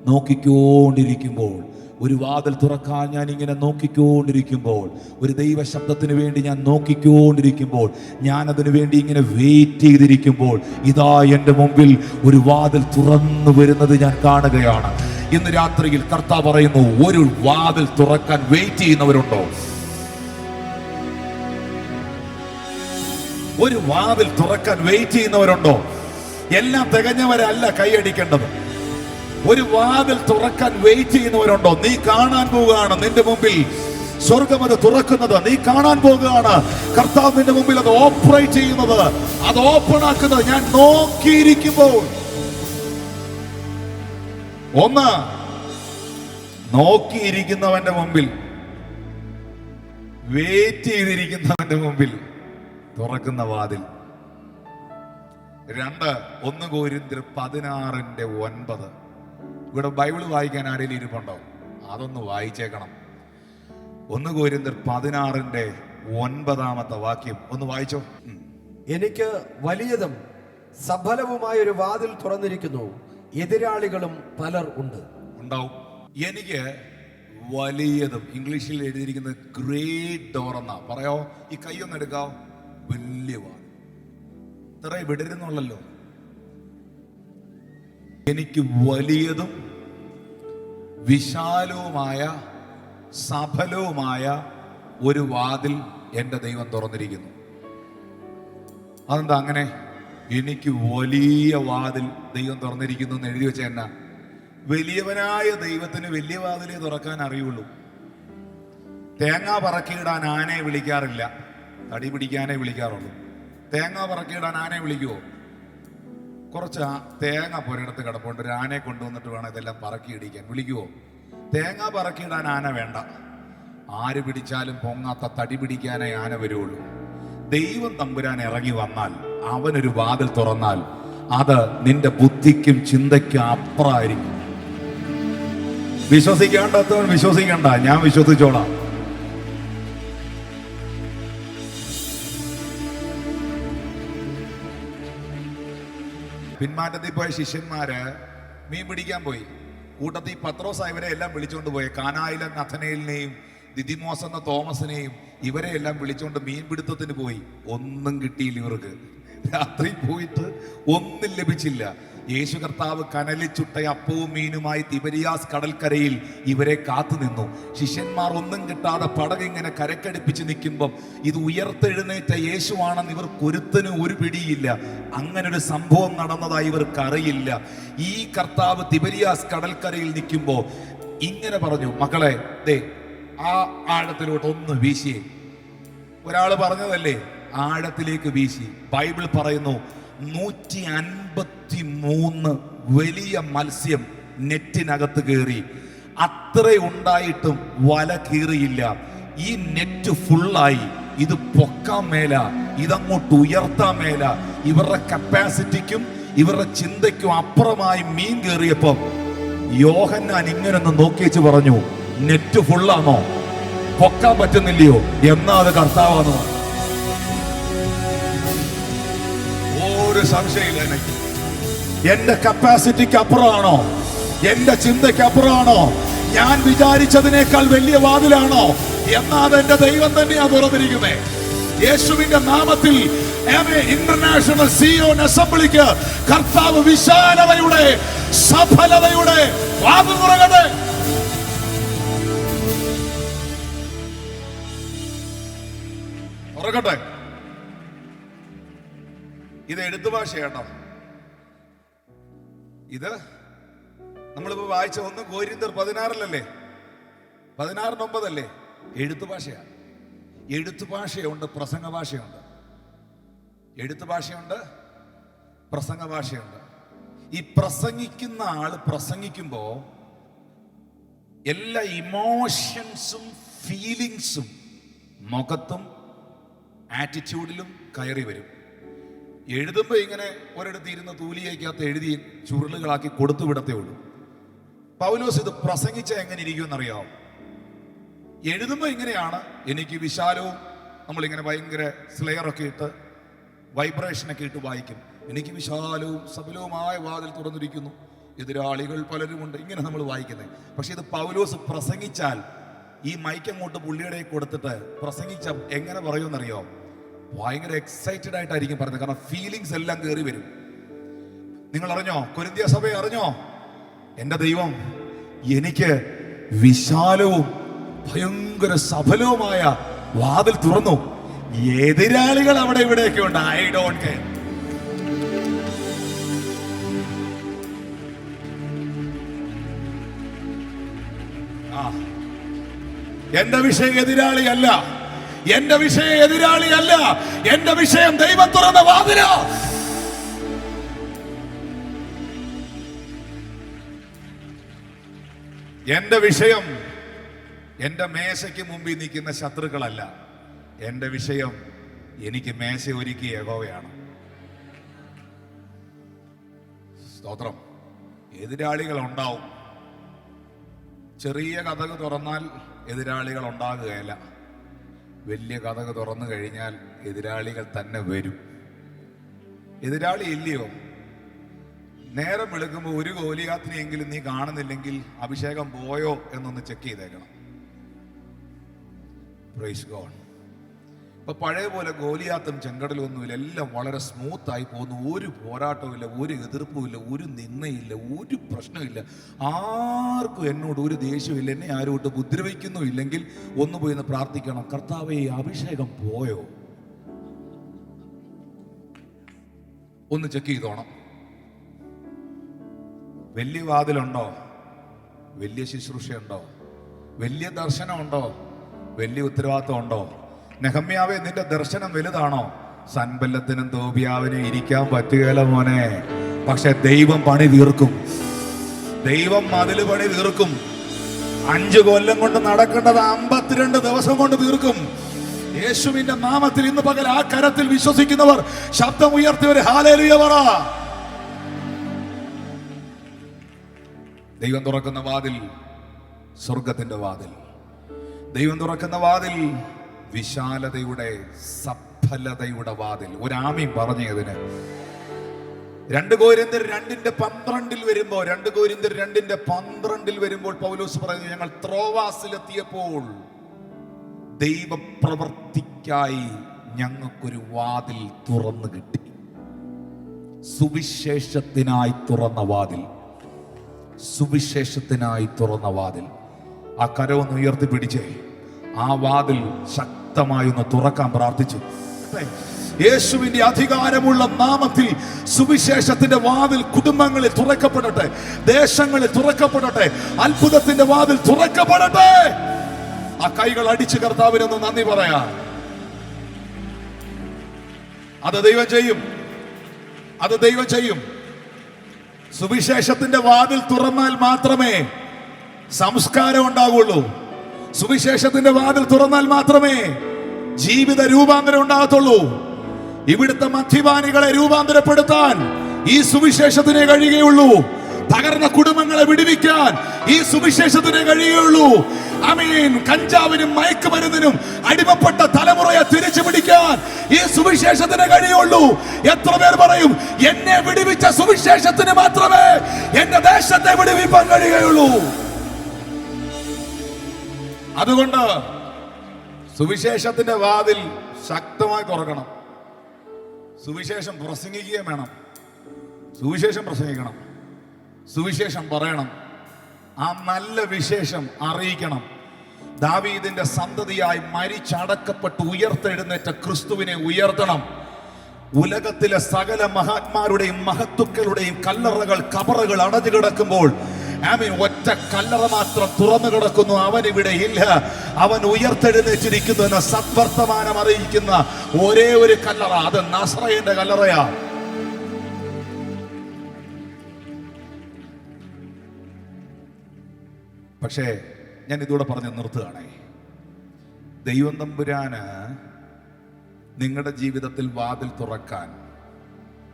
Speaker 3: നോക്കിക്കൊണ്ടിരിക്കുമ്പോൾ, ഒരു വാതിൽ തുറക്കാൻ ഞാൻ ഇങ്ങനെ നോക്കിക്കൊണ്ടിരിക്കുമ്പോൾ, ഒരു ദൈവ ശബ്ദത്തിന് വേണ്ടി ഞാൻ നോക്കിക്കൊണ്ടിരിക്കുമ്പോൾ, ഞാൻ അതിനു വേണ്ടി ഇങ്ങനെ വെയിറ്റ് ചെയ്തിരിക്കുമ്പോൾ, ഇതാ എൻ്റെ മുമ്പിൽ ഒരു വാതിൽ തുറന്നു വരുന്നത് ഞാൻ കാണുകയാണ്. ഇന്ന് രാത്രിയിൽ കർത്താവ് പറയുന്നു, ഒരു വാതിൽ തുറക്കാൻ വെയിറ്റ് ചെയ്യുന്നവരുണ്ടോ? ഒരു വാതിൽ തുറക്കാൻ വെയിറ്റ് ചെയ്യുന്നവരുണ്ടോ? എല്ലാം തികഞ്ഞവരല്ല കൈയടിക്കേണ്ടത്. ഒരു വാതിൽ തുറക്കാൻ വെയിറ്റ് ചെയ്യുന്നവരുണ്ടോ? നീ കാണാൻ പോവുകയാണ്, നിന്റെ മുമ്പിൽ സ്വർഗം അത് തുറക്കുന്നത് നീ കാണാൻ പോകുകയാണ്. കർത്താവ് നിന്റെ മുമ്പിൽ അത് ഓപ്പറേറ്റ് ചെയ്യുന്നത്, അത് ഓപ്പൺ ആക്കുന്നത് ഞാൻ നോക്കിയിരിക്കുമ്പോൾ. ഒന്ന്, നോക്കിയിരിക്കുന്നവന്റെ മുമ്പിൽ, വെയിറ്റ് ചെയ്തിരിക്കുന്നവന്റെ മുമ്പിൽ തുറക്കുന്ന വാതിൽ. 2, 1 കൊരിന്ത്യർ 16:9. ഇവിടെ ബൈബിൾ വായിക്കാൻ ആരെങ്കിലും ഇരിപ്പുണ്ടോ? അതൊന്ന് വായിച്ചേക്കണം. 1 കൊരിന്ത്യർ 16:9 വാക്യം ഒന്ന് വായിച്ചോ.
Speaker 4: എനിക്ക് വലിയതും സഫലവുമായ ഒരു വാതിൽ തുറന്നിരിക്കുന്നു, എതിരാളികളും പലർ ഉണ്ടാവും.
Speaker 3: എനിക്ക് വലിയതും, ഇംഗ്ലീഷിൽ എഴുതിയിരിക്കുന്നത് ഗ്രേറ്റ് ഡോർ എന്നാ. പറയോ, ഈ കൈയൊന്ന് എടുക്കാവോ? വലിയ വാതിൽ. ഇത്ര വിടരുന്നുള്ളല്ലോ. എനിക്ക് വലിയതും വിശാലവുമായ സഫലവുമായ ഒരു വാതിൽ എൻ്റെ ദൈവം തുറന്നിരിക്കുന്നു. അതെന്താ അങ്ങനെ? എനിക്ക് വലിയ വാതിൽ ദൈവം തുറന്നിരിക്കുന്നു എന്ന് എഴുതി വെച്ച എന്നാ? വലിയവനായ ദൈവത്തിന് വലിയ വാതിലേ തുറക്കാൻ അറിയുള്ളൂ. തേങ്ങ പറക്കിയിടാൻ ആനയെ വിളിക്കാറില്ല, തടി പിടിക്കാനേ വിളിക്കാറുള്ളൂ. തേങ്ങ പറക്കിയിടാൻ ആനയെ വിളിക്കുവോ? കുറച്ച് തേങ്ങ പുരയിടത്ത് കിടപ്പുണ്ട്, ഒരു ആനയെ കൊണ്ടുവന്നിട്ട് വേണം ഇതെല്ലാം പറക്കിയിടിക്കാൻ. വിളിക്കുവോ? തേങ്ങ പറക്കിയിടാൻ ആന വേണ്ട. ആര് പിടിച്ചാലും പൊങ്ങാത്ത തടി പിടിക്കാനേ ആന വരുള്ളൂ. ദൈവം തമ്പുരാൻ ഇറങ്ങി വന്നാൽ, അവനൊരു വാതിൽ തുറന്നാൽ, അത് നിന്റെ ബുദ്ധിക്കും ചിന്തയ്ക്കും അപ്പുറമായിരിക്കും. വിശ്വസിക്കേണ്ടവൻ വിശ്വസിക്കണ്ട, ഞാൻ വിശ്വസിച്ചോളാം. പിന്മാറ്റത്തിൽ പോയ ശിഷ്യന്മാര് മീൻ പിടിക്കാൻ പോയി. കൂട്ടത്തിൽ പത്രോസ് ഇവരെ എല്ലാം വിളിച്ചുകൊണ്ട് പോയി. കാനായിലെ നഥനയേലിനെയും ദിദിമോസ് എന്ന തോമസിനെയും ഇവരെ എല്ലാം വിളിച്ചുകൊണ്ട് മീൻപിടുത്തത്തിന് പോയി. ഒന്നും കിട്ടിയില്ല ഇവർക്ക്. രാത്രി പോയിട്ട് ഒന്നും ലഭിച്ചില്ല. യേശു കർത്താവ് കനലിൽ ചുട്ട അപ്പവും മീനുമായി തിബരിയാസ് കടൽക്കരയിൽ ഇവരെ കാത്തു നിന്നു. ശിഷ്യന്മാർ ഒന്നും കിട്ടാതെ പടകിങ്ങനെ കരക്കടുപ്പിച്ച് നിൽക്കുമ്പം ഇത് ഉയർത്തെഴുന്നേറ്റ യേശുവാണെന്ന് ഇവർക്ക് ഒരുത്തനും ഒരു പിടിയില്ല. അങ്ങനൊരു സംഭവം നടന്നതായി ഇവർക്കറിയില്ല. ഈ കർത്താവ് തിബരിയാസ് കടൽക്കരയിൽ നിൽക്കുമ്പോൾ ഇങ്ങനെ പറഞ്ഞു, മക്കളെ ദേ ആ ആഴത്തിലോട്ട് ഒന്ന് വീശിയേ. ഒരാൾ പറഞ്ഞതല്ലേ, ആഴത്തിലേക്ക് വീശി. ബൈബിൾ പറയുന്നു 153 വലിയ മത്സ്യം നെറ്റിനകത്ത് കയറി. അത്ര ഉണ്ടായിട്ടും വല കീറിയില്ല. ഈ നെറ്റ് ഫുള്ളായി. ഇത് പൊക്കാൻ മേല, ഇതങ്ങോട്ട് ഉയർത്താൻ മേല. ഇവരുടെ കപ്പാസിറ്റിക്കും ഇവരുടെ ചിന്തയ്ക്കും അപ്പുറമായി മീൻ കയറിയപ്പം യോഹന്നാൻ ഇങ്ങനൊന്ന് നോക്കിയേച്ച് പറഞ്ഞു, നെറ്റ് ഫുള്ളാണോ? പൊക്കാൻ പറ്റുന്നില്ലയോ? എന്നാ അത് കർത്താവാണോ? ഒരു സംശയമില്ല എനിക്ക്. എന്റെ കപ്പാസിറ്റിക്ക് അപ്പുറമാണോ? എന്റെ ചിന്തയ്ക്ക് അപ്പുറമാണോ? ഞാൻ വിചാരിച്ചതിനേക്കാൾ വലിയ വാതിലാണോ? എന്നാ അത് എന്റെ ദൈവം തന്നെയാ തുറന്നിരിക്കുന്നേ. യേശുവിന്റെ നാമത്തിൽ ഇന്റർനാഷണൽ സിയോൻ അസംബ്ലിക്ക് കർത്താവ് വിശാലതയുടെ സഫലതയുടെ വാതിൽ തുറക്കട്ടെ. തുറക്കട്ടെ. ഇത് എഴുത്തു ഭാഷയാട്ടോ. ഇത് നമ്മളിപ്പോ വായിച്ച 1 കൊരിന്ത്യർ 16 16:9 എഴുത്തു ഭാഷയാണ്. എഴുത്തു ഭാഷയുണ്ട്, പ്രസംഗ ഭാഷയുണ്ട്. എഴുത്തു ഭാഷയുണ്ട്, പ്രസംഗ ഭാഷയുണ്ട്. ഈ പ്രസംഗിക്കുന്ന ആള് പ്രസംഗിക്കുമ്പോ എല്ലാ ഇമോഷൻസും ഫീലിങ്സും മുഖത്തും ആറ്റിറ്റ്യൂഡിലും കയറി വരും. എഴുതുമ്പോൾ ഇങ്ങനെ ഒരിടത്ത് ഇരുന്ന് തൂലിയേക്കകത്ത് എഴുതി ചുരുളുകളാക്കി കൊടുത്തു വിടത്തേ ഉള്ളൂ. പൗലോസ് ഇത് പ്രസംഗിച്ച എങ്ങനെ ഇരിക്കുമെന്നറിയാമോ? എഴുതുമ്പോൾ ഇങ്ങനെയാണ്, എനിക്ക് വിശാലവും, നമ്മളിങ്ങനെ ഭയങ്കര സ്ലെയറൊക്കെ ഇട്ട് വൈബ്രേഷനൊക്കെ ഇട്ട് വായിക്കും. എനിക്ക് വിശാലവും സബലവുമായ വാതിൽ തുറന്നിരിക്കുന്നു, എതിരാളികൾ പലരുമുണ്ട്, ഇങ്ങനെ നമ്മൾ വായിക്കുന്നത്. പക്ഷെ ഇത് പൗലോസ് പ്രസംഗിച്ചാൽ ഈ മൈക്ക് അങ്ങോട്ട് പുള്ളിയുടെ കൊടുത്തിട്ട് പ്രസംഗിച്ച എങ്ങനെ പറയുമെന്നറിയോ? ഭയങ്കര എക്സൈറ്റഡ് ആയിട്ടായിരിക്കും പറയുന്നത്. കാരണം ഫീലിങ്സ് എല്ലാം കയറി വരും. നിങ്ങൾ അറിഞ്ഞോ, കൊരിന്ത്യ സഭയെ അറിഞ്ഞോ? എന്റെ ദൈവം എനിക്ക് വിശാലവും ഭയങ്കര സഫലവുമായ വാതിൽ തുറന്നു. എതിരാളികൾ അവിടെ ഇവിടെയൊക്കെ ഉണ്ട്. I don't care. എന്റെ വിഷയം എതിരാളിയല്ല, എന്റെ വിഷയം എതിരാളിയല്ല, എന്റെ വിഷയം ദൈവം തുറന്ന വാതില. എന്റെ വിഷയം എന്റെ മേശയ്ക്ക് മുമ്പിൽ നിൽക്കുന്ന ശത്രുക്കളല്ല. എന്റെ വിഷയം എനിക്ക് മേശ ഒരുക്കിയ യഹോവയാണ്. സ്തോത്രം. എതിരാളികൾ ഉണ്ടാവും. ചെറിയ കതക് തുറന്നാൽ എതിരാളികൾ ഉണ്ടാകുകയില്ല. വലിയ കതക് തുറന്നു കഴിഞ്ഞാൽ എതിരാളികൾ തന്നെ വരും. എതിരാളി ഇല്ലയോ? നേരം വെളുക്കുമ്പോൾ ഒരു ഗോലിയാത്തിനെയെങ്കിലും നീ കാണുന്നില്ലെങ്കിൽ അഭിഷേകം പോയോ എന്നൊന്ന് ചെക്ക് ചെയ്തേക്കണം. Praise God. ഇപ്പൊ പഴയ പോലെ ഗോലിയാത്തും ചെങ്കടലും ഒന്നുമില്ല. എല്ലാം വളരെ സ്മൂത്തായി പോകുന്നു. ഒരു പോരാട്ടവും, ഒരു എതിർപ്പുമില്ല, ഒരു നിന്നയില്ല, ഒരു പ്രശ്നമില്ല. ആർക്കും എന്നോട് ഒരു ദേഷ്യമില്ല. എന്നെ ആരോട്ട് ഉപദ്രവിക്കുന്നു ഇല്ലെങ്കിൽ ഒന്ന് പോയി ഒന്ന് പ്രാർത്ഥിക്കണം, കർത്താവേ അഭിഷേകം പോയോ? ഒന്ന് ചെക്ക് ചെയ്തോണം. വലിയ വാതിലുണ്ടോ? വലിയ ശുശ്രൂഷയുണ്ടോ? വലിയ ദർശനമുണ്ടോ? വലിയ ഉത്തരവാദിത്വം ഉണ്ടോ? നെഹമ്യാവേ, നിന്റെ ദർശനം വലുതാണോ? സൻബല്ലത്തിനും തോബിയാവിനും ഇരിക്കാൻ പറ്റുകയില്ല മോനെ. പക്ഷെ ദൈവം പണി തീർക്കും. ദൈവം മതില് പണി തീർക്കും. 5 കൊല്ലം കൊണ്ട് നടക്കേണ്ടത് 52 ദിവസം കൊണ്ട് തീർക്കും. യേശുവിന്റെ നാമത്തിൽ ഇന്ന് പകൽ ആ കരത്തിൽ വിശ്വസിക്കുന്നവർ ശബ്ദം ഉയർത്തിയവർ ഹല്ലേലൂയ പറ. ദൈവം തുറക്കുന്ന വാതിൽ സ്വർഗത്തിന്റെ വാതിൽ. ദൈവം തുറക്കുന്ന വാതിൽ വിശാലതയുടെ സഫലതയുടെ വാതിൽ. ഒരാമീൻ പറഞ്ഞതിന് 2 കൊരിന്ത്യർ 2:12 വരുമ്പോൾ 2 കൊരിന്ത്യർ 2:12 വരുമ്പോൾ പൗലോസ് പറയുന്നു, ഞങ്ങൾ ത്രോവാസിലെത്തിയപ്പോൾ ദൈവപ്രവർത്തിക്കായി ഞങ്ങൾക്കൊരു വാതിൽ തുറന്നു കിട്ടി. സുവിശേഷത്തിനായി തുറന്ന വാതിൽ. സുവിശേഷത്തിനായി തുറന്ന വാതിൽ. ആ കരമൊന്ന് ഉയർത്തിപ്പിടിച്ചേ. ആ വാതിൽ ശക്തമായി ഒന്ന് തുറക്കാൻ പ്രാർത്ഥിച്ചു. യേശുവിന്റെ അധികാരമുള്ള നാമത്തിൽ സുവിശേഷത്തിന്റെ വാതിൽ കുടുംബങ്ങളിൽ തുറക്കപ്പെടട്ടെ, ദേശങ്ങളിൽ തുറക്കപ്പെടട്ടെ, അത്ഭുതത്തിന്റെ വാതിൽ തുറക്കപ്പെടട്ടെ. ആ കൈകൾ അടിച്ച് കർത്താവിനൊന്ന് നന്ദി പറയാ. അത് ദൈവം ചെയ്യും. അത് ദൈവം ചെയ്യും. സുവിശേഷത്തിന്റെ വാതിൽ തുറന്നാൽ മാത്രമേ സംസ്കാരം ഉണ്ടാകുള്ളൂ. സുവിശേഷത്തിന്റെ വാതിൽ തുറന്നാൽ മാത്രമേ ജീവിത രൂപാന്തരം ഉണ്ടാകത്തുള്ളൂ. ഇവിടുത്തെ മദ്യപാനികളെ രൂപാന്തരപ്പെടുത്താൻ ഈ സുവിശേഷത്തിനെ കഴിയുകയുള്ളൂ. തകർന്ന കുടുംബങ്ങളെ വിടുവിക്കാൻ ഈ സുവിശേഷത്തിനെ കഴിയുകയുള്ളൂ. ആമീൻ. കഞ്ചാവിനും മയക്കുമരുന്നിനും അടിമപ്പെട്ട തലമുറയെ തിരിച്ചു പിടിക്കാൻ ഈ സുവിശേഷത്തിന് കഴിയുള്ളൂ. എത്ര പേർ പറയും, എന്നെ വിടുവിച്ച സുവിശേഷത്തിന് മാത്രമേ എന്റെ ദേശത്തെ വിടുവിപ്പാൻ കഴിയുകയുള്ളൂ? അതുകൊണ്ട് സുവിശേഷത്തിന്റെ വാതിൽ ശക്തമായി തുറക്കണം. സുവിശേഷം പ്രസംഗിക്കുകയും വേണം. സുവിശേഷം പ്രസംഗിക്കണം. സുവിശേഷം പറയണം. ആ നല്ല വിശേഷം അറിയിക്കണം. ദാവീദിന്റെ സന്തതിയായി മരിച്ചടക്കപ്പെട്ട് ഉയർത്തെഴുന്നേറ്റ ക്രിസ്തുവിനെ ഉയർത്തണം. ഉലകത്തിലെ സകല മഹാത്മാരുടെയും മഹത്തുക്കളുടെയും കല്ലറകൾ, കബറുകൾ അടഞ്ഞു കിടക്കുമ്പോൾ ആമീൻ, ഒറ്റ കല്ലറ മാത്രം തുറന്നു കിടക്കുന്നു. അവൻ ഇവിടെ ഇല്ല, അവൻ ഉയർത്തെഴുന്നേറ്റിരിക്കുന്നു എന്ന സദ്വർത്തമാനം അറിയിക്കുന്ന ഒരേ ഒരു കല്ലറ, അത് നസറേയന്റെ കല്ലറയാ. പക്ഷേ ഞാൻ ഇതൂടെ പറഞ്ഞ് നിർത്തുകയാണേ. ദൈവം തമ്പുരാന് നിങ്ങളുടെ ജീവിതത്തിൽ വാതിൽ തുറക്കാൻ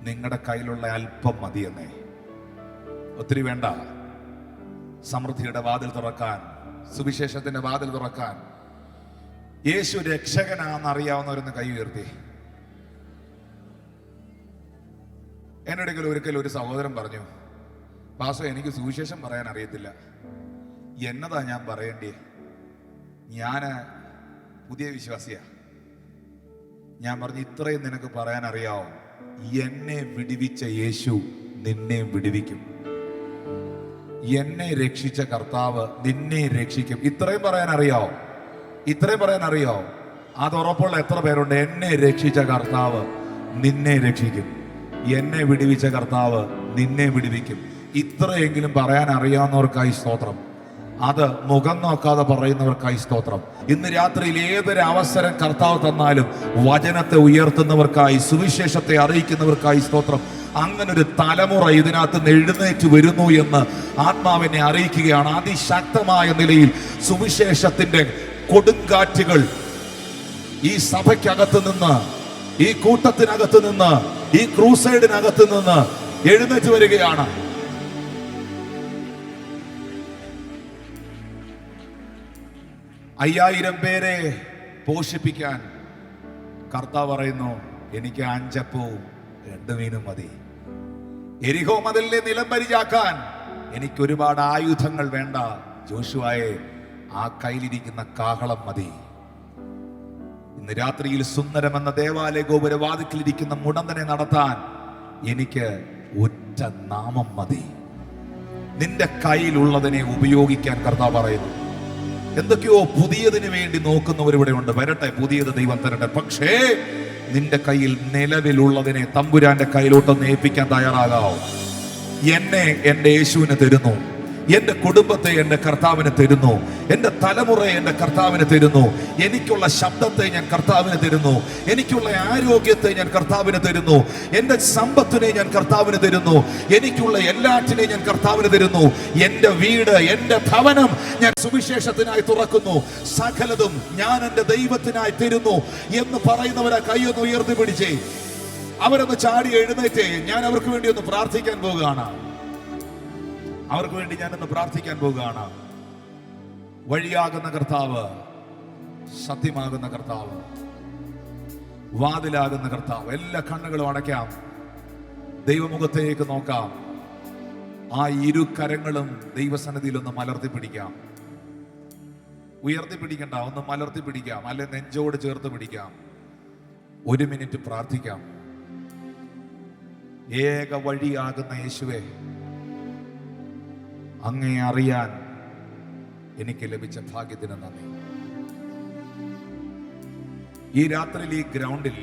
Speaker 3: നിങ്ങളുടെ കയ്യിലുള്ള അല്പം മതിയെന്നേ. ഒത്തിരി വേണ്ട. സമൃദ്ധിയുടെ വാതിൽ തുറക്കാൻ, സുവിശേഷത്തിന്റെ വാതിൽ തുറക്കാൻ, യേശു രക്ഷകനാണെന്ന് അറിയാവുന്നവരൊന്ന് കൈ ഉയർത്തി. എന്നോട് ഒരിക്കലും ഒരു സഹോദരൻ പറഞ്ഞു, പാസ്റ്റർ എനിക്ക് സുവിശേഷം പറയാൻ അറിയത്തില്ല, എന്നതാ ഞാൻ പറയേണ്ടേ? ഞാന് പുതിയ വിശ്വാസിയാ. ഞാൻ പറഞ്ഞു, ഇത്രയും നിനക്ക് പറയാൻ അറിയാവോ? എന്നെ വിടുവിച്ച യേശു നിന്നെ വിടുവിക്കും. എന്നെ രക്ഷിച്ച കർത്താവ് നിന്നെ രക്ഷിക്കും. ഇത്രയും പറയാൻ അറിയാവോ? ഇത്രയും പറയാൻ അറിയാവോ? അത് ഉറപ്പുള്ള എത്ര പേരുണ്ട്? എന്നെ രക്ഷിച്ച കർത്താവ് നിന്നെ രക്ഷിക്കും. എന്നെ വിടുവിച്ച കർത്താവ് നിന്നെ വിടുവിക്കും. ഇത്രയെങ്കിലും പറയാൻ അറിയാവുന്നവർക്കായി സ്തോത്രം. അത് മുഖം നോക്കാതെ പറയുന്നവർക്കായി സ്തോത്രം. ഇന്ന് രാത്രിയിൽ ഏതൊരു അവസരം കർത്താവ് തന്നാലും വചനത്തെ ഉയർത്തുന്നവർക്കായി, സുവിശേഷത്തെ അറിയിക്കുന്നവർക്കായി സ്തോത്രം. അങ്ങനൊരു തലമുറ ഇതിനകത്ത് എഴുന്നേറ്റ് വരുന്നു എന്ന് ആത്മാവിനെ അറിയിക്കുകയാണ്. അതിശക്തമായ നിലയിൽ സുവിശേഷത്തിന്റെ കൊടുങ്കാറ്റുകൾ ഈ സഭയ്ക്കകത്ത് നിന്ന്, ഈ കൂട്ടത്തിനകത്ത് നിന്ന്, ഈ ക്രൂസൈഡിനകത്ത് നിന്ന് എഴുന്നേറ്റ് വരികയാണ്. അയ്യായിരം പേരെ പോഷിപ്പിക്കാൻ കർത്താവ് പറയുന്നു, എനിക്ക് 5 അപ്പവും 2 മീനും മതി. എരിഹോ മതിലിനെ നിലംപരിചാക്കാൻ എനിക്ക് ഒരുപാട് ആയുധങ്ങൾ വേണ്ട. ജോഷുവായെ, ആ കയ്യിലിരിക്കുന്ന കാഹളം മതി. ഇന്ന് രാത്രിയിൽ സുന്ദരമെന്ന ദേവാലയ ഗോപുരവാതിക്കലിരിക്കുന്ന മുടന്തനെ നടത്താൻ എനിക്ക് ഒറ്റ നാമം മതി. നിന്റെ കയ്യിലുള്ളതിനെ ഉപയോഗിക്കാൻ കർത്താവ് പറയുന്നു. എന്തൊക്കെയോ പുതിയതിന് വേണ്ടി നോക്കുന്നവരിവിടെ ഉണ്ട്. വരട്ടെ, പുതിയത് ദൈവം തരട്ടെ. പക്ഷേ നിന്റെ കയ്യിൽ നിലവിലുള്ളതിനെ തമ്പുരാന്റെ കയ്യിലോട്ടൊന്ന് ഏൽപ്പിക്കാൻ തയ്യാറാകാവോ? എന്നെ എന്റെ യേശുവിന് തരുന്നു. എന്റെ കുടുംബത്തെ എന്റെ കർത്താവിന് തരുന്നു. എന്റെ തലമുറയെ എന്റെ കർത്താവിന് തരുന്നു. എനിക്കുള്ള ശബ്ദത്തെ ഞാൻ കർത്താവിന് തരുന്നു. എനിക്കുള്ള ആരോഗ്യത്തെ ഞാൻ കർത്താവിന് തരുന്നു. എന്റെ സമ്പത്തിനെ ഞാൻ കർത്താവിന് തരുന്നു. എനിക്കുള്ള എല്ലാറ്റിനെയും ഞാൻ കർത്താവിന് തരുന്നു. എന്റെ വീട്, എന്റെ ഭവനം ഞാൻ സുവിശേഷത്തിനായി തുറക്കുന്നു. സകലതും ഞാൻ എന്റെ ദൈവത്തിനായി തരുന്നു എന്ന് പറയുന്നവരെ കൈയൊന്ന് ഉയർത്തി പിടിച്ചേ. അവരൊന്ന് ചാടി എഴുന്നേറ്റേ. ഞാൻ അവർക്ക് വേണ്ടി ഒന്ന് പ്രാർത്ഥിക്കാൻ പോവുകയാണ്. അവർക്ക് വേണ്ടി ഞാനൊന്ന് പ്രാർത്ഥിക്കാൻ പോവുകയാണ്. വഴിയാകുന്ന കർത്താവ്, സത്യമാകുന്ന കർത്താവ്, വാതിലാകുന്ന കർത്താവ്. എല്ലാ കണ്ണുകളും അടയ്ക്കാം, ദൈവമുഖത്തേക്ക് നോക്കാം. ആ ഇരു കരങ്ങളും ദൈവസന്നിധിയിൽ ഒന്ന് മലർത്തി പിടിക്കാം. ഉയർത്തി പിടിക്കണ്ട, ഒന്ന് മലർത്തി പിടിക്കാം, അല്ലെ നെഞ്ചോട് ചേർത്ത് പിടിക്കാം. 1 മിനിറ്റ് പ്രാർത്ഥിക്കാം. ഏക വഴിയാകുന്ന യേശുവേ, അങ്ങേ അറിയാൻ എനിക്ക് ലഭിച്ച ഭാഗ്യത്തിന് നന്ദി. ഈ രാത്രിയിൽ ഈ ഗ്രൗണ്ടിൽ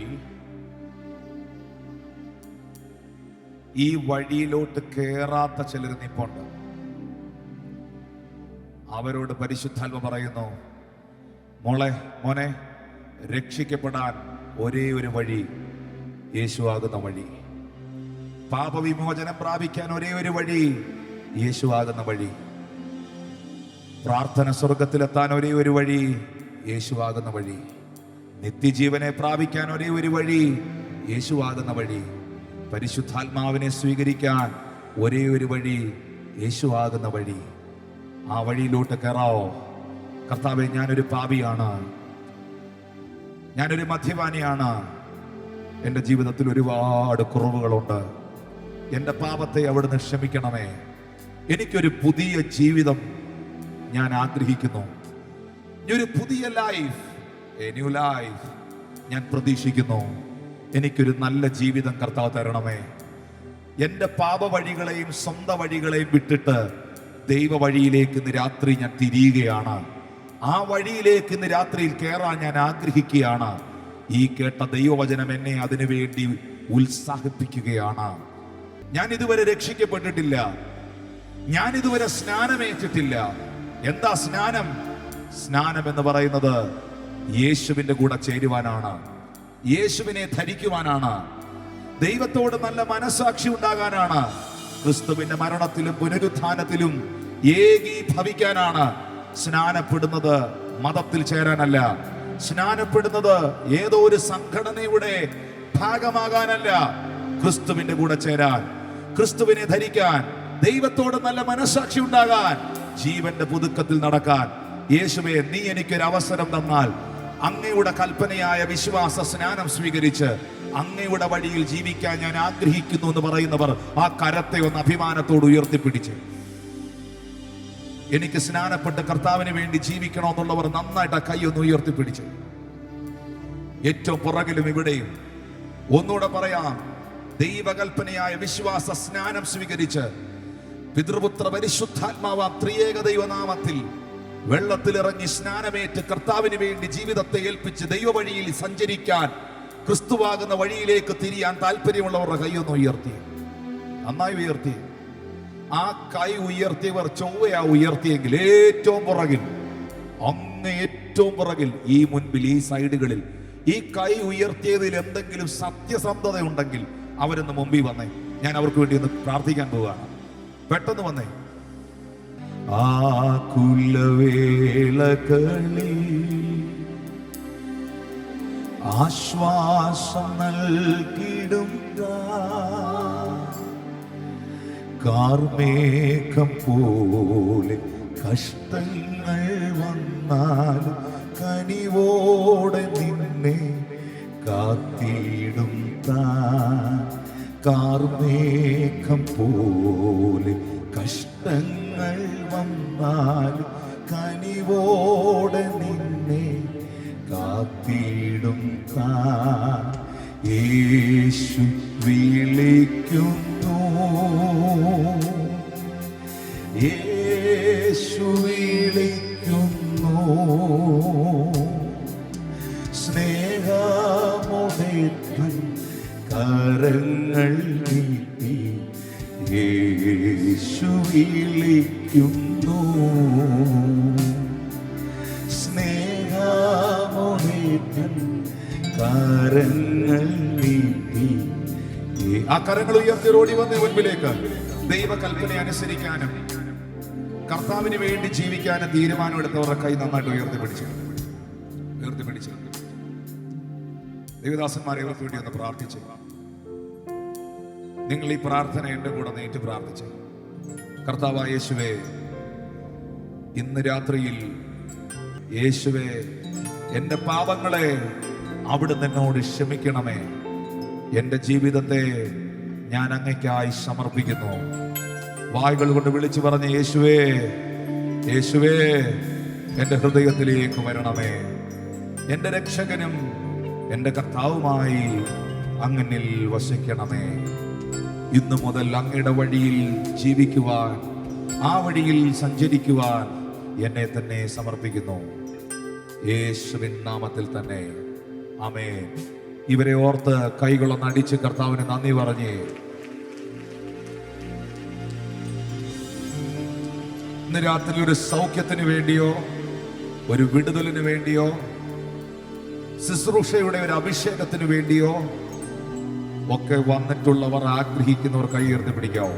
Speaker 3: ഈ വഴിയിലോട്ട് കേറാത്ത ചിലർ നിപ്പുണ്ട്. അവരോട് പരിശുദ്ധാത്മ പറയുന്നു, മോനെ, രക്ഷിക്കപ്പെടാൻ ഒരേ ഒരു വഴി യേശുവാകുന്ന വഴി. പാപവിമോചനം പ്രാപിക്കാൻ ഒരേ ഒരു വഴി യേശുവാകുന്ന വഴി. പ്രാർത്ഥന സ്വർഗത്തിലെത്താൻ ഒരേ ഒരു വഴി യേശുവാകുന്ന വഴി. നിത്യജീവനെ പ്രാപിക്കാൻ ഒരേ ഒരു വഴി യേശുവാകുന്ന വഴി. പരിശുദ്ധാത്മാവിനെ സ്വീകരിക്കാൻ ഒരേ ഒരു വഴി യേശുവാകുന്ന വഴി. ആ വഴിയിലോട്ട് കയറാവോ? കർത്താവേ, ഞാനൊരു പാപിയാണ്, ഞാനൊരു മദ്യപാനിയാണ്. എൻ്റെ ജീവിതത്തിൽ ഒരുപാട് കുറവുകളുണ്ട്. എൻ്റെ പാപത്തെ അവിടുന്ന് ക്ഷമിക്കണമേ. എനിക്കൊരു പുതിയ ജീവിതം ഞാൻ ആഗ്രഹിക്കുന്നു. ഒരു പുതിയ ലൈഫ്, എ ന്യൂ ലൈഫ് ഞാൻ പ്രതീക്ഷിക്കുന്നു. എനിക്കൊരു നല്ല ജീവിതം കർത്താവ് തരണമേ. എൻ്റെ പാപ വഴികളെയും സ്വന്തം വഴികളെയും വിട്ടിട്ട് ദൈവ വഴിയിലേക്ക് ഇന്ന് രാത്രി ഞാൻ തിരിയുകയാണ്. ആ വഴിയിലേക്ക് ഇന്ന് രാത്രിയിൽ കയറാൻ ഞാൻ ആഗ്രഹിക്കുകയാണ്. ഈ കേട്ട ദൈവവചനം എന്നെ അതിനു വേണ്ടി ഉത്സാഹിപ്പിക്കുകയാണ്. ഞാൻ ഇതുവരെ രക്ഷിക്കപ്പെട്ടിട്ടില്ല. ഞാൻ ഇതുവരെ സ്നാനമേറ്റിട്ടില്ല. എന്താ സ്നാനം? സ്നാനം എന്ന് പറയുന്നത് യേശുവിന്റെ കൂടെ ചേരുവാനാണ്, യേശുവിനെ ധരിക്കുവാനാണ്, ദൈവത്തോട് നല്ല മനസ്സാക്ഷി ഉണ്ടാകാനാണ്. ക്രിസ്തുവിന്റെ മരണത്തിലും പുനരുത്ഥാനത്തിലും ഏകീഭവിക്കാനാണ് സ്നാനപ്പെടുന്നത്. മതത്തിൽ ചേരാനല്ല. സ്നാനപ്പെടുന്നത് ഏതോ ഒരു സംഘടനയുടെ ഭാഗമാകാനല്ല, ക്രിസ്തുവിന്റെ കൂടെ ചേരാൻ, ക്രിസ്തുവിനെ ധരിക്കാൻ, ദൈവത്തോട് നല്ല മനസ്സാക്ഷി ഉണ്ടാകാൻ, ജീവന്റെ പുതുക്കത്തിൽ നടക്കാൻ. യേശുവേ, നീ എനിക്കൊരു അവസരം തന്നാൽ അങ്ങയുടെ കൽപ്പനയായ വിശ്വാസ സ്നാനം സ്വീകരിച്ച് അങ്ങയുടെ വഴിയിൽ ജീവിക്കാൻ ഞാൻ ആഗ്രഹിക്കുന്നു എന്ന് പറയുന്നവർ ആ കരത്തെ ഒന്ന് അഭിമാനത്തോട് ഉയർത്തിപ്പിടിച്ച്, എനിക്ക് സ്നാനപ്പെട്ട് കർത്താവിന് വേണ്ടി ജീവിക്കണമെന്നുള്ളവർ നന്നായിട്ട് ആ കൈ ഒന്ന് ഉയർത്തിപ്പിടിച്ച്, ഏറ്റവും പുറകിലും ഇവിടെയും ഒന്നുകൂടെ പറയാം, ദൈവകൽപ്പനയായ വിശ്വാസ സ്നാനം സ്വീകരിച്ച് പിതൃപുത്ര പരിശുദ്ധാത്മാവാം ത്രിയേക ദൈവനാമത്തിൽ വെള്ളത്തിലിറങ്ങി സ്നാനമേറ്റ് കർത്താവിന് വേണ്ടി ജീവിതത്തെ ഏൽപ്പിച്ച് ദൈവവഴിയിൽ സഞ്ചരിക്കാൻ, ക്രിസ്തുവാകുന്ന വഴിയിലേക്ക് തിരിയാൻ താല്പര്യമുള്ളവരുടെ കൈയൊന്ന് ഉയർത്തി, നന്നായി ഉയർത്തി. ആ കൈ ഉയർത്തിയവർ ചൊവ്വയാ ഉയർത്തിയെങ്കിൽ ഏറ്റവും പുറകിൽ, അങ്ങ് ഏറ്റവും പുറകിൽ, ഈ മുൻപിൽ, ഈ സൈഡുകളിൽ ഈ കൈ ഉയർത്തിയതിൽ എന്തെങ്കിലും സത്യസന്ധത ഉണ്ടെങ്കിൽ അവരൊന്ന് മുമ്പിൽ വന്നേ. ഞാൻ അവർക്ക് വേണ്ടി ഒന്ന് പ്രാർത്ഥിക്കാൻ പോവുകയാണ്. പെട്ടെന്ന് വന്നേ. ആകുലവേളകളിൽ ആശ്വാസം നൽകിടും കാർമേഘം പോലെ കഷ്ടങ്ങൾ വന്നാലും കനിവോടെ നിന്നെ കാത്തിടും താൻ. കാർമേഘം പോലെ കഷ്ടങ്ങൾ വന്നാലും കനിവോടെ നിന്നെ കാത്തിടും താൻ. യേശു വിളിക്കുന്നു, യേശു വിളിക്കുന്നു, സ്നേഹമോടെ കരങ്ങൾ നീട്ടി യേശു വിളിക്കുന്നു, സ്നേഹമോടെ കരങ്ങൾ നീട്ടി. ആ കരങ്ങൾ ഉയർത്തി ഓടി വന്ന മുൻപിലേക്ക് ദൈവകൽപ്പന അനുസരിക്കാനും കർത്താവിന് വേണ്ടി ജീവിക്കാനും തീരുമാനമെടുത്തവരുടെ കൈ നന്നായിട്ട് ഉയർത്തിപ്പിടിച്ചു. ദേവദാസന്മാരെ ഇവർക്ക് വേണ്ടി ഒന്ന് പ്രാർത്ഥിച്ചു. നിങ്ങൾ ഈ പ്രാർത്ഥന എന്റെ കൂടെ നേരിട്ട് പ്രാർത്ഥിച്ചു. കർത്താവായ യേശുവേ, ഇന്ന് രാത്രിയിൽ യേശുവേ, എന്റെ പാപങ്ങളെ അവിടുന്ന് എന്നോട് ക്ഷമിക്കണമേ. എന്റെ ജീവിതത്തെ ഞാൻ അങ്ങയ്ക്കായി സമർപ്പിക്കുന്നു. വായ്കൾ കൊണ്ട് വിളിച്ചു പറഞ്ഞ യേശുവേ, യേശുവേ, എന്റെ ഹൃദയത്തിലേക്ക് വരണമേ. എന്റെ രക്ഷകനും എന്റെ കർത്താവുമായി അങ്ങനിൽ വസിക്കണമേ. ഇന്നു മുതൽ അങ്ങയുടെ വഴിയിൽ ജീവിക്കുവാൻ, ആ വഴിയിൽ സഞ്ചരിക്കുവാൻ എന്നെ തന്നെ സമർപ്പിക്കുന്നു. യേശുവിൻ നാമത്തിൽ തന്നെ ആമേൻ. ഇവരെ ഓർത്ത് കൈകളൊന്ന് അടിച്ച് കർത്താവിന് നന്ദി പറഞ്ഞേ. ഇന്ന് രാത്രി ഒരു സൗഖ്യത്തിന് വേണ്ടിയോ, ഒരു വിടുതലിന് വേണ്ടിയോ, ശുശ്രൂഷയുടെ ഒരു അഭിഷേകത്തിന് വേണ്ടിയോ ഒക്കെ വന്നിട്ടുള്ളവർ, ആഗ്രഹിക്കുന്നവർ കൈ ഉയർത്തി പിടിക്കാവോ?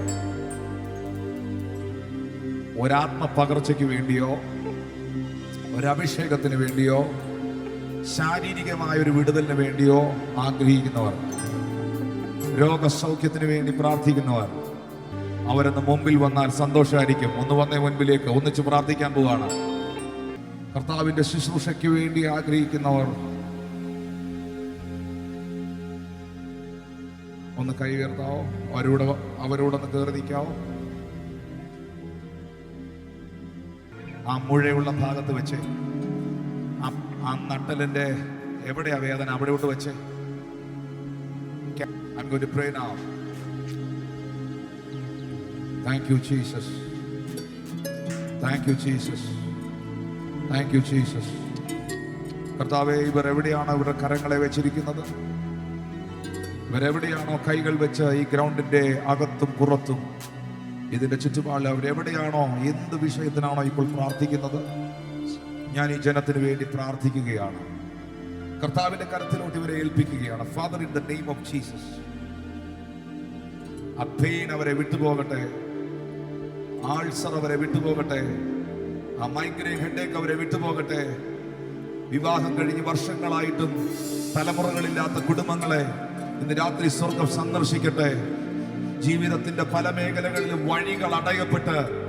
Speaker 3: ഒരാത്മ പകർച്ചയ്ക്ക് വേണ്ടിയോ, ഒരഭിഷേകത്തിന് വേണ്ടിയോ, ശാരീരികമായ ഒരു വിടുതലിന് വേണ്ടിയോ ആഗ്രഹിക്കുന്നവർ, രോഗസൗഖ്യത്തിന് വേണ്ടി പ്രാർത്ഥിക്കുന്നവർ, അവരൊന്ന് മുമ്പിൽ വന്നാൽ സന്തോഷമായിരിക്കും. ഒന്ന് വന്നേ മുൻപിലേക്ക്, ഒന്നിച്ച് പ്രാർത്ഥിക്കാൻ പോവാണ്. കർത്താവിന്റെ ശുശ്രൂഷയ്ക്ക് വേണ്ടി ആഗ്രഹിക്കുന്നവർ ഒന്ന് കൈ ഉയർത്താവോ? അവരോടൊന്ന് കയറി നിൽക്കാവോ? ആ മുഴയുള്ള ഭാഗത്ത് വെച്ച്, ആ നട്ടലിന്റെ എവിടെയാ വേദന അവിടെയോട്ട് വെച്ച്. I'm going to pray now. Thank you, Jesus. Thank you, Jesus. Thank you, Jesus. കർത്താവേ, ഇവർ എവിടെയാണോ ഇവരുടെ കരങ്ങളെ വെച്ചിരിക്കുന്നത്, ഇവരെവിടെയാണോ കൈകൾ വെച്ച് ഈ ഗ്രൗണ്ടിന്റെ അകത്തും പുറത്തും ഇതിന്റെ ചുറ്റുപാടിൽ അവരെവിടെയാണോ, എന്ത് വിഷയത്തിനാണോ ഇപ്പോൾ പ്രാർത്ഥിക്കുന്നത്, ഞാൻ ഈ ജനത്തിന് വേണ്ടി പ്രാർത്ഥിക്കുകയാണ്. കർത്താവിന്റെ കരത്തിലോട്ട് ഇവരെ ഏൽപ്പിക്കുകയാണ്. Father, in the name of Jesus, ആ പെയിൻ അവരെ വിട്ടുപോകട്ടെ, ആ ആൾസർ അവരെ വിട്ടുപോകട്ടെ. ആ മൈഗ്രെയിൻ ഹെഡേക്ക് അവരെ വിട്ടുപോകട്ടെ. വിവാഹം കഴിഞ്ഞ് വർഷങ്ങളായിട്ടും തലമുറകളില്ലാത്ത കുടുംബങ്ങളെ ഇന്ന് രാത്രി സ്വർഗം സന്ദർശിക്കട്ടെ. ജീവിതത്തിന്റെ പല മേഖലകളിലും വഴികൾ അടയപ്പെട്ട്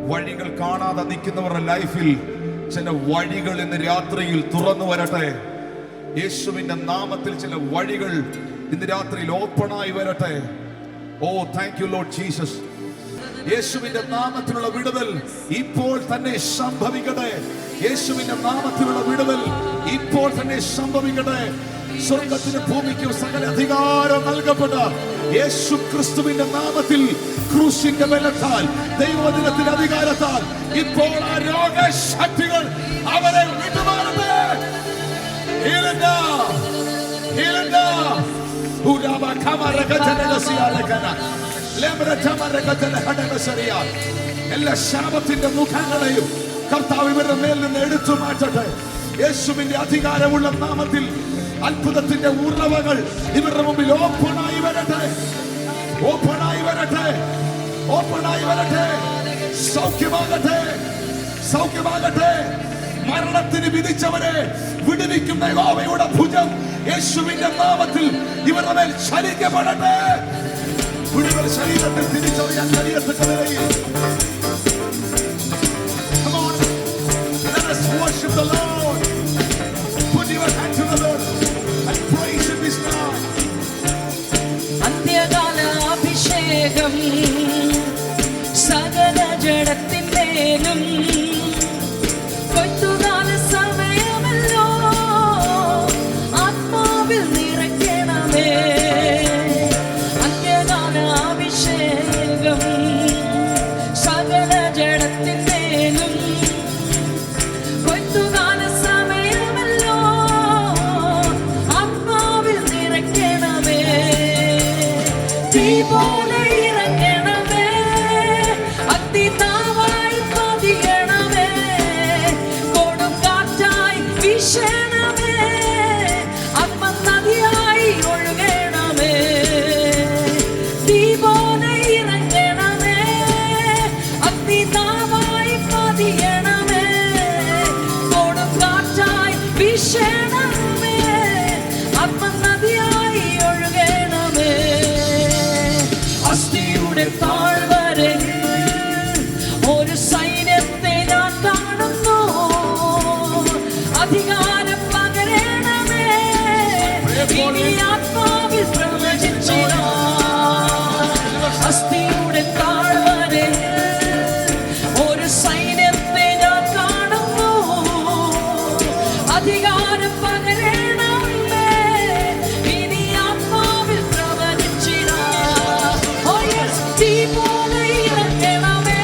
Speaker 3: വഴികൾ കാണാതെ നിൽക്കുന്നവരുടെ ലൈഫിൽ ചില വഴികൾ ഇന്ന് രാത്രിയിൽ തുറന്നു വരട്ടെ. യേശുവിന്റെ നാമത്തിൽ ചില വഴികൾ ഇന്ന് രാത്രിയിൽ ഓപ്പണായി വരട്ടെ. ഓ താങ്ക് യു ലോർഡ് ജീസസ്. യേശുവിന്റെ നാമത്തിലുള്ള വിടുതൽ ഇപ്പോൾ തന്നെ സംഭവിക്കട്ടെ. യേശുവിന്റെ നാമത്തിലുള്ള വിടുതൽ ഇപ്പോൾ തന്നെ സംഭവിക്കട്ടെ. സ്വർഗത്തിന് ഭൂമിക്കും സകല അധികാരം നൽകപ്പെട്ട യേശു ക്രിസ്തുവിന്റെ നാമത്തിൽ ക്രൂശിന്റെ ബലത്താൽ ദൈവദിനത്തിന്റെ അധികാരത്താൽ ഇപ്പോൾ ആ രോഗശക്തികൾ അവരെ വിട്ടുമാറട്ടെ. എല്ലാ ശാപത്തിന്റെ മുഖങ്ങളെയും കർത്താവ് ഇവരുടെ മേൽ നിന്ന് എടുത്തു മാറ്റട്ടെ. യേശുവിന്റെ അധികാരമുള്ള നാമത്തിൽ അത്ഭുതത്തിന്റെ ഉറവകൾ ഇവരുടെ മുമ്പിൽ ഓപ്പണായി വരട്ടെ. ഓപ്പണായി വരട്ടെ. ഓപ്പണായി വരട്ടെ. സൗഖ്യമാകട്ടെ. സൗഖ്യമാകട്ടെ. മരണത്തിന് വിധിച്ചവരെ വിടുവിക്കുന്ന യഹോവയുടെ ഭുജം യേശുവിന്റെ നാമത്തിൽ ഇവരുടെ മേൽ ചലിക്കപ്പെടട്ടെ. വിടുതൽ ശരീരത്തിൽ തിരിച്ചറിയാൻ കഴിയത്തക്ക നിലയിൽ. Come on, let us worship the Lord. Put your hand to the Lord and praise Him this night.
Speaker 5: അന്ത്യകാല അഭിഷേകം സകല ജഡത്തിന്മേലും കൊയ്ത്തുകാല സമയമല്ലോ ആത്മാവിൽ നിറയ്ക്കണമേ. അന്ത്യകാല അഭിഷേകം സകല ജഡത്തിന്മേലും കൊയ്ത്തുകാല സമയമല്ലോ ആത്മാവിൽ നിറയ്ക്കണമേ. തീ പോലെ ഇറങ്ങണമേ. അഗ്നിനാവായി പതിയണമേ. കൊടുങ്കാറ്റായി വീശണമേ. ആത്മനദിയായി ഒഴുകണമേ. തീ പോലെ ഇറങ്ങണമേ. അഗ്നിനാവായി പതിയണമേ. കൊടുങ്കാറ്റായി വീശണമേ. ആത്മനദിയായി ഒഴുകണമേ. അസ്ഥിയുടെ താഴ്വരയിൽ ഒരു സൈന്യത്തെ ഞാൻ കാണുന്നു. അധികാരം പകരണമേ. ഇനി ആത്മാവിൽ പ്രവചിച്ചിടാം. അസ്ഥിയുടെ താഴ്വരയിൽ ഒരു സൈന്യത്തെ ഞാൻ കാണുന്നു. അധികാരം പകരണമേ. ഇനി ആത്മാവിൽ പ്രവചിച്ചിടാം. Oh yes, തീ പോലെ ഇറങ്ങണമേ.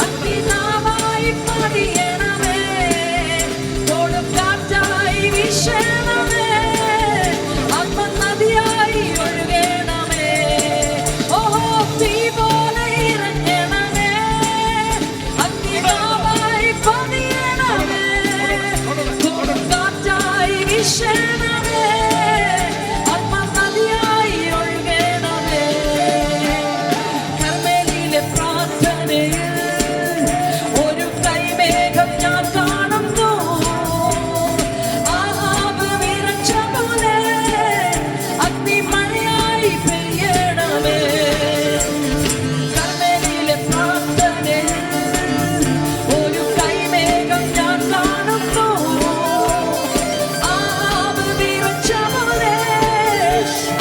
Speaker 5: അഗ്നിനാവായി പതിയണമേ. കൊടുങ്കാറ്റായി വീശണമേ. ആത്മനദിയായി ഒഴുകണമേ. ഓഹോ, തീ പോലെ ഇറങ്ങണമേ. അഗ്നിനാവായി പതിയണമേ. കൊടുങ്കാറ്റായി വീശണമേ. ആത്മനദിയായി ഒഴുകണമേ. കർമ്മേലിലെ പ്രാർത്ഥനയിൽ ഒരു കൈമേഘം ഞാൻ കാണുന്നു. ആഹാബ് വിറച്ച പോലെ അഗ്നിമഴയായി പെയ്യണമേ. കർമ്മേലിലെ പ്രാർത്ഥനയിൽ ഒരു കൈമേഘം ഞാൻ കാണുന്നു. ആഹാബ് വിറച്ച പോലെ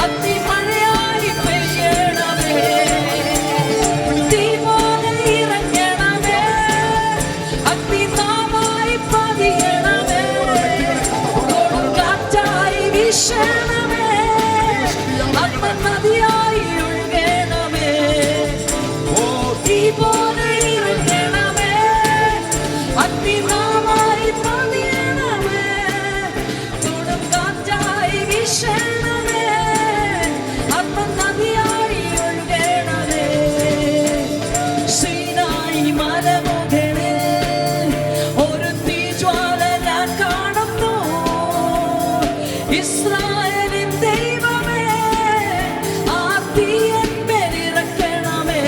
Speaker 5: അഗ്നിമഴയായി പെയ്യണമേ. തീ പോലെ ഇറങ്ങണമേ. അഗ്നിനാവായി പതിയണമേ. കൊടുങ്കാറ്റായി വീശണമേ. ആത്മനദിയായി ഒഴുകണമേ. തീ പോലെ ഇറങ്ങണമേ. അഗ്നിനാവായി പതിയണമേ. കൊടുങ്കാറ്റായി വീശണമേ. ആത്മനദിയായി ഒഴുകണമേ. സീനായി മലമുകളിൽ ഒരു തീജ്വാല ഞാൻ കാണുന്നു. ഇസ്രായേലിൻ ദൈവമേ, ആ തീ എന്മേൽ ഇറക്കണമേ.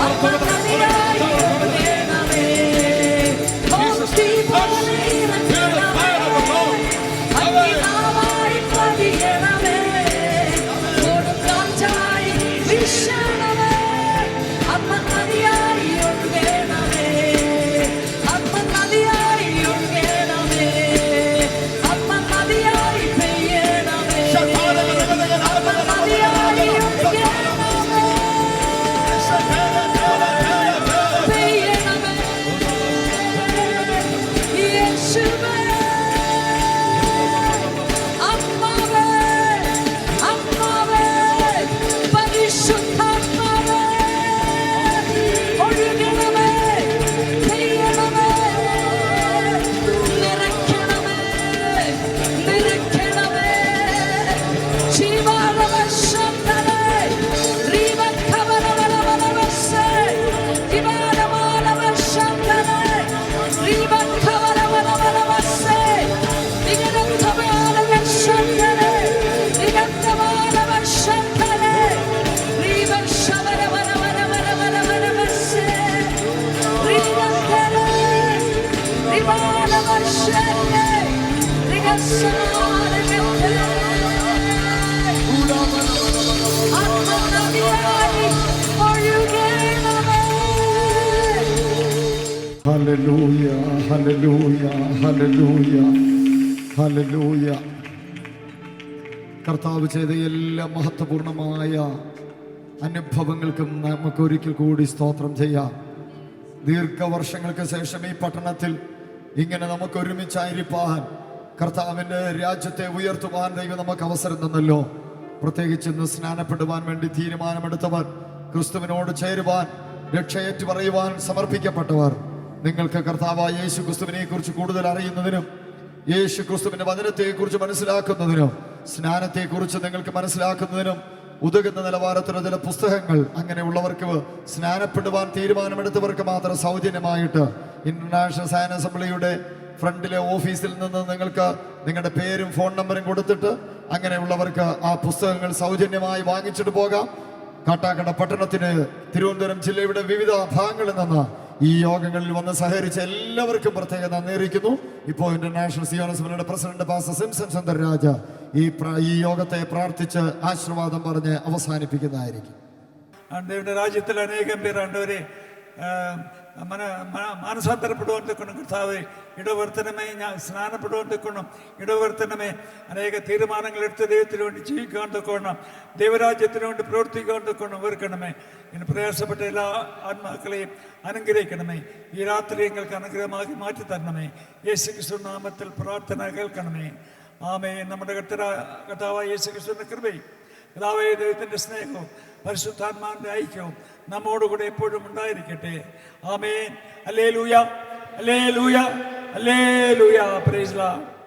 Speaker 5: നദിയായി ഒഴുകണമേ. തീ പോലെ ഇറങ്ങണമേ. അഗ്നിനാവായി പതിയണമേ. കൊടുങ്കാറ്റായി വീശണമേ. നദിയായി ഒഴുകണമേ. നദിയായി ഒഴുകണമേ. നദിയായി പെയ്യണമേ. നദിയായി ഒഴുകണമേ. പെയ്യണമേ. യേശുവേ. ആത്മാവേ, ആത്മാവേ, പരിശുദ്ധാത്മാവേ, ഒഴുകണമേ, പെയ്യണമേ, നിറയ്ക്കണമേ, നിറയ്ക്കണമേ. ജീവാലവശന്തരേ, റീവക്കവരവരവരവസേ, ജീവാലവാലവശന്തരേ, റീവക്കവരവരവരവസേ, നിഗന്ധവാലവശന്തരേ, നിഗന്ധവാലവശന്തരേ, റീവശവരവരവരവരവസേ, റീവക്കരേ, റിവാലവശരേ, റിഗസ്സാരഗന്ധരേ. ആത്മനദിയായി ഒഴുകണമേ.
Speaker 2: ഹല്ലേലൂയ, ഹല്ലേലൂയ, ഹല്ലേലൂയ, ഹല്ലേലൂയ. കർത്താവ് ചെയ്ത എല്ലാ മഹത്വപൂർണമായ അനുഭവങ്ങൾക്കും നമുക്ക് ഒരിക്കൽ കൂടി സ്തോത്രം ചെയ്യാം. ദീർഘവർഷങ്ങൾക്ക് ശേഷം ഈ പട്ടണത്തിൽ ഇങ്ങനെ നമുക്ക് ഒരുമിച്ചായിരിക്കാൻ, കർത്താവിൻ്റെ രാജ്യത്തെ ഉയർത്തുവാൻ ദൈവം നമുക്ക് അവസരം തന്നല്ലോ. പ്രത്യേകിച്ച് ഇന്ന് സ്നാനപ്പെടുവാൻ വേണ്ടി തീരുമാനമെടുത്തവർ, ക്രിസ്തുവിനോട് ചേരുവാൻ, രക്ഷയേറ്റു പറയുവാൻ സമർപ്പിക്കപ്പെട്ടവർ, നിങ്ങൾക്ക് കർത്താവായ യേശു ക്രിസ്തുവിനെ കുറിച്ച് കൂടുതൽ അറിയുന്നതിനും യേശു ക്രിസ്തുവിന്റെ വചനത്തെക്കുറിച്ച് മനസ്സിലാക്കുന്നതിനും സ്നാനത്തെക്കുറിച്ച് നിങ്ങൾക്ക് മനസ്സിലാക്കുന്നതിനും ഉതകുന്ന നിലവാരത്തിലുള്ള ചില പുസ്തകങ്ങൾ അങ്ങനെയുള്ളവർക്ക്, സ്നാനപ്പെടുവാൻ തീരുമാനമെടുത്തവർക്ക് മാത്രം സൗജന്യമായിട്ട് ഇന്റർനാഷണൽ സയൻസ് അസംബ്ലിയുടെ ഫ്രണ്ടിലെ ഓഫീസിൽ നിന്ന് നിങ്ങൾക്ക് നിങ്ങളുടെ പേരും ഫോൺ നമ്പറും കൊടുത്തിട്ട് അങ്ങനെയുള്ളവർക്ക് ആ പുസ്തകങ്ങൾ സൗജന്യമായി വാങ്ങിച്ചിട്ട് പോകാം. കാട്ടാക്കട പട്ടണത്തിന് തിരുവനന്തപുരം ജില്ലയുടെ വിവിധ ഭാഗങ്ങളിൽ നിന്ന് ഈ യോഗങ്ങളിൽ വന്ന് സഹകരിച്ച എല്ലാവർക്കും പ്രത്യേക നന്ദി അറിയിക്കുന്നു. ഇപ്പോൾ ഇന്റർനാഷണൽ സിയോൺ അസംബ്ലിയുടെ പ്രസിഡന്റ് പാസ്റ്റർ സിംസൺ സുന്ദരരാജ ഈ യോഗത്തെ പ്രാർത്ഥിച്ച് ആശീർവാദം പറഞ്ഞ് അവസാനിപ്പിക്കുന്നതായിരിക്കും.
Speaker 6: ദൈവന്റെ രാജ്യത്തിൽ അനേകം പേർ ആണ്ടവരെ മാനസാന്തരപ്പെടുവാൻ തെക്കണം. കർത്താവെ ഇടവർത്തനമേ, ഞാൻ സ്നാനപ്പെടുവാൻ തെക്കണം. ഇടവർത്തനമേ, അനേക തീരുമാനങ്ങൾ എടുത്ത് ദൈവത്തിന് വേണ്ടി ജീവിക്കാൻ തെക്കണം. ദൈവരാജ്യത്തിന് വേണ്ടി പ്രവർത്തിക്കാൻ തെക്കണം. ഓർക്കണമേ, ഇനി പ്രയാസപ്പെട്ട എല്ലാ ആത്മാക്കളെയും അനുഗ്രഹിക്കണമേ. ഈ രാത്രി ഞങ്ങൾക്ക് അനുഗ്രഹമാക്കി മാറ്റി തരണമേ. യേശു ക്രിസ്തു നാമത്തിൽ പ്രാർത്ഥന കേൾക്കണമേ. ആമേൻ. നമ്മുടെ കർത്താവായ യേശു ക്രിസ്തുവിന്റെ കൃപയും കർത്താവായ ദൈവത്തിന്റെ സ്നേഹവും പരിശുദ്ധാത്മാവിന്റെ ഐക്യവും നമ്മോടുകൂടെ എപ്പോഴും ഉണ്ടായിരിക്കട്ടെ. ആമേൻ. ഹല്ലേലൂയ, ഹല്ലേലൂയ, ഹല്ലേലൂയ. Praise the Lord.